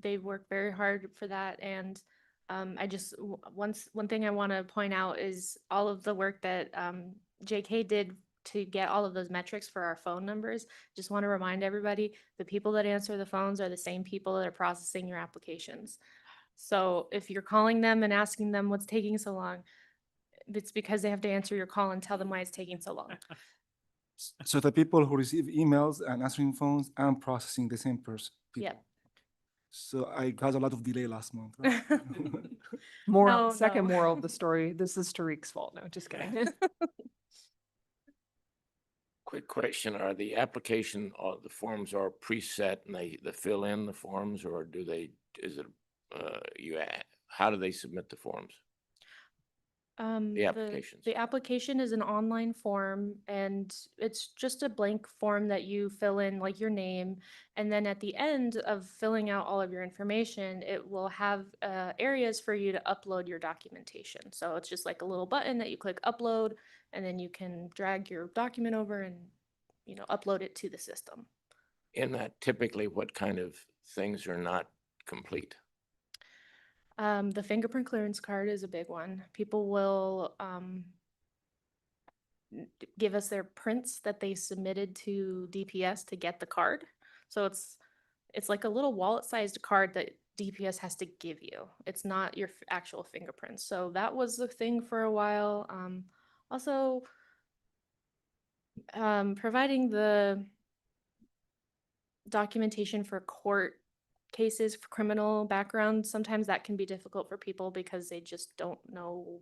They've worked very hard for that. And I just, one thing I want to point out is all of the work that JK did to get all of those metrics for our phone numbers. Just want to remind everybody, the people that answer the phones are the same people that are processing your applications. So if you're calling them and asking them what's taking so long, it's because they have to answer your call and tell them why it's taking so long. So the people who receive emails and answering phones and processing the same person. people. Yep. So I got a lot of delay last month. Right? No, Second no. moral of the story, this is Tariq's fault. No, just kidding. Quick question, are the application, or the forms are preset and they fill in the forms, or do they, is it, how do they submit the forms? The applications. The application is an online form, and it's just a blank form that you fill in, like your name. And then at the end of filling out all of your information, it will have areas for you to upload your documentation. So it's just like a little button that you click upload, and then you can drag your document over and, upload it to the system. In that, typically, what kind of things are not complete? The fingerprint clearance card is a big one. People will give us their prints that they submitted to DPS to get the card. So it's like a little wallet-sized card that DPS has to give you. It's not your actual fingerprints. So that was the thing for a while. Also, providing the documentation for court cases, for criminal background, sometimes that can be difficult for people because they just don't know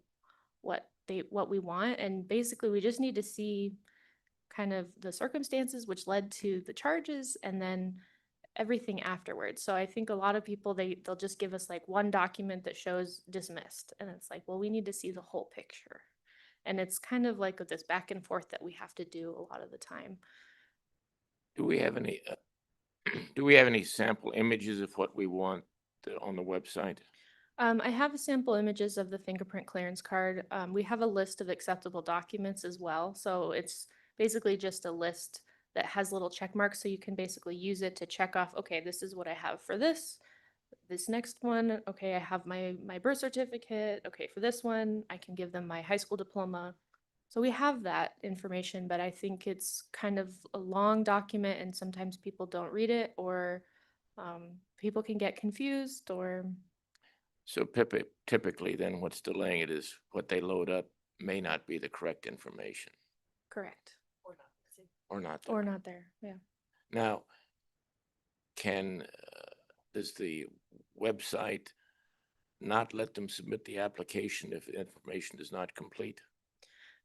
what we want. And basically we just need to see kind of the circumstances which led to the charges and then everything afterwards. So I think a lot of people, they'll just give us like one document that shows dismissed, and it's like, well, we need to see the whole picture. And it's kind of like this back and forth that we have to do a lot of the time. Do we have any, do we have any sample images of what we want on the website? I have sample images of the fingerprint clearance card. We have a list of acceptable documents as well. So it's basically just a list that has little check marks. So you can basically use it to check off, okay, this is what I have for this next one. Okay, I have my birth certificate. Okay, for this one, I can give them my high school diploma. So we have that information, but I think it's kind of a long document and sometimes people don't read it, or people can get confused, or. So typically then what's delaying it is what they load up may not be the correct information. Correct. Or not there. Or not there, yeah. Now, does the website not let them submit the application if the information is not complete?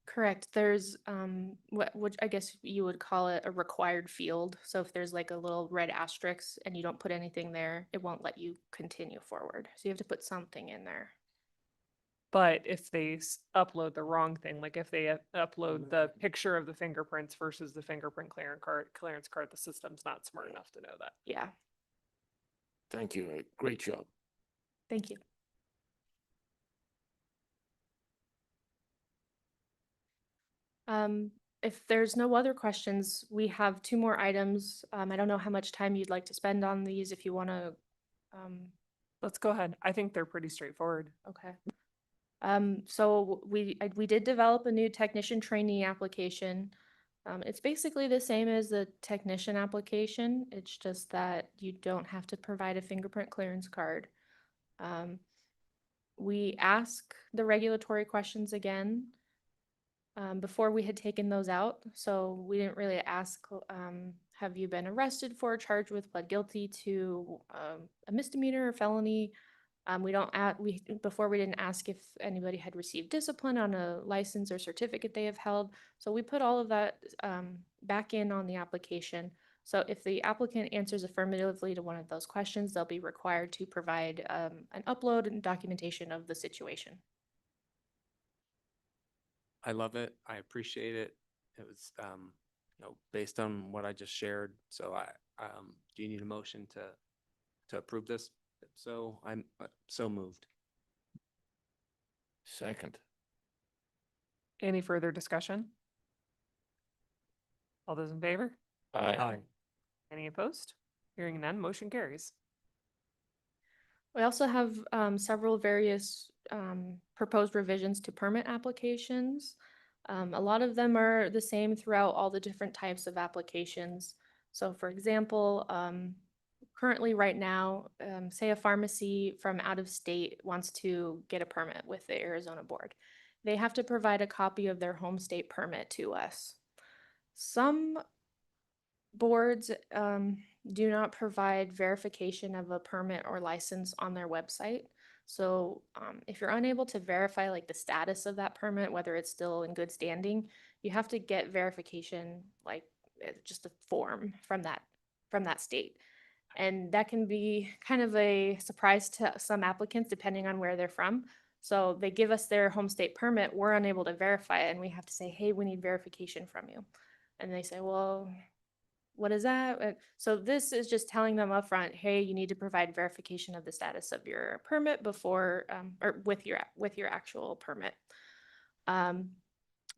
Correct. There's what which I guess you would call it a required field. So if there's like a little red asterisk and you don't put anything there, it won't let you continue forward. So you have to put something in there. But if they upload the wrong thing, like if they upload the picture of the fingerprints versus the fingerprint clearance card, the system's not smart enough to know that. Yeah. Thank you. Great job. Thank you. If there's no other questions, we have two more items. I don't know how much time you'd like to spend on these if you want to. Let's go ahead. I think they're pretty straightforward. Okay. So we did develop a new technician trainee application. It's basically the same as the technician application. It's just that you don't have to provide a fingerprint clearance card. We ask the regulatory questions again. Before we had taken those out, so we didn't really ask, have you been arrested for, charged with, pled guilty to a misdemeanor or felony? Before we didn't ask if anybody had received discipline on a license or certificate they have held. So we put all of that back in on the application. So if the applicant answers affirmatively to one of those questions, they'll be required to provide an upload and documentation of the situation. I love it. I appreciate it. It was, based on what I just shared. So do you need a motion to approve this? So I'm so moved. Second. Any further discussion? All those in favor? Aye. Any opposed? Hearing none, motion carries. We also have several various proposed revisions to permit applications. A lot of them are the same throughout all the different types of applications. So for example, currently right now, say a pharmacy from out of state wants to get a permit with the Arizona board. They have to provide a copy of their home state permit to us. Some boards do not provide verification of a permit or license on their website. So if you're unable to verify like the status of that permit, whether it's still in good standing, you have to get verification, like just a form from that state. And that can be kind of a surprise to some applicants depending on where they're from. So they give us their home state permit, we're unable to verify it, and we have to say, hey, we need verification from you. And they say, well, what is that? So this is just telling them upfront, hey, you need to provide verification of the status of your permit before, or with your actual permit.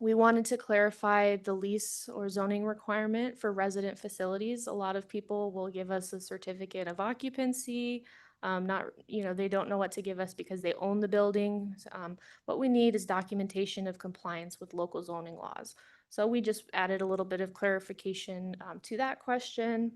We wanted to clarify the lease or zoning requirement for resident facilities. A lot of people will give us a certificate of occupancy. They don't know what to give us because they own the building. What we need is documentation of compliance with local zoning laws. So we just added a little bit of clarification to that question.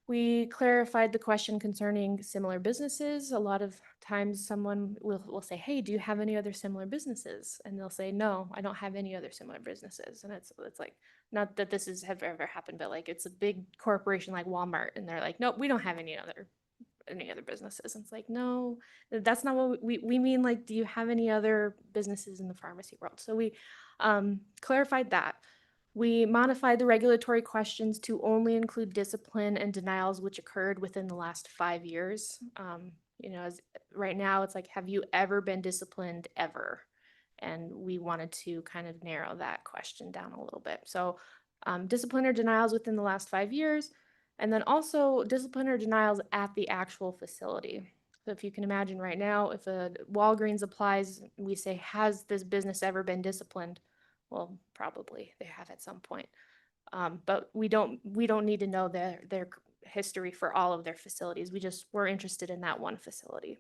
We clarified the question concerning similar businesses. A lot of times someone will say, hey, do you have any other similar businesses? And they'll say, no, I don't have any other similar businesses. And it's like, not that this have ever happened, but like it's a big corporation like Walmart and they're like, nope, we don't have any other businesses. And it's like, no, that's not what we mean. Like, do you have any other businesses in the pharmacy world? So we clarified that. We modified the regulatory questions to only include discipline and denials which occurred within the last 5 years. As right now it's like, have you ever been disciplined ever? And we wanted to kind of narrow that question down a little bit. So discipline or denials within the last 5 years, and then also discipline or denials at the actual facility. So if you can imagine right now, if a Walgreens applies, we say, has this business ever been disciplined? Well, probably they have at some point. But we don't need to know their history for all of their facilities. We're interested in that one facility.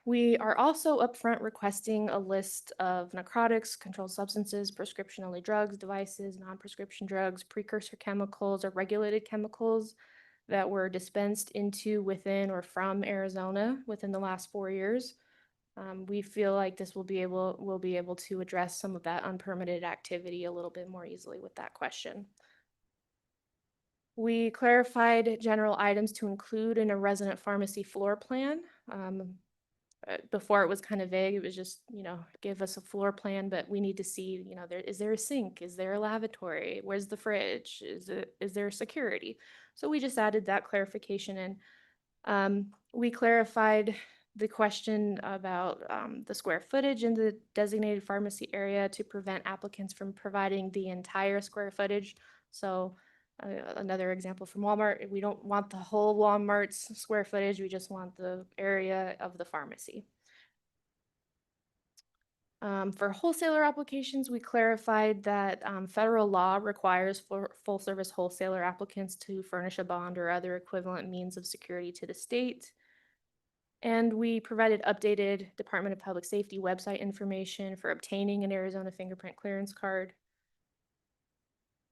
We are also upfront requesting a list of narcotics, controlled substances, prescription-only drugs, devices, non-prescription drugs, precursor chemicals, or regulated chemicals that were dispensed into, within, or from Arizona within the last 4 years. We feel like this will be able to address some of that unpermitted activity a little bit more easily with that question. We clarified general items to include in a resident pharmacy floor plan. before it was kind of vague. It was just, give us a floor plan, but we need to see, is there a sink? Is there a lavatory? Where's the fridge? Is there security? So we just added that clarification in. We clarified the question about the square footage in the designated pharmacy area to prevent applicants from providing the entire square footage. So another example from Walmart, we don't want the whole Walmart's square footage, we just want the area of the pharmacy. For wholesaler applications, we clarified that federal law requires for full service wholesaler applicants to furnish a bond or other equivalent means of security to the state. And we provided updated Department of Public Safety website information for obtaining an Arizona fingerprint clearance card.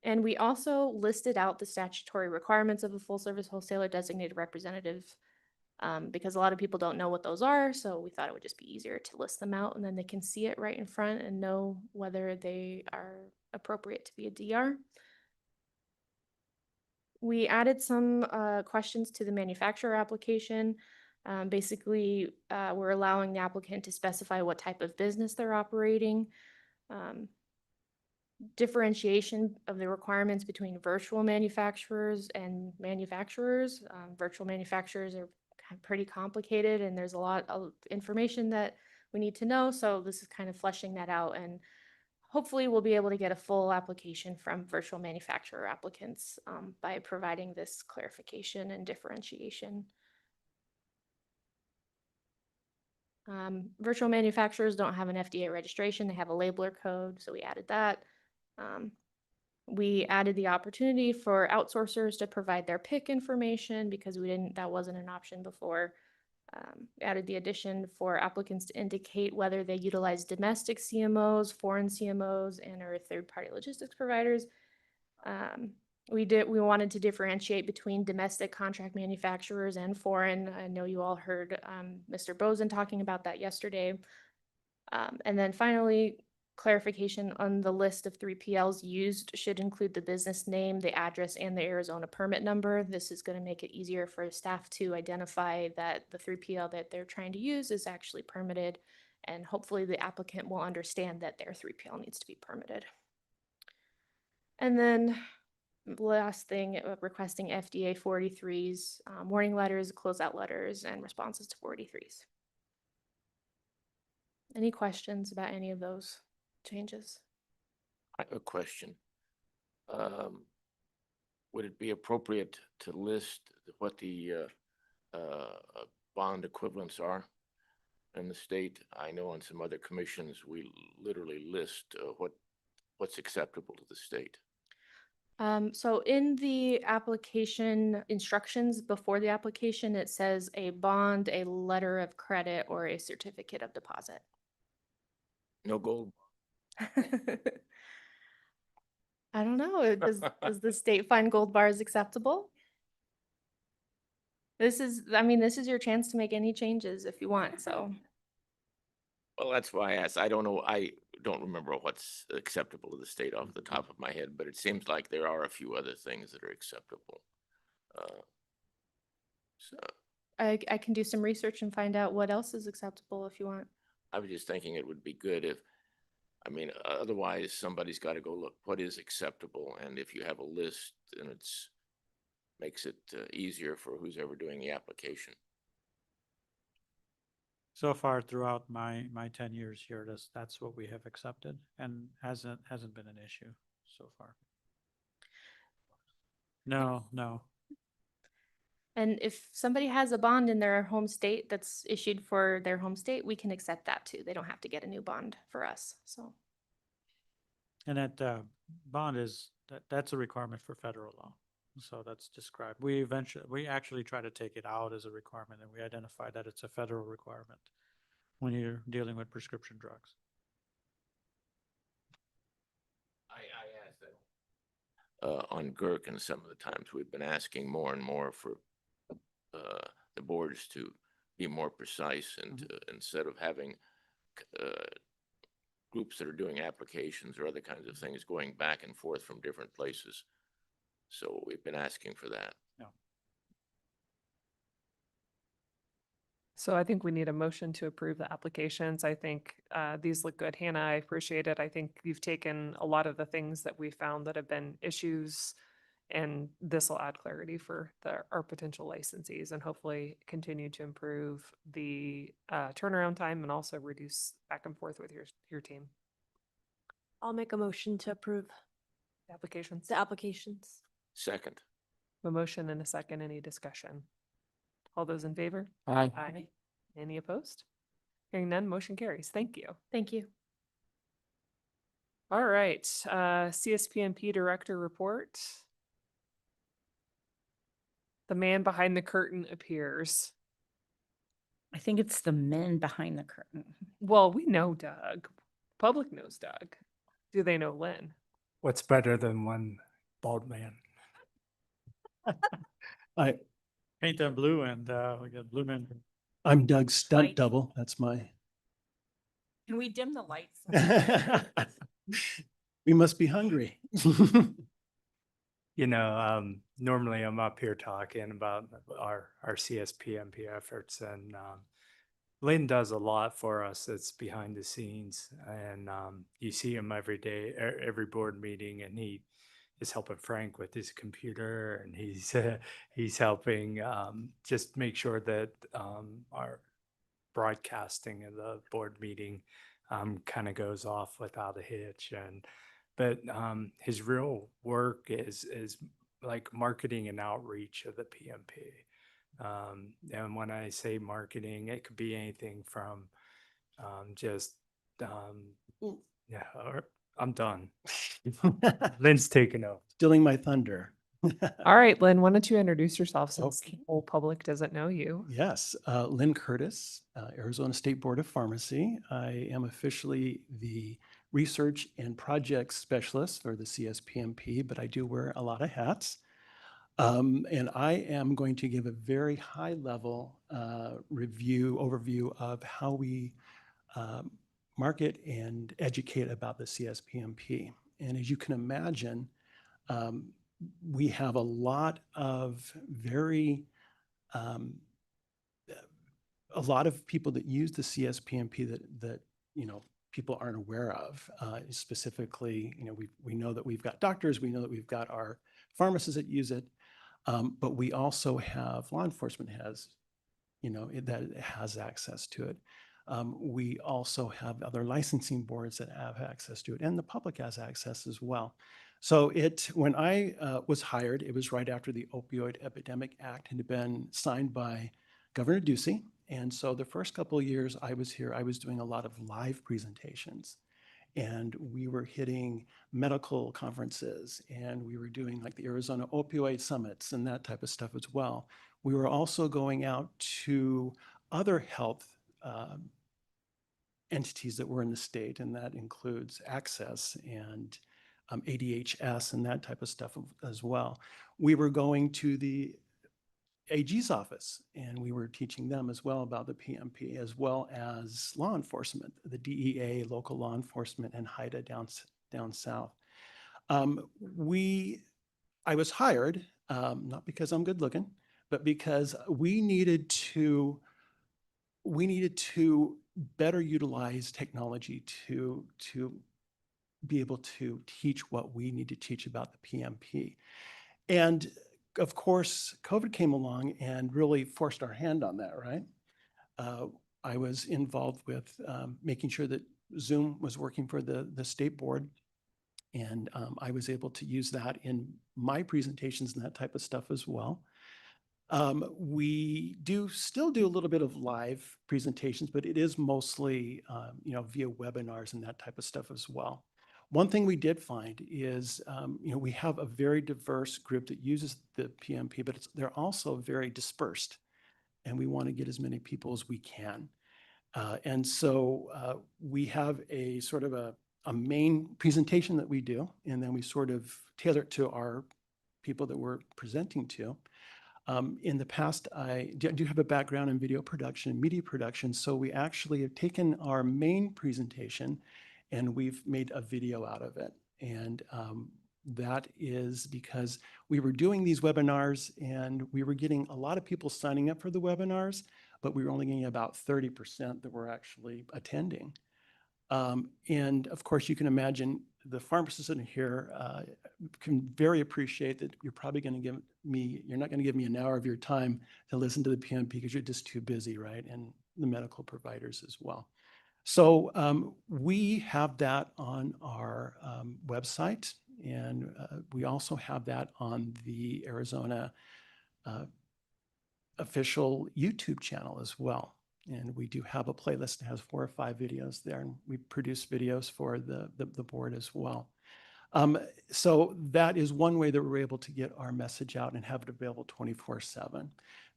And we also listed out the statutory requirements of a full service wholesaler designated representative because a lot of people don't know what those are. So we thought it would just be easier to list them out and then they can see it right in front and know whether they are appropriate to be a DR. We added some questions to the manufacturer application. Basically, we're allowing the applicant to specify what type of business they're operating. Differentiation of the requirements between virtual manufacturers and manufacturers. Virtual manufacturers are pretty complicated and there's a lot of information that we need to know. So this is kind of fleshing that out, and hopefully we'll be able to get a full application from virtual manufacturer applicants by providing this clarification and differentiation. Virtual manufacturers don't have an FDA registration, they have a labeler code, so we added that. We added the opportunity for outsourcers to provide their PIC information because that wasn't an option before. Added the addition for applicants to indicate whether they utilize domestic CMOs, foreign CMOs, and or third-party logistics providers. We wanted to differentiate between domestic contract manufacturers and foreign. I know you all heard Mr. Bozen talking about that yesterday. And then finally, clarification on the list of 3PLs used should include the business name, the address, and the Arizona permit number. This is going to make it easier for staff to identify that the 3PL that they're trying to use is actually permitted, and hopefully the applicant will understand that their 3PL needs to be permitted. And then last thing, requesting FDA 483s, warning letters, closeout letters, and responses to 483s. Any questions about any of those changes? I have a question. Would it be appropriate to list what the bond equivalents are in the state? I know on some other commissions, we literally list what's acceptable to the state. So in the application instructions before the application, it says a bond, a letter of credit, or a certificate of deposit. No gold. I don't know. Does the state find gold bars acceptable? This is your chance to make any changes if you want, so. Well, that's why I asked. I don't know. I don't remember what's acceptable to the state off the top of my head, but it seems like there are a few other things that are acceptable. So I can do some research and find out what else is acceptable if you want. I was just thinking it would be good if, otherwise somebody's got to go look what is acceptable. And if you have a list, then makes it easier for who's ever doing the application. So far throughout my 10 years here, that's what we have accepted and hasn't been an issue so far. No. And if somebody has a bond in their home state that's issued for their home state, we can accept that too. They don't have to get a new bond for us, so. And that bond that's a requirement for federal law. So that's described. We actually try to take it out as a requirement, and we identify that it's a federal requirement when you're dealing with prescription drugs. I asked that on GERC, and some of the times we've been asking more and more for the boards to be more precise and instead of having groups that are doing applications or other kinds of things going back and forth from different places. So we've been asking for that. Yeah. So I think we need a motion to approve the applications. I think these look good. Hannah, I appreciate it. I think you've taken a lot of the things that we found that have been issues, and this will add clarity for our potential licensees and hopefully continue to improve the turnaround time and also reduce back and forth with your team. I'll make a motion to approve Applications. the applications. Second. A motion and a second. Any discussion? All those in favor? Aye. Aye. Any opposed? Hearing none, motion carries. Thank you. Thank you. All right, CSPMP Director Report. The man behind the curtain appears. I think it's the men behind the curtain. Well, we know Doug. Public knows Doug. Do they know Lynn? What's better than one bald man? Paint them blue and we got blue men. I'm Doug's stunt White. double. That's my. Can we dim the lights? We must be hungry. You know, normally I'm up here talking about our CSPMP efforts, and Lynn does a lot for us that's behind the scenes, and you see him every day, every board meeting, and he is helping Frank with his computer, and he's helping just make sure that our broadcasting of the board meeting kind of goes off without a hitch. But his real work is like marketing and outreach of the PMP. And when I say marketing, it could be anything from yeah, I'm done. Lynn's taken over, stealing my thunder. All right, Lynn, why don't you introduce yourself since the whole public doesn't know you? Yes, Lynn Curtis, Arizona State Board of Pharmacy. I am officially the research and project specialist for the CSPMP, but I do wear a lot of hats. And I am going to give a very high level overview of how we market and educate about the CSPMP. And as you can imagine, we have a lot of a lot of people that use the CSPMP that you know, people aren't aware of. Specifically, you know, we know that we've got doctors, we know that we've got our pharmacists that use it, but we also have law enforcement has, you know, that has access to it. We also have other licensing boards that have access to it, and the public has access as well. So when I was hired, it was right after the Opioid Epidemic Act had been signed by Governor Ducey. And so the first couple of years I was here, I was doing a lot of live presentations, and we were hitting medical conferences, and we were doing like the Arizona Opioid Summits and that type of stuff as well. We were also going out to other health entities that were in the state, and that includes Access and ADHS and that type of stuff as well. We were going to the AG's office, and we were teaching them as well about the PMP, as well as law enforcement, the DEA, local law enforcement, and HIDA down south. I was hired, not because I'm good looking, but because we needed to better utilize technology to be able to teach what we need to teach about the PMP. And of course, COVID came along and really forced our hand on that, right? I was involved with making sure that Zoom was working for the state board. And I was able to use that in my presentations and that type of stuff as well. We still do a little bit of live presentations, but it is mostly you know, via webinars and that type of stuff as well. One thing we did find is, you know, we have a very diverse group that uses the PMP, but they're also very dispersed, and we want to get as many people as we can. And so we have a sort of a main presentation that we do, and then we sort of tailor it to our people that we're presenting to. In the past, I do have a background in video production, media production, so we actually have taken our main presentation and we've made a video out of it. And that is because we were doing these webinars and we were getting a lot of people signing up for the webinars, but we were only getting about 30% that were actually attending. And of course, you can imagine the pharmacists in here can very appreciate that you're probably going to give me, you're not going to give me an hour of your time to listen to the PMP because you're just too busy, right? And the medical providers as well. So we have that on our website, and we also have that on the Arizona official YouTube channel as well. And we do have a playlist that has 4 or 5 videos there, and we produce videos for the board as well. So that is one way that we're able to get our message out and have it available 24/7.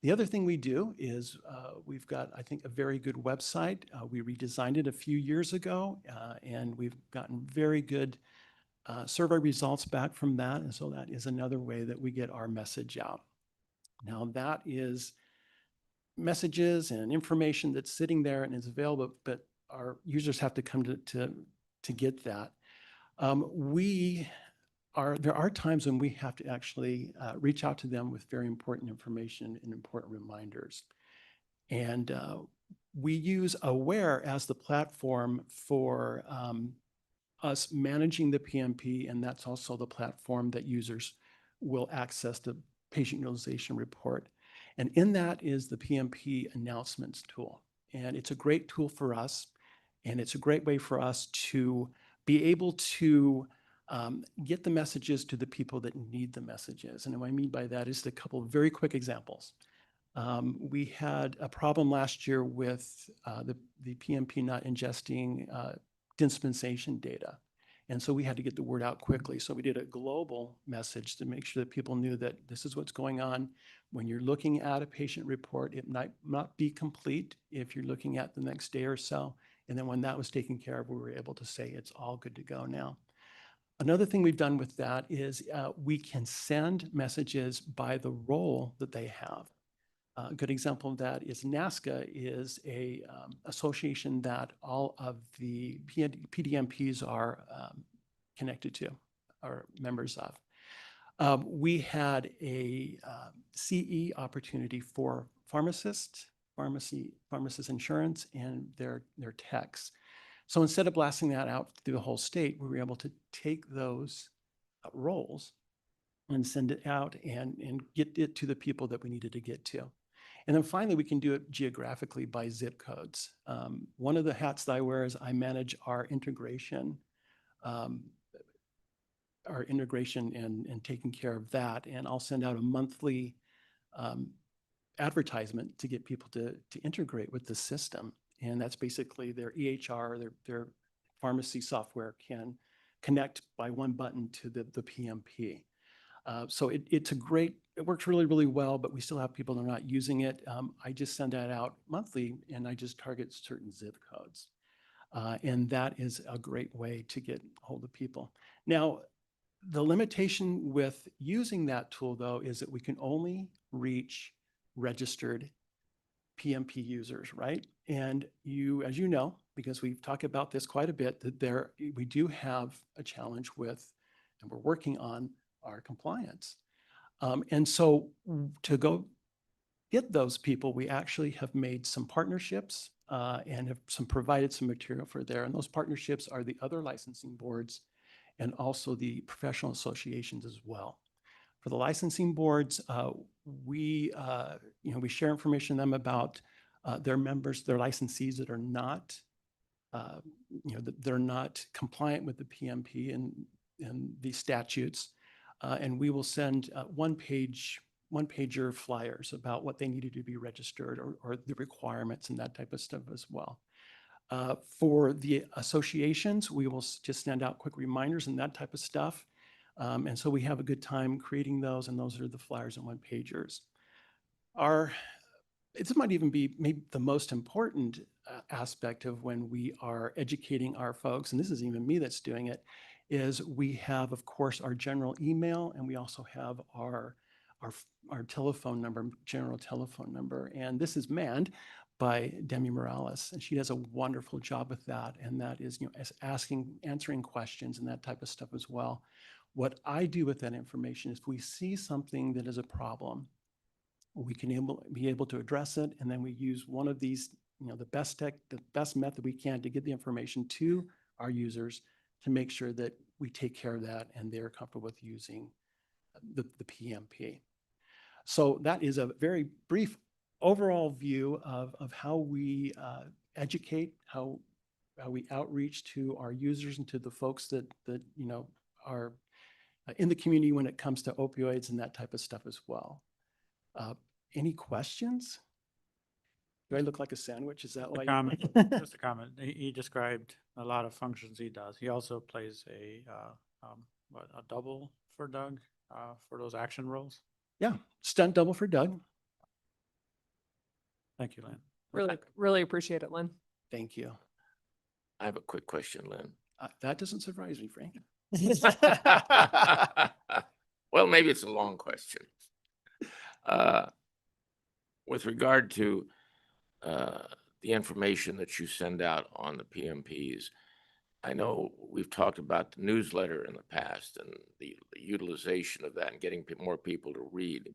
The other thing we do is we've got, I think, a very good website. We redesigned it a few years ago, and we've gotten very good survey results back from that. And so that is another way that we get our message out. Now that is messages and information that's sitting there and is available, but our users have to come to get that. There are times when we have to actually reach out to them with very important information and important reminders. And we use Aware as the platform for us managing the PMP, and that's also the platform that users will access the patient utilization report. And in that is the PMP announcements tool. And it's a great tool for us, and it's a great way for us to be able to get the messages to the people that need the messages. And what I mean by that is a couple of very quick examples. We had a problem last year with the PMP not ingesting dispensation data. And so we had to get the word out quickly. So we did a global message to make sure that people knew that this is what's going on. When you're looking at a patient report, it might not be complete if you're looking at the next day or so. And then when that was taken care of, we were able to say it's all good to go now. Another thing we've done with that is we can send messages by the role that they have. A good example of that is NASCA is a association that all of the PDMPs are connected to, are members of. We had a CE opportunity for pharmacist insurance, and their techs. So instead of blasting that out through the whole state, we were able to take those roles and send it out and get it to the people that we needed to get to. And then finally, we can do it geographically by zip codes. One of the hats that I wear is I manage our integration and taking care of that. And I'll send out a monthly advertisement to get people to integrate with the system. And that's basically their EHR, their pharmacy software can connect by one button to the PMP. So it's a great, it works really, really well, but we still have people that are not using it. I just send that out monthly, and I just target certain zip codes. And that is a great way to get hold of people. Now, the limitation with using that tool, though, is that we can only reach registered PMP users, right? And you, as you know, because we've talked about this quite a bit, that we do have a challenge with, and we're working on our compliance. And so to go get those people, we actually have made some partnerships and have provided some material for there. And those partnerships are the other licensing boards and also the professional associations as well. For the licensing boards, we share information to them about their members, their licensees that are not, that they're not compliant with the PMP and the statutes. And we will send one-pager flyers about what they needed to be registered or the requirements and that type of stuff as well. For the associations, we will just send out quick reminders and that type of stuff. And so we have a good time creating those, and those are the flyers and one-pagers. This might even be maybe the most important aspect of when we are educating our folks, and this is even me that's doing it, is we have, of course, our general email, and we also have our telephone number, general telephone number. And this is manned by Demi Morales, and she does a wonderful job with that. And that is, answering questions and that type of stuff as well. What I do with that information is if we see something that is a problem, we can be able to address it. And then we use one of these, the best method we can to get the information to our users to make sure that we take care of that and they're comfortable with using the PMP. So that is a very brief overall view of how we educate, how we outreach to our users and to the folks that are in the community when it comes to opioids and that type of stuff as well. Any questions? Do I look like a sandwich? Is that why? Just a comment. He described a lot of functions he does. He also plays a double for Doug for those action roles. Yeah, stunt double for Doug. Thank you, Lynn. Really appreciate it, Lynn. Thank you. I have a quick question, Lynn. That doesn't surprise me, Frank. Well, maybe it's a long question. With regard to the information that you send out on the PMPs, I know we've talked about the newsletter in the past and the utilization of that and getting more people to read.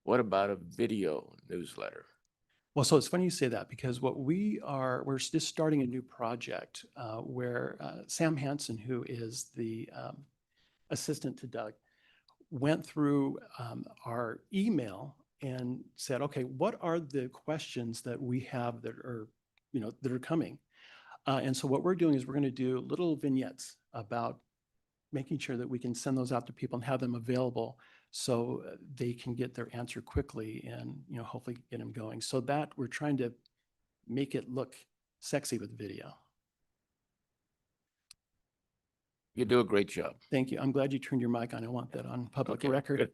What about a video newsletter? Well, so it's funny you say that because we're just starting a new project where Sam Hansen, who is the assistant to Doug, went through our email and said, okay, what are the questions that we have that are coming? And so what we're doing is we're going to do little vignettes about making sure that we can send those out to people and have them available so they can get their answer quickly and hopefully get them going. So that we're trying to make it look sexy with video. You do a great job. Thank you. I'm glad you turned your mic on. I want that on public record.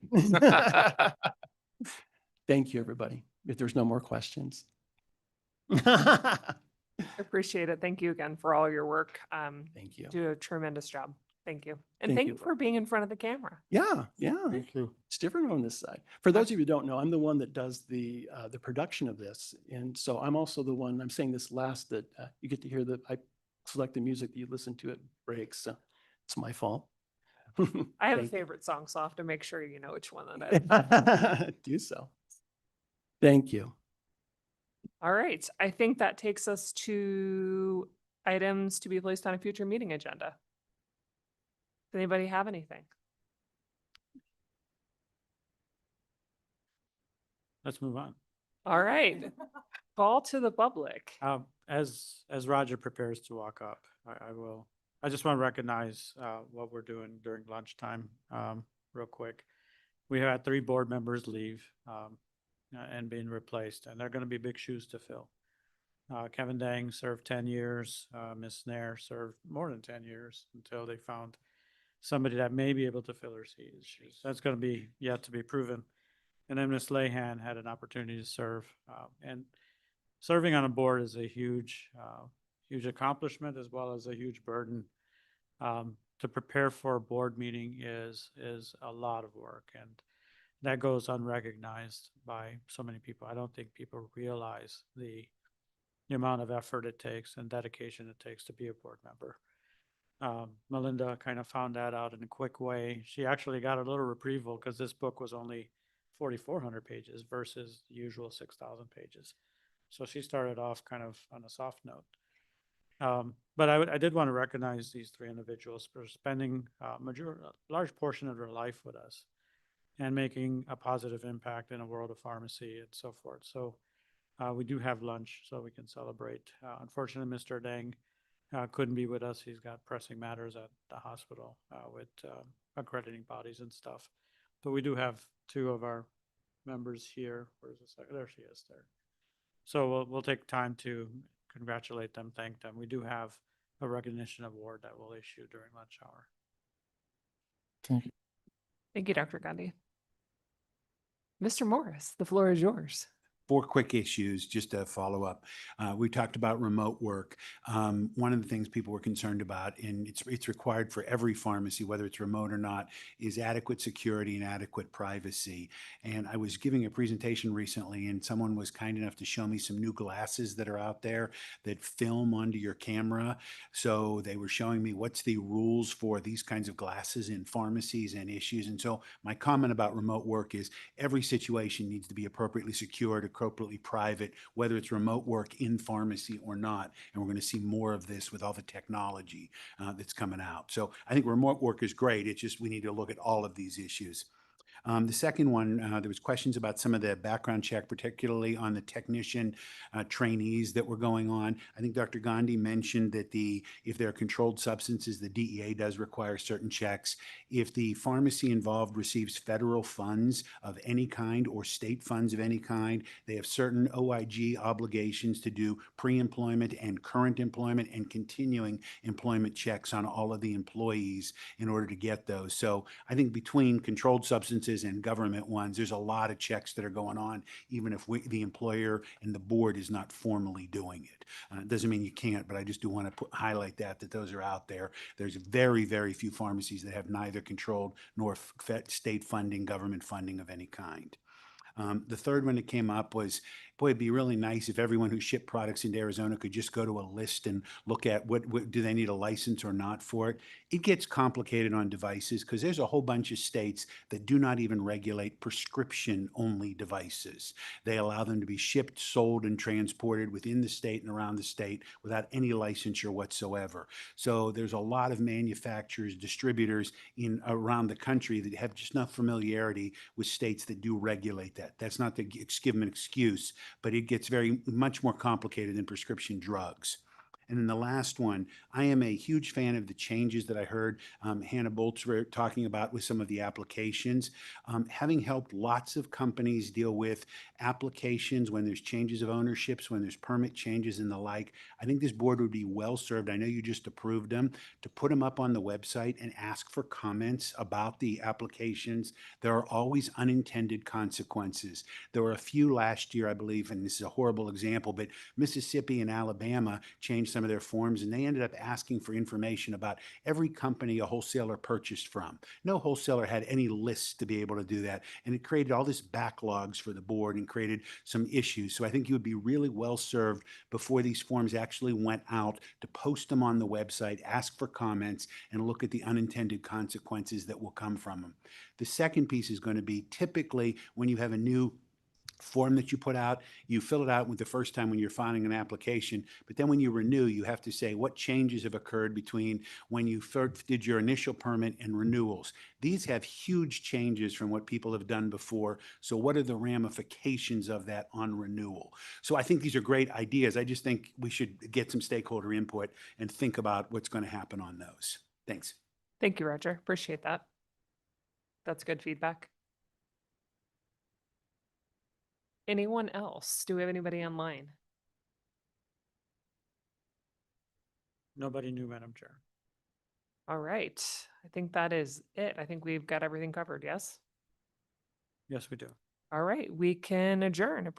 Thank you, everybody. If there's no more questions. Appreciate it. Thank you again for all your work. Thank you. Do a tremendous job. Thank you. And Thank thank you. you for being in front of the camera. Yeah. Thank you. It's different on this side. For those of you who don't know, I'm the one that does the production of this. And so I'm also the one, I'm saying this last, that you get to hear I select the music that you listen to at breaks. So it's my fault. I have a Thank you. favorite song, so I'll have to make sure you know which one that is. Do so. Thank you. All right. I think that takes us to items to be placed on a future meeting agenda. Does anybody have anything? Let's move on. All right. Call to the public. As Roger prepares to walk up, I just want to recognize what we're doing during lunchtime real quick. We had 3 board members leave and being replaced, and they're going to be big shoes to fill. Kevin Dang served 10 years. Ms. Snare served more than 10 years until they found somebody that may be able to fill her shoes. That's going to be yet to be proven. And then Ms. Lahan had an opportunity to serve. And serving on a board is a huge accomplishment as well as a huge burden. To prepare for a board meeting is a lot of work, and that goes unrecognized by so many people. I don't think people realize the amount of effort it takes and dedication it takes to be a board member. Melinda kind of found that out in a quick way. She actually got a little reprieval because this book was only 4,400 pages versus the usual 6,000 pages. So she started off kind of on a soft note. But I did want to recognize these 3 individuals for spending a large portion of their life with us and making a positive impact in a world of pharmacy and so forth. So we do have lunch so we can celebrate. Unfortunately, Mr. Dang couldn't be with us. He's got pressing matters at the hospital with accrediting bodies and stuff. But we do have 2 of our members here. Where's the second? There she is there. So we'll take time to congratulate them, thank them. We do have a recognition award that we'll issue during lunch hour. Thank you, Dr. Gandhi. Mr. Morris, the floor is yours. 4 quick issues, just to follow up. We talked about remote work. One of the things people were concerned about, and it's required for every pharmacy, whether it's remote or not, is adequate security and adequate privacy. And I was giving a presentation recently, and someone was kind enough to show me some new glasses that are out there that film onto your camera. So they were showing me what's the rules for these kinds of glasses in pharmacies and issues. And so my comment about remote work is every situation needs to be appropriately secured, appropriately private, whether it's remote work in pharmacy or not. And we're going to see more of this with all the technology that's coming out. So I think remote work is great. It's just we need to look at all of these issues. The second one, there was questions about some of the background check, particularly on the technician trainees that were going on. I think Dr. Gandhi mentioned that if there are controlled substances, the DEA does require certain checks. If the pharmacy involved receives federal funds of any kind or state funds of any kind, they have certain OIG obligations to do pre-employment and current employment and continuing employment checks on all of the employees in order to get those. So I think between controlled substances and government ones, there's a lot of checks that are going on, even if the employer and the board is not formally doing it. It doesn't mean you can't, but I just do want to highlight that those are out there. There's very, very few pharmacies that have neither controlled nor state funding, government funding of any kind. The third one that came up was, boy, it'd be really nice if everyone who shipped products into Arizona could just go to a list and look at what do they need a license or not for it. It gets complicated on devices because there's a whole bunch of states that do not even regulate prescription-only devices. They allow them to be shipped, sold, and transported within the state and around the state without any licensure whatsoever. So there's a lot of manufacturers, distributors around the country that have just enough familiarity with states that do regulate that. That's not to give them an excuse, but it gets very much more complicated than prescription drugs. And then the last one, I am a huge fan of the changes that I heard Hannah Boltzwer talking about with some of the applications. Having helped lots of companies deal with applications when there's changes of ownerships, when there's permit changes and the like, I think this board would be well served. I know you just approved them, to put them up on the website and ask for comments about the applications. There are always unintended consequences. There were a few last year, I believe, and this is a horrible example, but Mississippi and Alabama changed some of their forms, and they ended up asking for information about every company a wholesaler purchased from. No wholesaler had any lists to be able to do that, and it created all this backlogs for the board and created some issues. So I think you would be really well served before these forms actually went out to post them on the website, ask for comments, and look at the unintended consequences that will come from them. The second piece is going to be typically when you have a new form that you put out, you fill it out with the first time when you're filing an application, but then when you renew, you have to say what changes have occurred between when you first did your initial permit and renewals. These have huge changes from what people have done before. So what are the ramifications of that on renewal? So I think these are great ideas. I just think we should get some stakeholder input and think about what's going to happen on those. Thanks. Thank you, Roger. Appreciate that. That's good feedback. Anyone else? Do we have anybody online? Nobody new, Madam Chair. All right. I think that is it. I think we've got everything covered. Yes? Yes, we do. All right. We can adjourn.